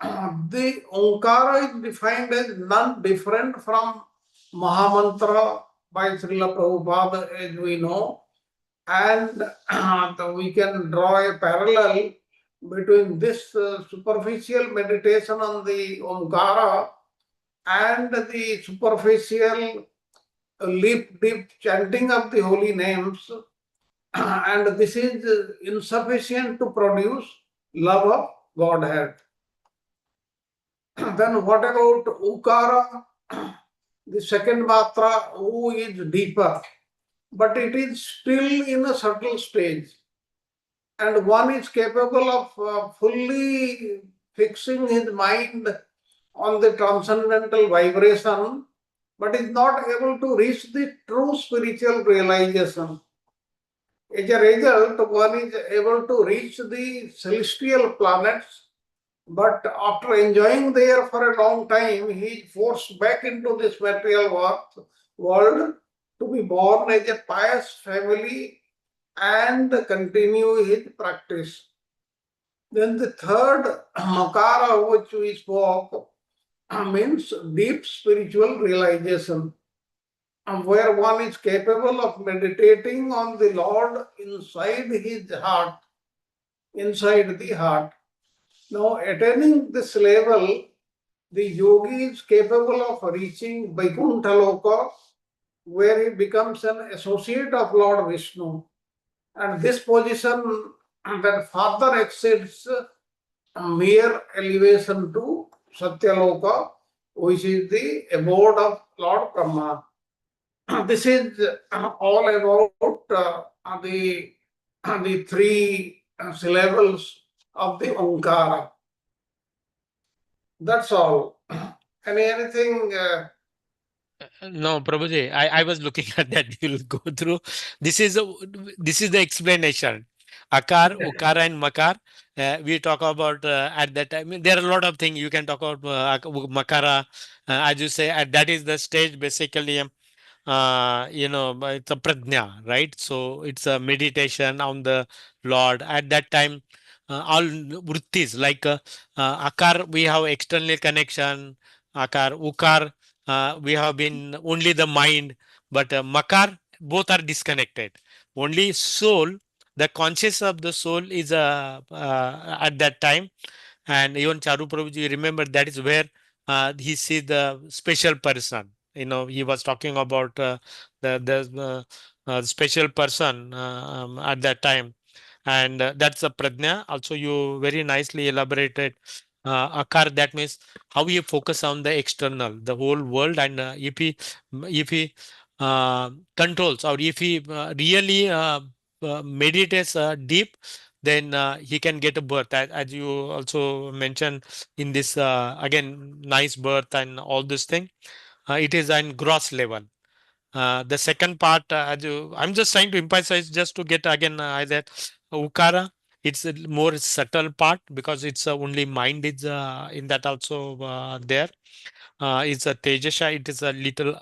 the Omkara is defined as none different from Mahamantra by Srila Prabhupada, as we know, and we can draw a parallel between this superficial meditation on the Omkara and the superficial lip deep chanting of the holy names, and this is insufficient to produce love of Godhead. Then what about Ukara? The second matra, U, is deeper, but it is still in a subtle stage. And one is capable of fully fixing his mind on the transcendental vibration, but is not able to reach the true spiritual realization. As a result, one is able to reach the celestial planets, but after enjoying there for a long time, he is forced back into this material world to be born as a pious family and continue his practice. Then the third makara which we spoke means deep spiritual realization, where one is capable of meditating on the Lord inside his heart, inside the heart. Now, attaining this level, the yogi is capable of reaching Vaikuntha Loka, where he becomes an associate of Lord Vishnu. And this position that further exceeds mere elevation to Satyaloka, which is the abode of Lord Brahma. This is all about the three syllables of the Omkara. That's all. Anything? No, Prabhuji, I was looking at that. You'll go through. This is the explanation. Akar, Ukara, and Makar. We talk about at that time. I mean, there are a lot of things you can talk about. Makara, as you say, that is the stage basically. It's a pradnya, right? So it's a meditation on the Lord. At that time, all vrittis like akar, we have external connection. Akar, ukar, we have been only the mind, but makar, both are disconnected. Only soul, the conscious of the soul is at that time. And even Charu Prabhuji, remember that is where he sees the special person. He was talking about the special person at that time, and that's a pradnya. Also, you very nicely elaborated akar. That means how you focus on the external, the whole world, and if he controls, or if he really meditates deep, then he can get a birth, as you also mentioned in this again nice birth and all this thing. It is on gross level. The second part, I'm just trying to emphasize just to get again that ukara, it's a more subtle part because it's only mind is in that also there. It's a tejasha, it is a little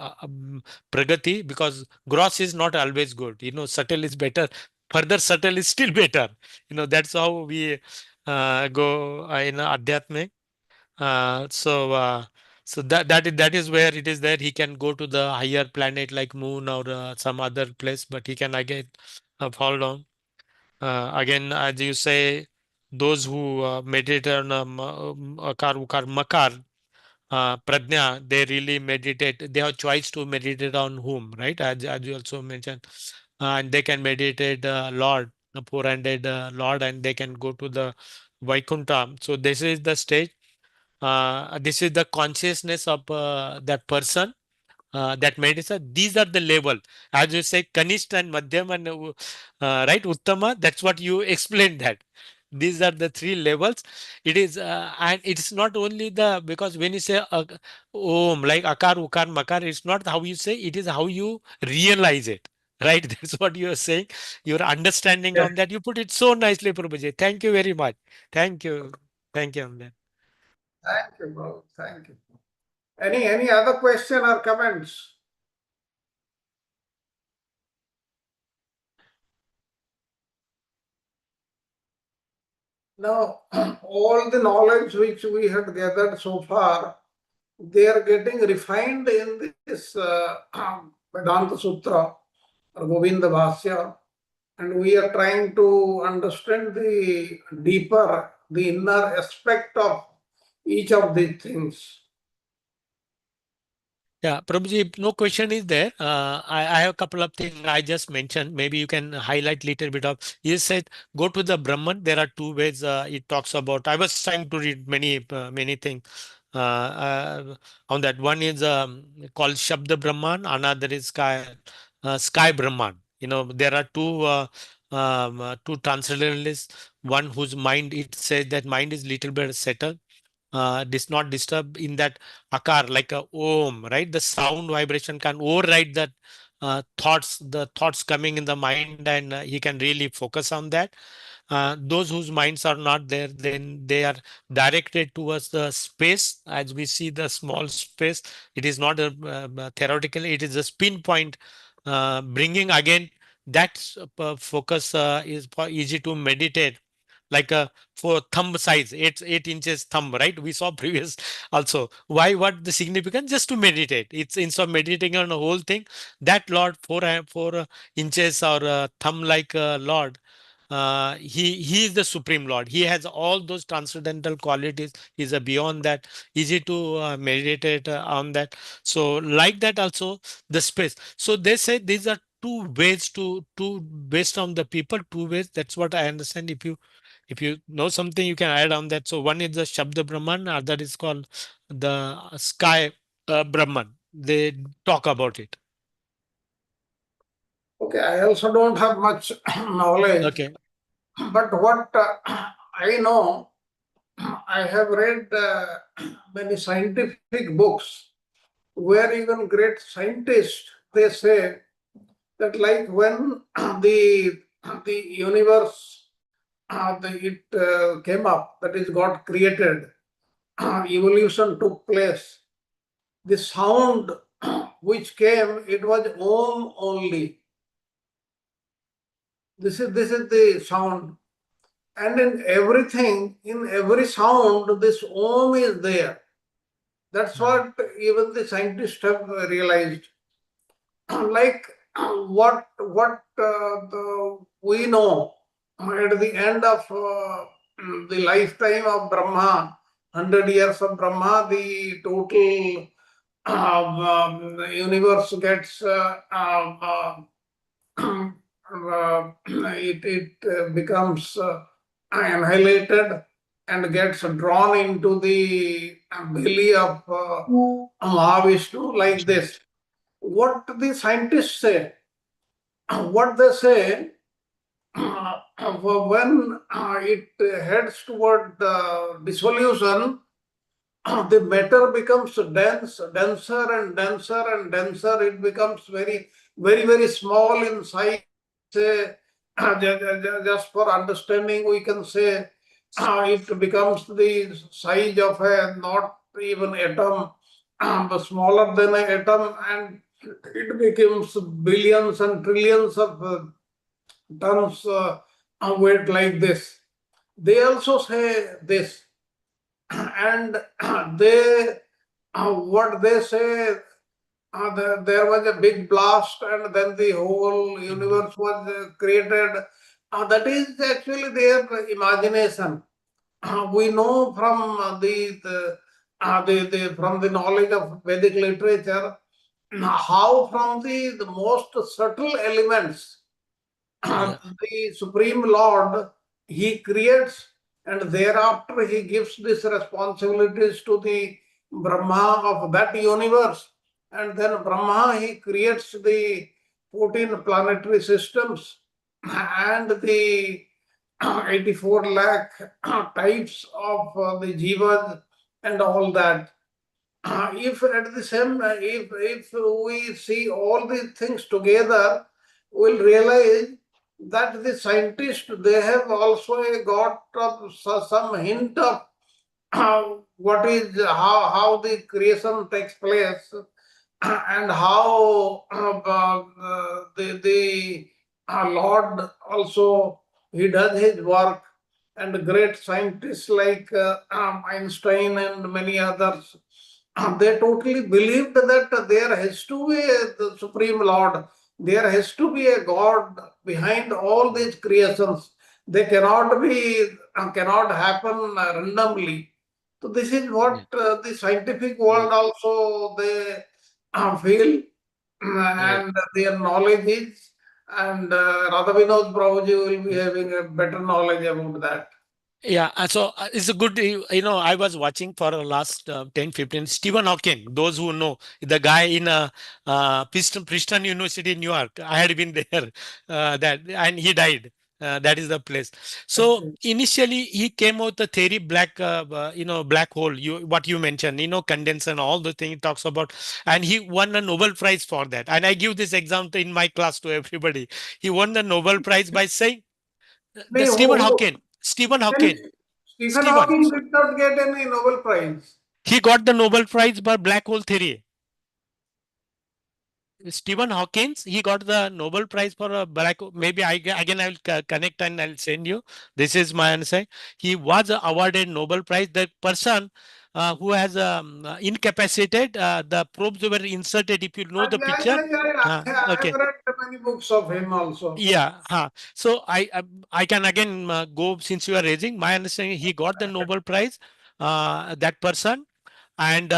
pragati, because gross is not always good. Subtle is better. Further subtle is still better. That's how we go in adhyatmic. So that is where it is there. He can go to the higher planet like moon or some other place, but he can again fall down. Again, as you say, those who meditate on akar, ukar, makar, pradnya, they really meditate. They have choice to meditate on whom, right? As you also mentioned, and they can meditate Lord, the four-handed Lord, and they can go to the Vaikuntha. So this is the stage. This is the consciousness of that person that meditation. These are the level, as you say, Kanishta and Madhyam and right, Uttama. That's what you explained that. These are the three levels. It is, and it's not only the, because when you say Om, like Akar, Ukar, Makar, it's not how you say, it is how you realize it. Right? That's what you are saying. Your understanding Yes. on that. You put it so nicely, Prabhuji. Thank you very much. Thank you. Thank you on that. Thank you, bro. Thank you. Any other question or comments? Now, all the knowledge which we had gathered so far, they are getting refined in this Vedanta Sutra or Govinda Bhasya, and we are trying to understand the deeper, the inner aspect of each of these things. Yeah, Prabhuji, no question is there. I have a couple of things I just mentioned. Maybe you can highlight little bit of. You said go to the Brahman. There are two ways it talks about. I was trying to read many things on that. One is called Shabda Brahman. Another is Sky Brahman. You know, there are two transcendentalists. One whose mind, it says that mind is little bit settled, not disturb in that akar, like a om, right? The sound vibration can override that the thoughts coming in the mind, and he can really focus on that. Those whose minds are not there, then they are directed towards the space. As we see the small space, it is not theoretical, it is a spin point, bringing again that focus is easy to meditate, like a for thumb size, 8 inches thumb, right? We saw previous also. Why? What the significance? Just to meditate. It's instead of meditating on the whole thing, that Lord, 4 inches or thumb like Lord, he is the supreme Lord. He has all those transcendental qualities. He's a beyond that, easy to meditate on that. So like that also, the space. So they say these are two ways to based on the people, two ways. That's what I understand. If you know something, you can add on that. So one is the Shabda Brahman, other is called the Sky Brahman. They talk about it. Okay, I also don't have much knowledge, Okay. but what I know, I have read many scientific books where even great scientists, they say that like when the universe came up, that is got created, evolution took place. The sound which came, it was Om only. This is the sound, and in everything, in every sound, this Om is there. That's what even the scientists have realized. Like we know at the end of the lifetime of Brahma, 100 years of Brahma, the total universe gets it becomes annihilated and gets drawn into the belly of Mahavishnu like this. What the scientists say, what they say, when it heads toward dissolution, the matter becomes dense, denser and denser and denser. It becomes very, very, very small in size. Say, just for understanding, we can say it becomes the size of a not even atom, but smaller than an atom, and it becomes billions and trillions of tons weight like this. They also say this, and they what they say, there was a big blast and then the whole universe was created. That is actually their imagination. We know from from the knowledge of Vedic literature how from the most subtle elements Yeah. the Supreme Lord, he creates, and thereafter he gives these responsibilities to the Brahma of that universe. And then Brahma, he creates the 14 planetary systems and the 84 lakh types of the jivas and all that. If at the same, if we see all these things together, we'll realize that the scientists, they have also got some hint of what is how the creation takes place and how the Lord also, he does his work, and great scientists like Einstein and many others, they totally believed that there has to be the Supreme Lord, there has to be a God behind all these creations. They cannot happen randomly. So this is what the scientific world also they feel, and their knowledge is, and Radha Vinod Prabhuji will be having a better knowledge about that. Yeah, so it's a good, I was watching for the last 10, 15, Stephen Hawking, those who know, the guy in Princeton University in New York. I had been there, and he died. That is the place. So initially he came out the theory black hole, what you mentioned, condenser and all the thing he talks about, and he won a Nobel Prize for that. And I give this example in my class to everybody. He won the Nobel Prize by saying the Hey, Stephen then Hawking. Stephen Stephen. Hawking did not get any Nobel Prize. He got the Nobel Prize for black hole theory. Stephen Hawkins, he got the Nobel Prize for a black hole. Maybe again I will connect and I'll send you. This is my answer. He was awarded Nobel Prize. The person who has incapacitated, the probes were inserted. If you know the picture. I have Okay. read many books of him also. Yeah. So I can again go, since you are raising my understanding. He got the Nobel Prize. That person. And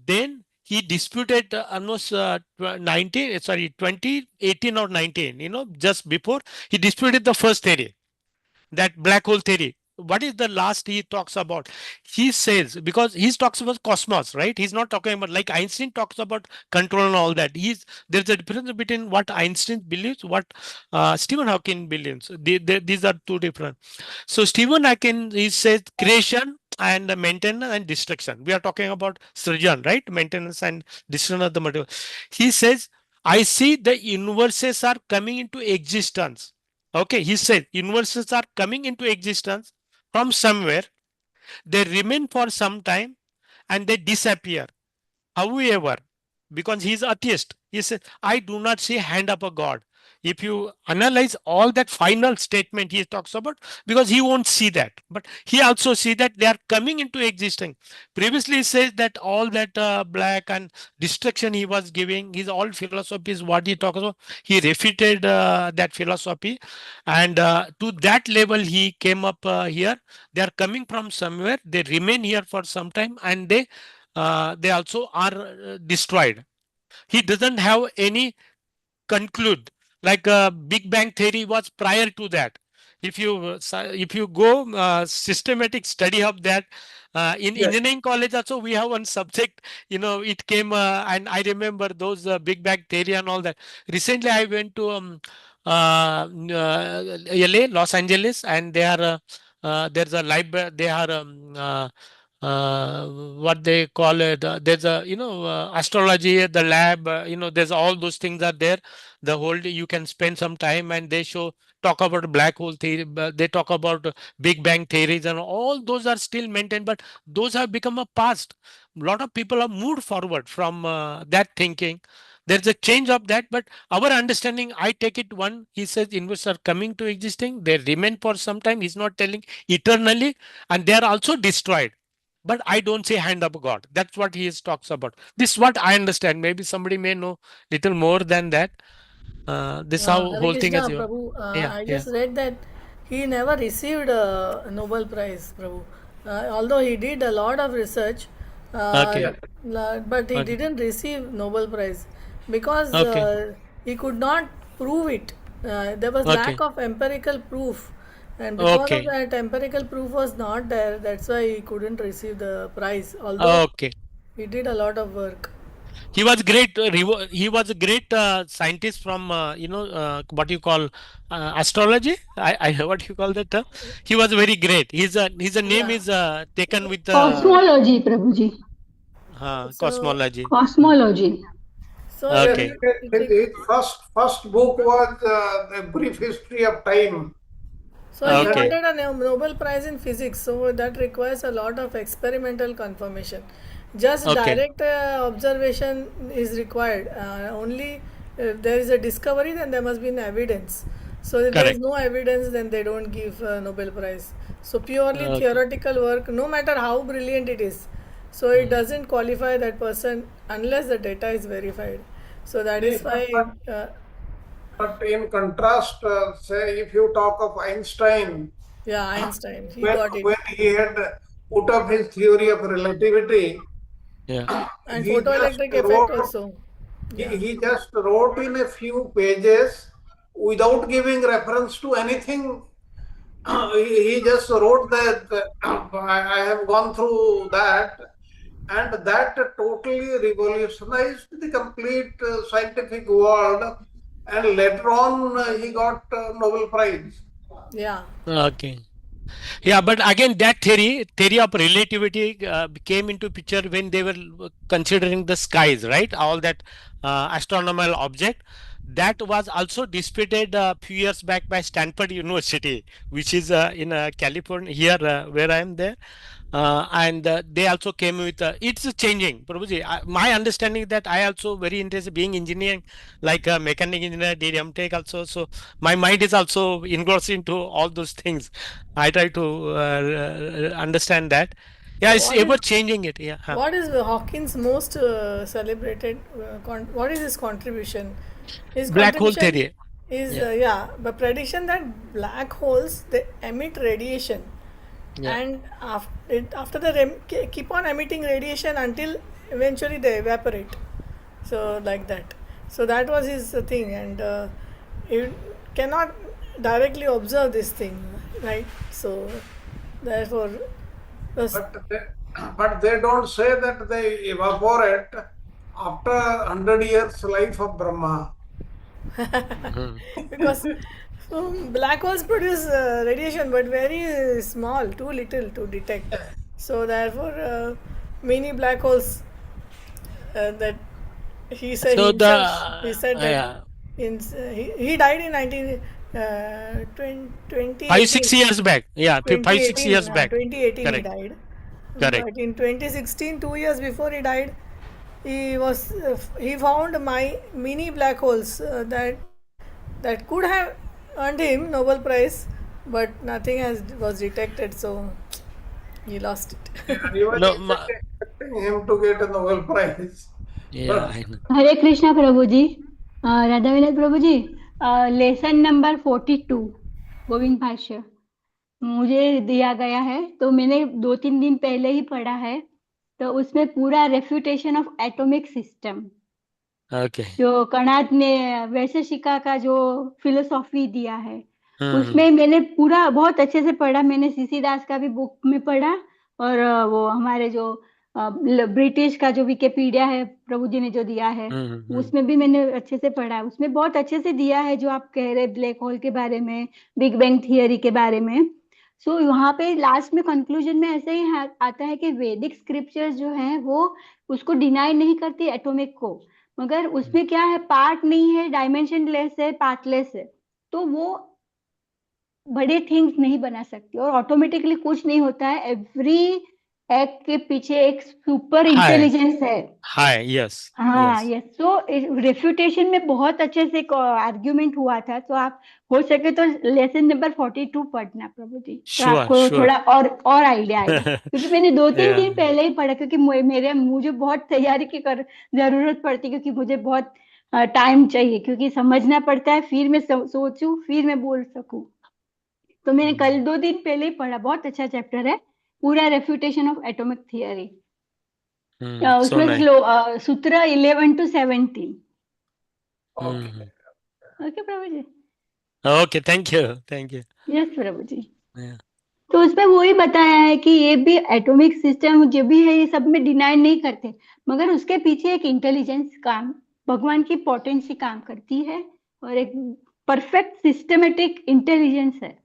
then he disputed almost 2018 or 19, just before he disputed the first theory, that black hole theory. What is the last he talks about? He says, because he talks about cosmos, right? He's not talking about like Einstein talks about control and all that. There's a difference between what Einstein believes, what Stephen Hawking believes. These are two different. So Stephen Hawking, he says creation and maintenance and destruction. We are talking about surgeon, right? Maintenance and destruction of the material. He says, I see the universes are coming into existence. Okay, he said universes are coming into existence from somewhere. They remain for some time and they disappear. However, because he is atheist, he said, I do not see hand of a God. If you analyze all that final statement he talks about, because he won't see that, but he also see that they are coming into existence. Previously, he says that all that black and destruction he was giving, his all philosophies, what he talks about, he refuted that philosophy, and to that level he came up here. They are coming from somewhere. They remain here for some time, and they also are destroyed. He doesn't have any conclude, like Big Bang theory was prior to that. If you go systematic study of that, in engineering college also we have one subject, it came, and I remember those Big Bang theory and all that. Recently I went to LA, Los Angeles, and there's a library. They are what they call it, there's a astrology, the lab, there's all those things are there. The whole day you can spend some time, and they talk about black hole theory, they talk about Big Bang theories, and all those are still maintained, but those have become a past. A lot of people have moved forward from that thinking. There's a change of that, but our understanding, I take it, one, he says universe are coming to existing, they remain for some time. He's not telling eternally, and they are also destroyed, but I don't say hand of God. That's what he talks about. This is what I understand. Maybe somebody may know little more than that. This how Hare whole thing Krishna, is. Prabhu. Yeah, I yeah. just read that he never received a Nobel Prize, Prabhu. Although he did a lot of research, Okay, but he okay, didn't receive Nobel Prize because okay, he could not prove it. There was lack okay, of empirical proof, and because of okay, that empirical proof was not there. That's why he couldn't receive the prize. Although okay. he did a lot of work. He was great. He was a great scientist from what you call astrology. I what you call that term. He was very great. His name Yeah. is taken with Cosmology, Prabhuji. So cosmology. Cosmology. so Yes, Okay. his first book was A Brief History of Time. So And he then Okay. wanted a Nobel Prize in physics, so that requires a lot of experimental confirmation. Just Okay. direct observation is required. Only if there is a discovery, then there must be an evidence. So if there is Correct. no evidence, then they don't give Nobel Prize. So purely Okay. theoretical work, no matter how brilliant it is, so it Mhm. doesn't qualify that person unless the data is verified. So that see, is why, but in contrast, say if you talk of Einstein, yeah, Einstein, he when got it. when he had put up his theory of relativity, Yeah. And he just photoelectric effect wrote also. he, Yeah. he just wrote in a few pages without giving reference to anything. He just wrote that I have gone through that, and that totally revolutionized the complete scientific world. And later on, he got Nobel Prize. Yeah. Okay. Yeah, but again, that theory of relativity came into picture when they were considering the skies, right? All that astronomical object that was also disputed a few years back by Stanford University, which is in California here where I am there. And they also came with it's changing, Prabhuji. My understanding that I also very interested being engineering, like mechanic engineer, did MTech also. So my mind is also engrossed into all those things. I try to understand that. Yeah, So it's ever changing it. Yeah. what is Hawkins' most celebrated? What is his contribution? His Black hole contribution theory. is Yeah. yeah, the prediction that black holes they emit radiation, Yeah. and after the keep on emitting radiation until eventually they evaporate. So like that. So that was his thing, and you cannot directly observe this thing, right? So therefore, was But they, but they don't say that they evaporate after 100 years life of Brahma. Mhm. because black holes produce radiation, but very small, too little to detect. So therefore, many black holes that he said So the himself. He said that yeah, he died in 5 6 2018. years back. Yeah, 5 6 years back. 2018 he Correct. died. Correct. But in 2016, 2 years before he died, he found my mini black holes that could have earned him Nobel Prize, but nothing has was detected, so he lost it. Even No. expecting him to get a Nobel Prize. Yeah, But I know. Hare Krishna Prabhu ji, Radha Vinod Prabhu ji, lesson number 42 Govind Bhashya मुझे दिया गया है, तो मैंने 2-3 दिन पहले ही पढ़ा है। तो उसमें पूरा refutation of atomic system Okay. जो कणाद ने वैशेषिका का जो फिलोसॉफी दिया है, Hmm. उसमें मैंने पूरा बहुत अच्छे से पढ़ा। मैंने सीसी दास का भी बुक में पढ़ा, और वो हमारे जो ब्रिटिश का जो विकिपीडिया है प्रभु जी ने जो दिया है, उसमें भी मैंने अच्छे से पढ़ा। उसमें बहुत अच्छे से दिया है जो आप कह रहे ब्लैक होल के बारे में, बिग बैंग थियरी के बारे में। सो यहाँ पे लास्ट में कंक्लूजन में ऐसे ही आता है कि वैदिक स्क्रिप्चर्स जो है वो उसको डिनाई नहीं करती एटॉमिक को, मगर उसमें क्या है, पार्ट नहीं है, डायमेंशन लेस है, पार्टलेस है, तो वो बड़े थिंग्स नहीं बना सकती, और ऑटोमेटिकली कुछ नहीं होता है। एवरी एक्ट के पीछे एक सुपर Hi. इंटेलिजेंस है। Hi. Yes. हाँ, Yes. यस। सो रेफ्यूटेशन में बहुत अच्छे से आर्ग्यूमेंट हुआ था, तो आप हो सके तो लेसन नंबर 42 पढ़ना प्रभु जी, तो Sure. आपको Sure. थोड़ा और आइडिया आएगा, क्योंकि मैंने 2-3 Yeah. दिन पहले ही पढ़ा, क्योंकि मुझे बहुत तैयारी की जरूरत पड़ती, क्योंकि मुझे बहुत टाइम चाहिए, क्योंकि समझना पड़ता है, फिर मैं सोचूं, फिर मैं बोल सकूं। तो मैंने कल 2 दिन पहले ही पढ़ा, बहुत अच्छा चैप्टर है, पूरा refutation of atomic theory. So उसमें nice. Sutra 11 to 17। okay. Okay Prabhu ji. Okay. Thank you. Thank you. Yes Prabhu ji. Yeah. तो उसमें वही बताया है कि ये भी एटॉमिक सिस्टम जो भी है ये सब में डिनाई नहीं करते, मगर उसके पीछे एक इंटेलिजेंस काम, भगवान की पोटेंसी काम करती है और एक परफेक्ट सिस्टमेटिक इंटेलिजेंस है।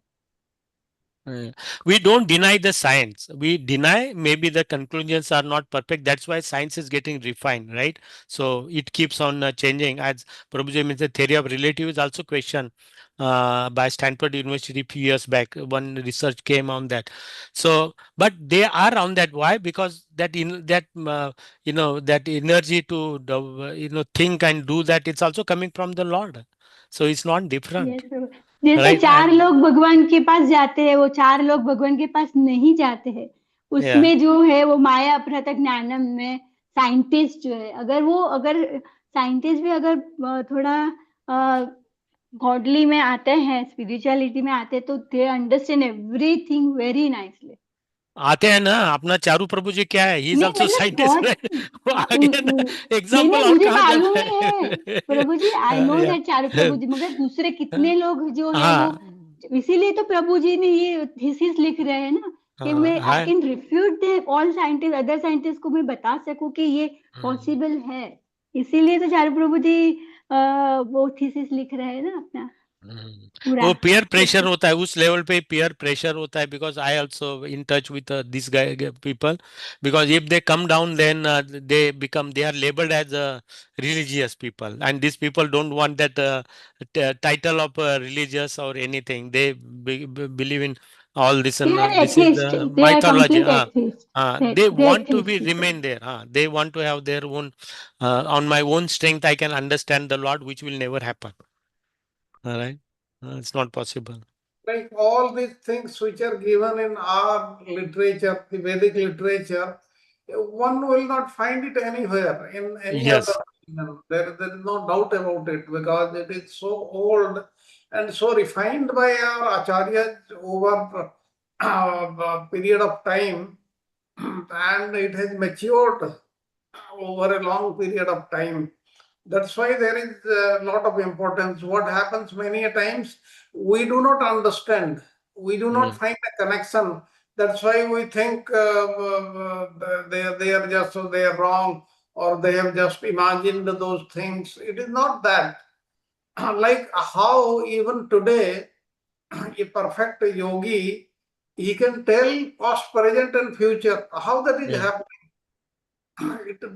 We don't deny the science. We deny maybe the conclusions are not perfect. That's why science is getting refined, right? So it keeps on changing. As Prabhuji means, the theory of relative is also questioned by Stanford University few years back. One research came on that. So, but they are on that. Why? Because that in that that energy to think and do that, it's also coming from the Lord. So it's not different, जैसे right? चार And लोग भगवान के पास जाते हैं, वो चार लोग भगवान के पास नहीं जाते हैं, yeah. उसमें जो है वो माया अपहृतक ज्ञानम में साइंटिस्ट जो है, अगर साइंटिस्ट भी अगर थोड़ा गॉडली में आते हैं, स्पिरिचुअलिटी में आते हैं, तो they understand everything very nicely. आते हैं ना, अपना चारू प्रभु जी क्या है, ही इज नहीं आल्सो मतलब साइंटिस्ट, बहुत वो आगे ना नहीं एग्जांपल नहीं और मुझे कहाँ मालूम जाना ही है प्रभु जी, आई है नो या दैट चारू प्रभु जी, मगर दूसरे कितने लोग जो है वो, हाँ इसीलिए तो प्रभु जी ने ये थीसिस लिख रहे हैं ना, कि मैं आई हाँ can refute all scientist, other scientist को मैं बता सकूं कि ये हम्म, पॉसिबल है, इसीलिए तो चारू प्रभु जी वो थीसिस लिख रहे हैं ना अपना पूरा। वो पीयर तो प्रेशर होता है, उस लेवल पे पीयर प्रेशर होता है, because I also in touch with this guy people, because if they come down then they become, they are labelled as religious people, and these people don't want that title of religious or anything. They believe in all this, they and are this is atheist, they are mythology. Complete atheist, They they want to be atheist people. remain there. They want to have their own, on my own strength I can understand the Lord, which will never happen. All right. It's not possible. Like all these things which are given in our literature, the Vedic literature, one will not find it anywhere in any other Yes. religion. There is no doubt about it, because it is so old and so refined by our acharyas over a period of time, and it has matured over a long period of time. That's why there is a lot of importance. What happens many a times, we do not understand. We do not Mm, find a connection. That's why we think they are just, so they are wrong, or they have just imagined those things. It is not that. Like how even today, a perfect yogi, he can tell past, present, and future. How that is yeah. happening?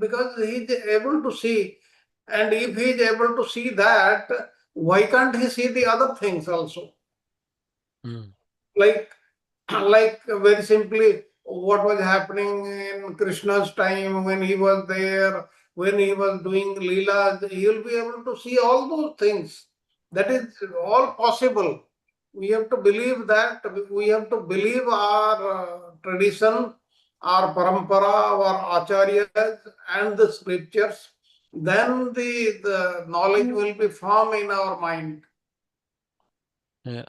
Because he is able to see, and if he is able to see that, why can't he see the other things also? Mm, Like, like very simply, what was happening in Krishna's time when he was there, when he was doing Leela, he will be able to see all those things. That is all possible. We have to believe that, we have to believe our tradition, our parampara, our acharyas, and the scriptures. Then the knowledge will be firm in our mind. yeah.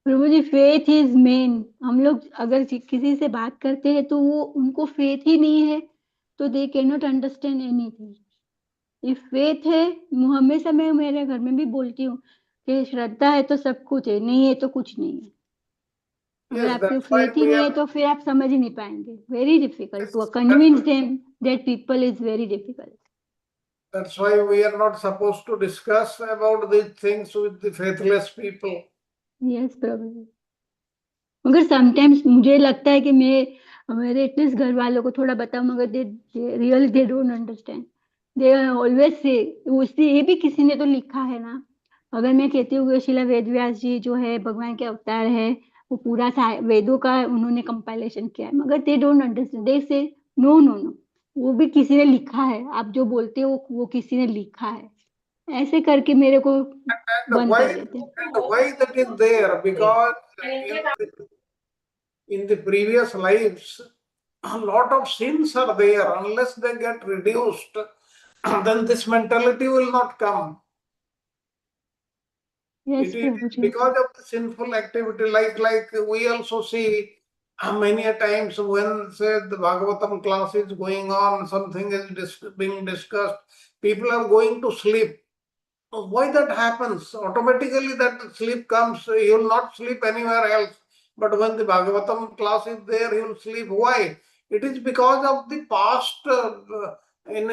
Prabhu ji, faith is main. हम लोग अगर किसी से बात करते हैं तो वो उनको फेथ ही नहीं है, तो they can not understand anything. If faith है, हमेशा मैं मेरे घर में भी बोलती हूँ कि श्रद्धा है तो सब कुछ है, नहीं है तो कुछ नहीं है। अगर Yes, आपके that's why faith he we नहीं are. है तो फिर आप समझ ही नहीं पाएंगे। Very difficult to Yes, convince them that people is very difficult. that's why we are not supposed to discuss about these things with the faithless people. Yes प्रभु जी, मगर समटाइम्स मुझे लगता है कि मैं मेरे एटलीस्ट घर वालों को थोड़ा बताऊं, मगर they really they don't understand. They always say, उससे ये भी किसी ने तो लिखा है ना, अगर मैं कहती हूँ कि शिला वेदव्यास जी जो है भगवान के अवतार है, वो पूरा वेदों का उन्होंने कंपाइलेशन किया है, मगर दे डोंट अंडरस्टैंड, दे से नो नो नो, वो भी किसी ने लिखा है, आप जो बोलते हो वो किसी ने लिखा है, ऐसे करके मेरे को And बंद कर देते हैं। why that is there? Because in the previous lives, a lot of sins are there. Unless they get reduced, then this mentality will not come. Yes It is Prabhu ji. because of the sinful activity, like we also see many a times when, say, the Bhagavatam class is going on, something is being discussed, people are going to sleep. Why that happens? Automatically that sleep comes. You will not sleep anywhere else. But when the Bhagavatam class is there, he will sleep. Why? It is because of the past, in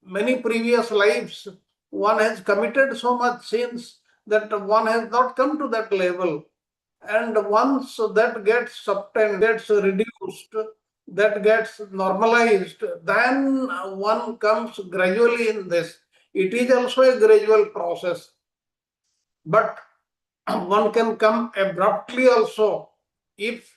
many previous lives, one has committed so much sins that one has not come to that level. And once that gets subtained, gets reduced, that gets normalized, then one comes gradually in this. It is also a gradual process. But one can come abruptly also if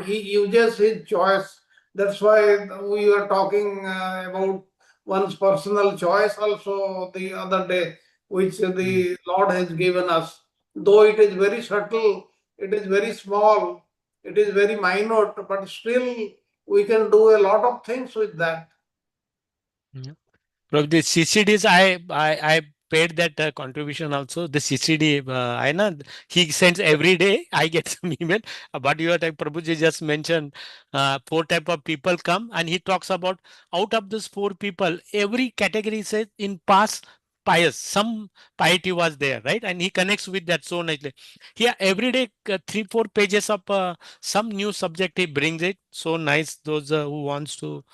he uses his choice. That's why we were talking about one's personal choice also the other day, which the Lord has given us. Though it is very subtle, it is very small, it is very minute, but still we can do a lot of things with that. From the CCDs, I paid that contribution also. The CCD, I know he sends every day. I get some email. But your type Prabhuji just mentioned, 4 type of people come, and he talks about out of these 4 people, every category says in past pious, some piety was there, right? And he connects with that so nicely. Here every day 3-4 pages of some new subject he brings it. So nice. Those who wants to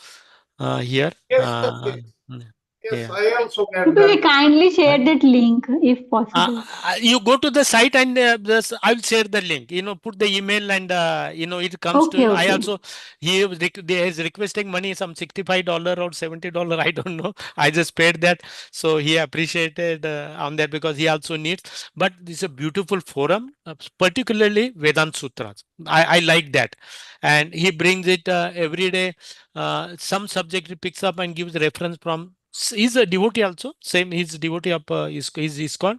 hear. Yes, yes, yes. Yes, Yeah. I also get Will you that. kindly share Uh, that link if possible? you go to the site and I'll share the link. Put the email and it comes to Okay, you. I okay. also they is requesting money, some $65 or $70. I don't know. I just paid that, so he appreciated on that because he also needs. But this is a beautiful forum, particularly Vedant Sutras. I like that, and he brings it every day. Some subject he picks up and gives reference from. He's a devotee also. Same, he's a devotee of is ISKCON.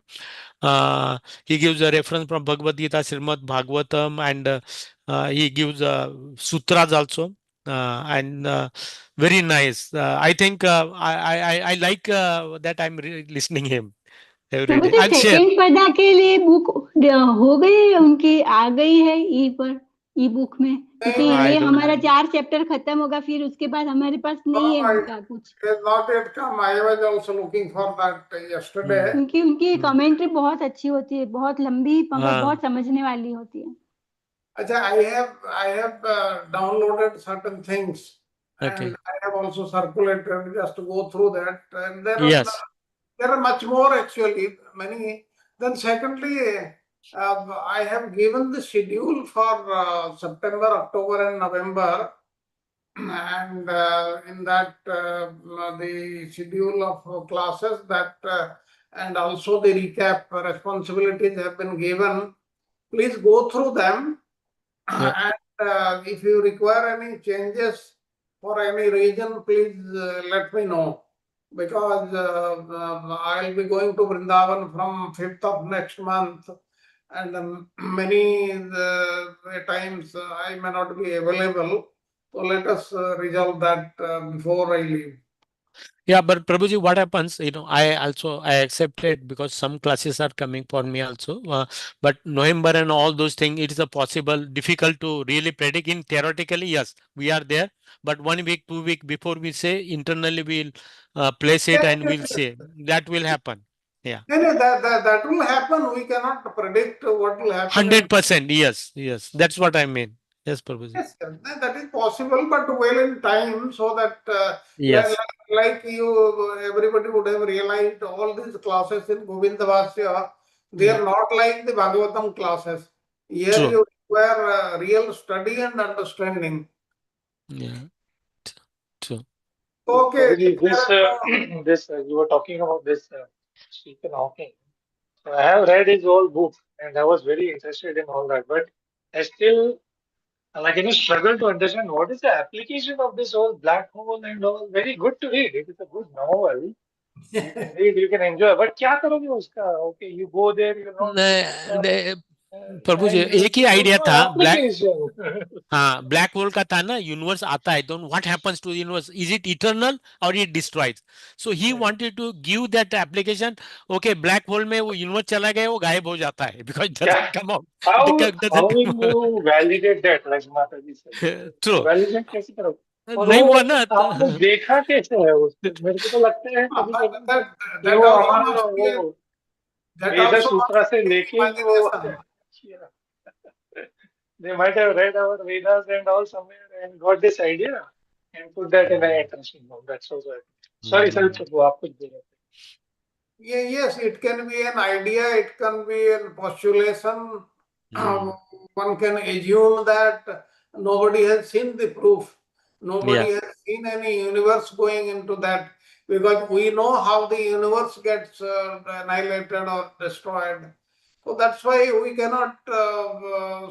He gives a reference from Bhagavad Gita, Srimad Bhagavatam, and he gives sutras also. And very nice. I think I like that I'm listening him every Prabhu day. Ji I'll share. Second पदा के लिए book हो गई उनकी, आ गई है ई पर, ई book में, क्योंकि I ये don't हमारा know. 4 चैप्टर खत्म होगा, फिर उसके बाद हमारे पास नहीं है No, उनका कुछ, it has not yet come. I was also looking for that yesterday. क्योंकि उनकी Hmm. कमेंट्री बहुत अच्छी होती है, बहुत लंबी, मगर Ah, बहुत समझने वाली होती है. Acha, I have downloaded certain things, and okay. I have also circulated just to go through that. And Yes. there are much more actually, many. Then secondly, I have given the schedule for September, October, and November. And in that the schedule of classes that and also the recap responsibilities have been given. Please go through them, Yeah. and if you require any changes for any region, please let me know, because I'll be going to Vrindavan from 5th of next month, and many times I may not be available. So let us resolve that before I leave. Yeah, but Prabhuji, what happens? I accepted because some classes are coming for me also. But November and all those things, it is a possible difficult to really predict. In theoretically, yes, we are there. But 1 week, 2 week before we say internally, we'll place it Yes, and yes, we'll yes. say that will happen. Yeah, No, no, that will happen. We cannot predict what will happen in. 100%. Yes, yes, that's what I mean. Yes, Prabhuji. Yes, yes, that is possible, but well in time, so that Yes, like you, everybody would have realized all these classes in Govinda Vasya, they yeah, are not like the Bhagavatam classes. Here true. you require real study and understanding. Yeah, true. Okay, Prabhuji, this, this you were talking about this Stephen Hawking. So I have read his whole book and I was very interested in all that. But I still struggle to understand what is the application of this whole black hole and all. Very good to read. It is a good novel. You can read, you can enjoy. But क्या करोगे उसका? Okay, you go there, you know, प्रभु जी and एक ही there's idea no था black. application. हाँ, black hole का था ना, यूनिवर्स आता है तो what happens to universe, is it eternal और it destroys. So he wanted to give that application. Okay, black hole में वो यूनिवर्स चला गया, वो गायब हो जाता है because Yeah. Doesn't come out, How doesn't will you validate that, like Mataji said? True. तो validate कैसे करोगे? और नहीं हुआ वो ना आपने देखा कैसे है उसको? मेरे को तो लगता है कभी but कभी कि that वो also हमारा must be वो that वेद also must सूत्र से be लेके ही वो imagination. They might have read our Vedas and all somewhere and got this idea and put that in an interesting form. That's also. Sorry, sir, Prabhu, आप कुछ बोल रहे थे. Yes, it can be an idea, it can be a postulation. One can assume that nobody has seen the proof. Nobody Yeah. has seen any universe going into that, because we know how the universe gets annihilated or destroyed. So that's why we cannot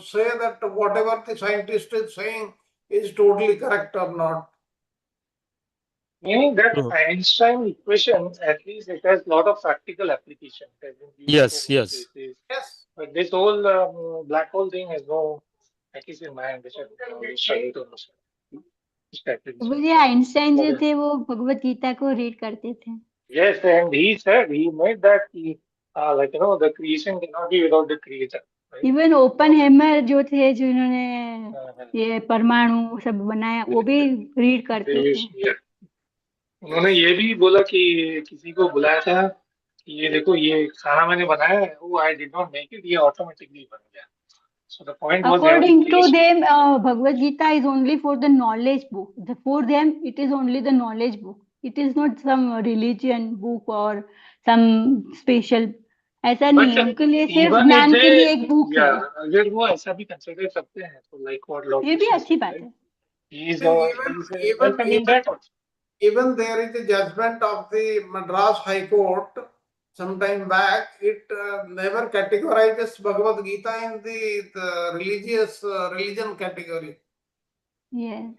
say that whatever the scientist is saying is totally correct or not. Meaning that True. Einstein equation, at least it has a lot of practical application. It has been used for Yes, many yes. places. Yes. But this whole black hole thing has no, at least in my understanding, I struggle to understand. This application. मुझे Einstein जो Okay. थे वो भगवत गीता को read करते थे. Yes, and he said, he made that, like, the creation cannot be without the creator. Right? Even open hammer जो थे जिन्होंने हाँ, ये परमाणु सब बनाया वो भी रीड करते थे. देश, yeah. उन्होंने ये भी बोला कि किसी को बुलाया था कि ये देखो ये खाना मैंने बनाया है, वो I did not make it, ये ऑटोमेटिकली बन गया. So the point was they According only to placed. them, Bhagavad Gita is only for the knowledge book. For them, it is only the knowledge book. It is not some religion book or some special. ऐसा नहीं है, But उनके लिए सिर्फ even if ज्ञान के लिए they, एक बुक है. yeah, अगर वो ऐसा भी कंसिडर करते हैं तो like what Lord ये भी Krishna अच्छी said, बात right? है. He's Even welcome in that also. even there is a judgment of the Madras High Court some time back. It never categorizes Bhagavad Gita in the religious religion category. Yes.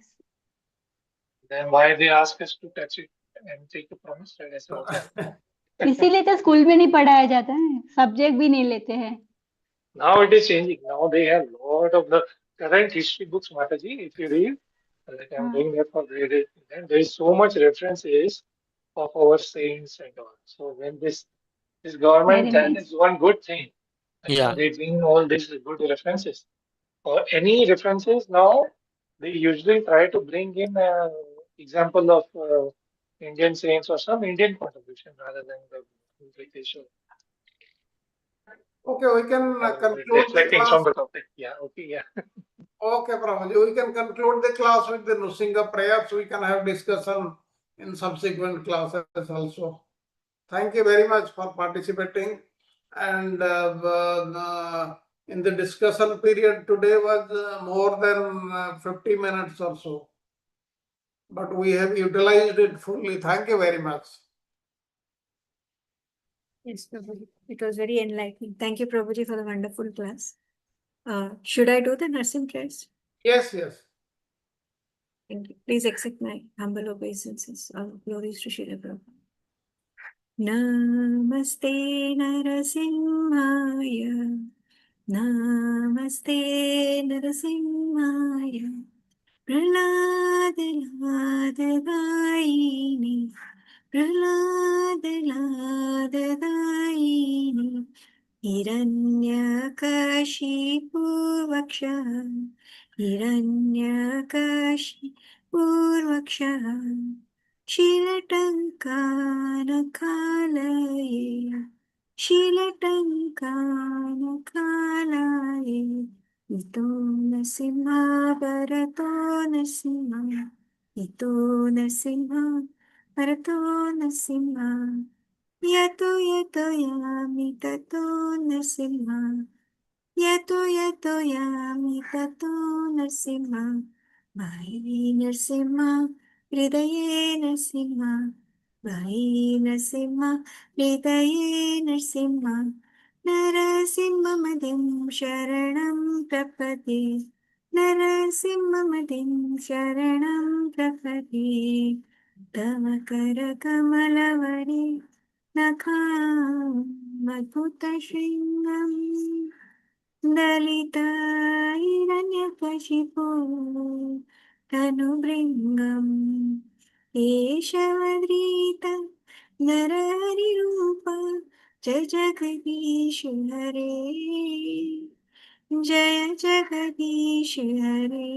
Then why they ask us to touch it and take a promise, right? ऐसा होता है. इसीलिए तो school में नहीं पढ़ाया जाता है, सब्जेक्ट भी नहीं लेते हैं. Now it is changing. Now they have lot of the current history books, Mataji. If you read, like I'm doing that for grade 8, then there is so much references of our saints and all. So when this government, Very that nice. is one good thing. Like, Yeah. they bring all these good references. Or any references now, they usually try to bring in example of Indian saints or some Indian contribution rather than the British. Okay, we can conclude the Reflecting class. from the topic. Yeah, okay, yeah. Okay, Prabhuji, we can conclude the class with the Nrsimha prayer, so we can have discussion in subsequent classes also. Thank you very much for participating. And in the discussion period today was more than 50 minutes or so. But we have utilized it fully. Thank you very much. Yes, Prabhuji. It was very enlightening. Thank you, Prabhuji, for the wonderful class. Should I do the nursing prayers? Yes, yes. Thank you. Please accept my humble obeisances. All glories to Srila Prabhupada. Namaste Narasimhaya. Namaste Narasimhaya. Praladadayini. Praladadayini. Hiranyakashipurvaksha. Hiranyakashipurvaksha. Shilatankanakalaye. Shilatankanakalaye. Ito nasimha bharato nasimha. Ito nasimha bharato nasimha. Yato yato yami tato nasimha. Yato yato yami tato nasimha. Bhai Narsimha, Hridaye Narsimha. Bhai Narsimha, Hridaye Narsimha. Narasimhamadin Sharanam Prapati. Narasimhamadin Sharanam Prapati. Tava Karakamalavadi Nakham Madhuta Shringam. Dalita Hiranyakashipu Tanubringam Eshavadrita Nararirupa Jaya Jagadish Hare Jaya Jagadish Hare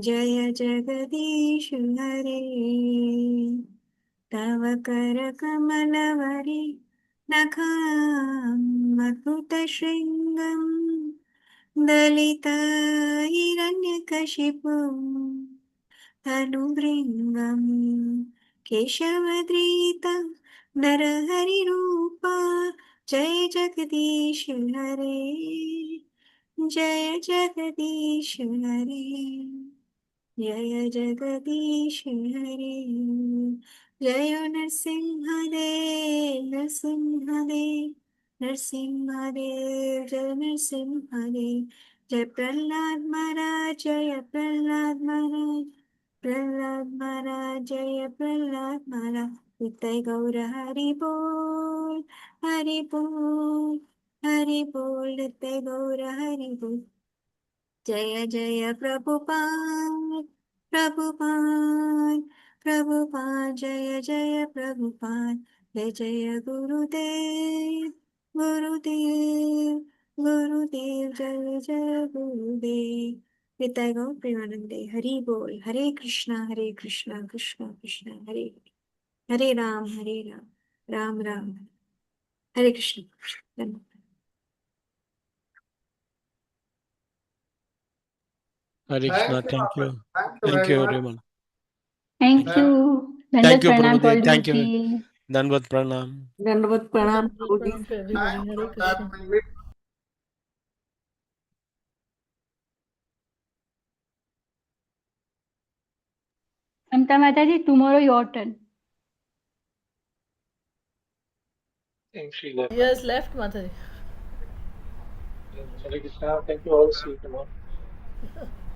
Jaya Jagadish Hare Tava Karakamalavadi Nakham Madhuta Shringam Dalita Hiranyakashipu तनुभृङ्गं केशवधृता नरहरिरूपा जय जगदीश हरे जय जगदीश हरे जय जगदीश हरे जय नरसिंहदेव नरसिंहदेव नरसिंहदेव जय नरसिंहदेव जय प्रहलाद महाराज जय प्रहलाद महाराज प्रहलाद महाराज जय प्रहलाद महाराज नित्य गौर हरि बोल हरि बोल हरि बोल नित्य गौर हरि बोल जय जय प्रभुपाद प्रभुपाद प्रभुपाद जय जय प्रभुपाद जय जय गुरुदेव गुरुदेव गुरुदेव जय जय गुरुदेव निताय गौर प्रेमानंदे हरि बोल हरे कृष्णा कृष्ण कृष्ण हरे हरे राम राम राम हरे कृष्ण धन्यवाद Hare Krishna. Thank you, Thank Mother. you. Thank you Thank very you, much. everyone. Thank Thank you. Thank Dandat you, pranam, Prabhudev. Thank you. Paulji. Dandavat Pranam. Dandavat pranam, Dandavat Prabhuji. pranam to everybody. Hare Krishna. Samta Mataji, tomorrow your turn. I think she left. He has left, Mataji. Hare Krishna. Thank you all. See you tomorrow.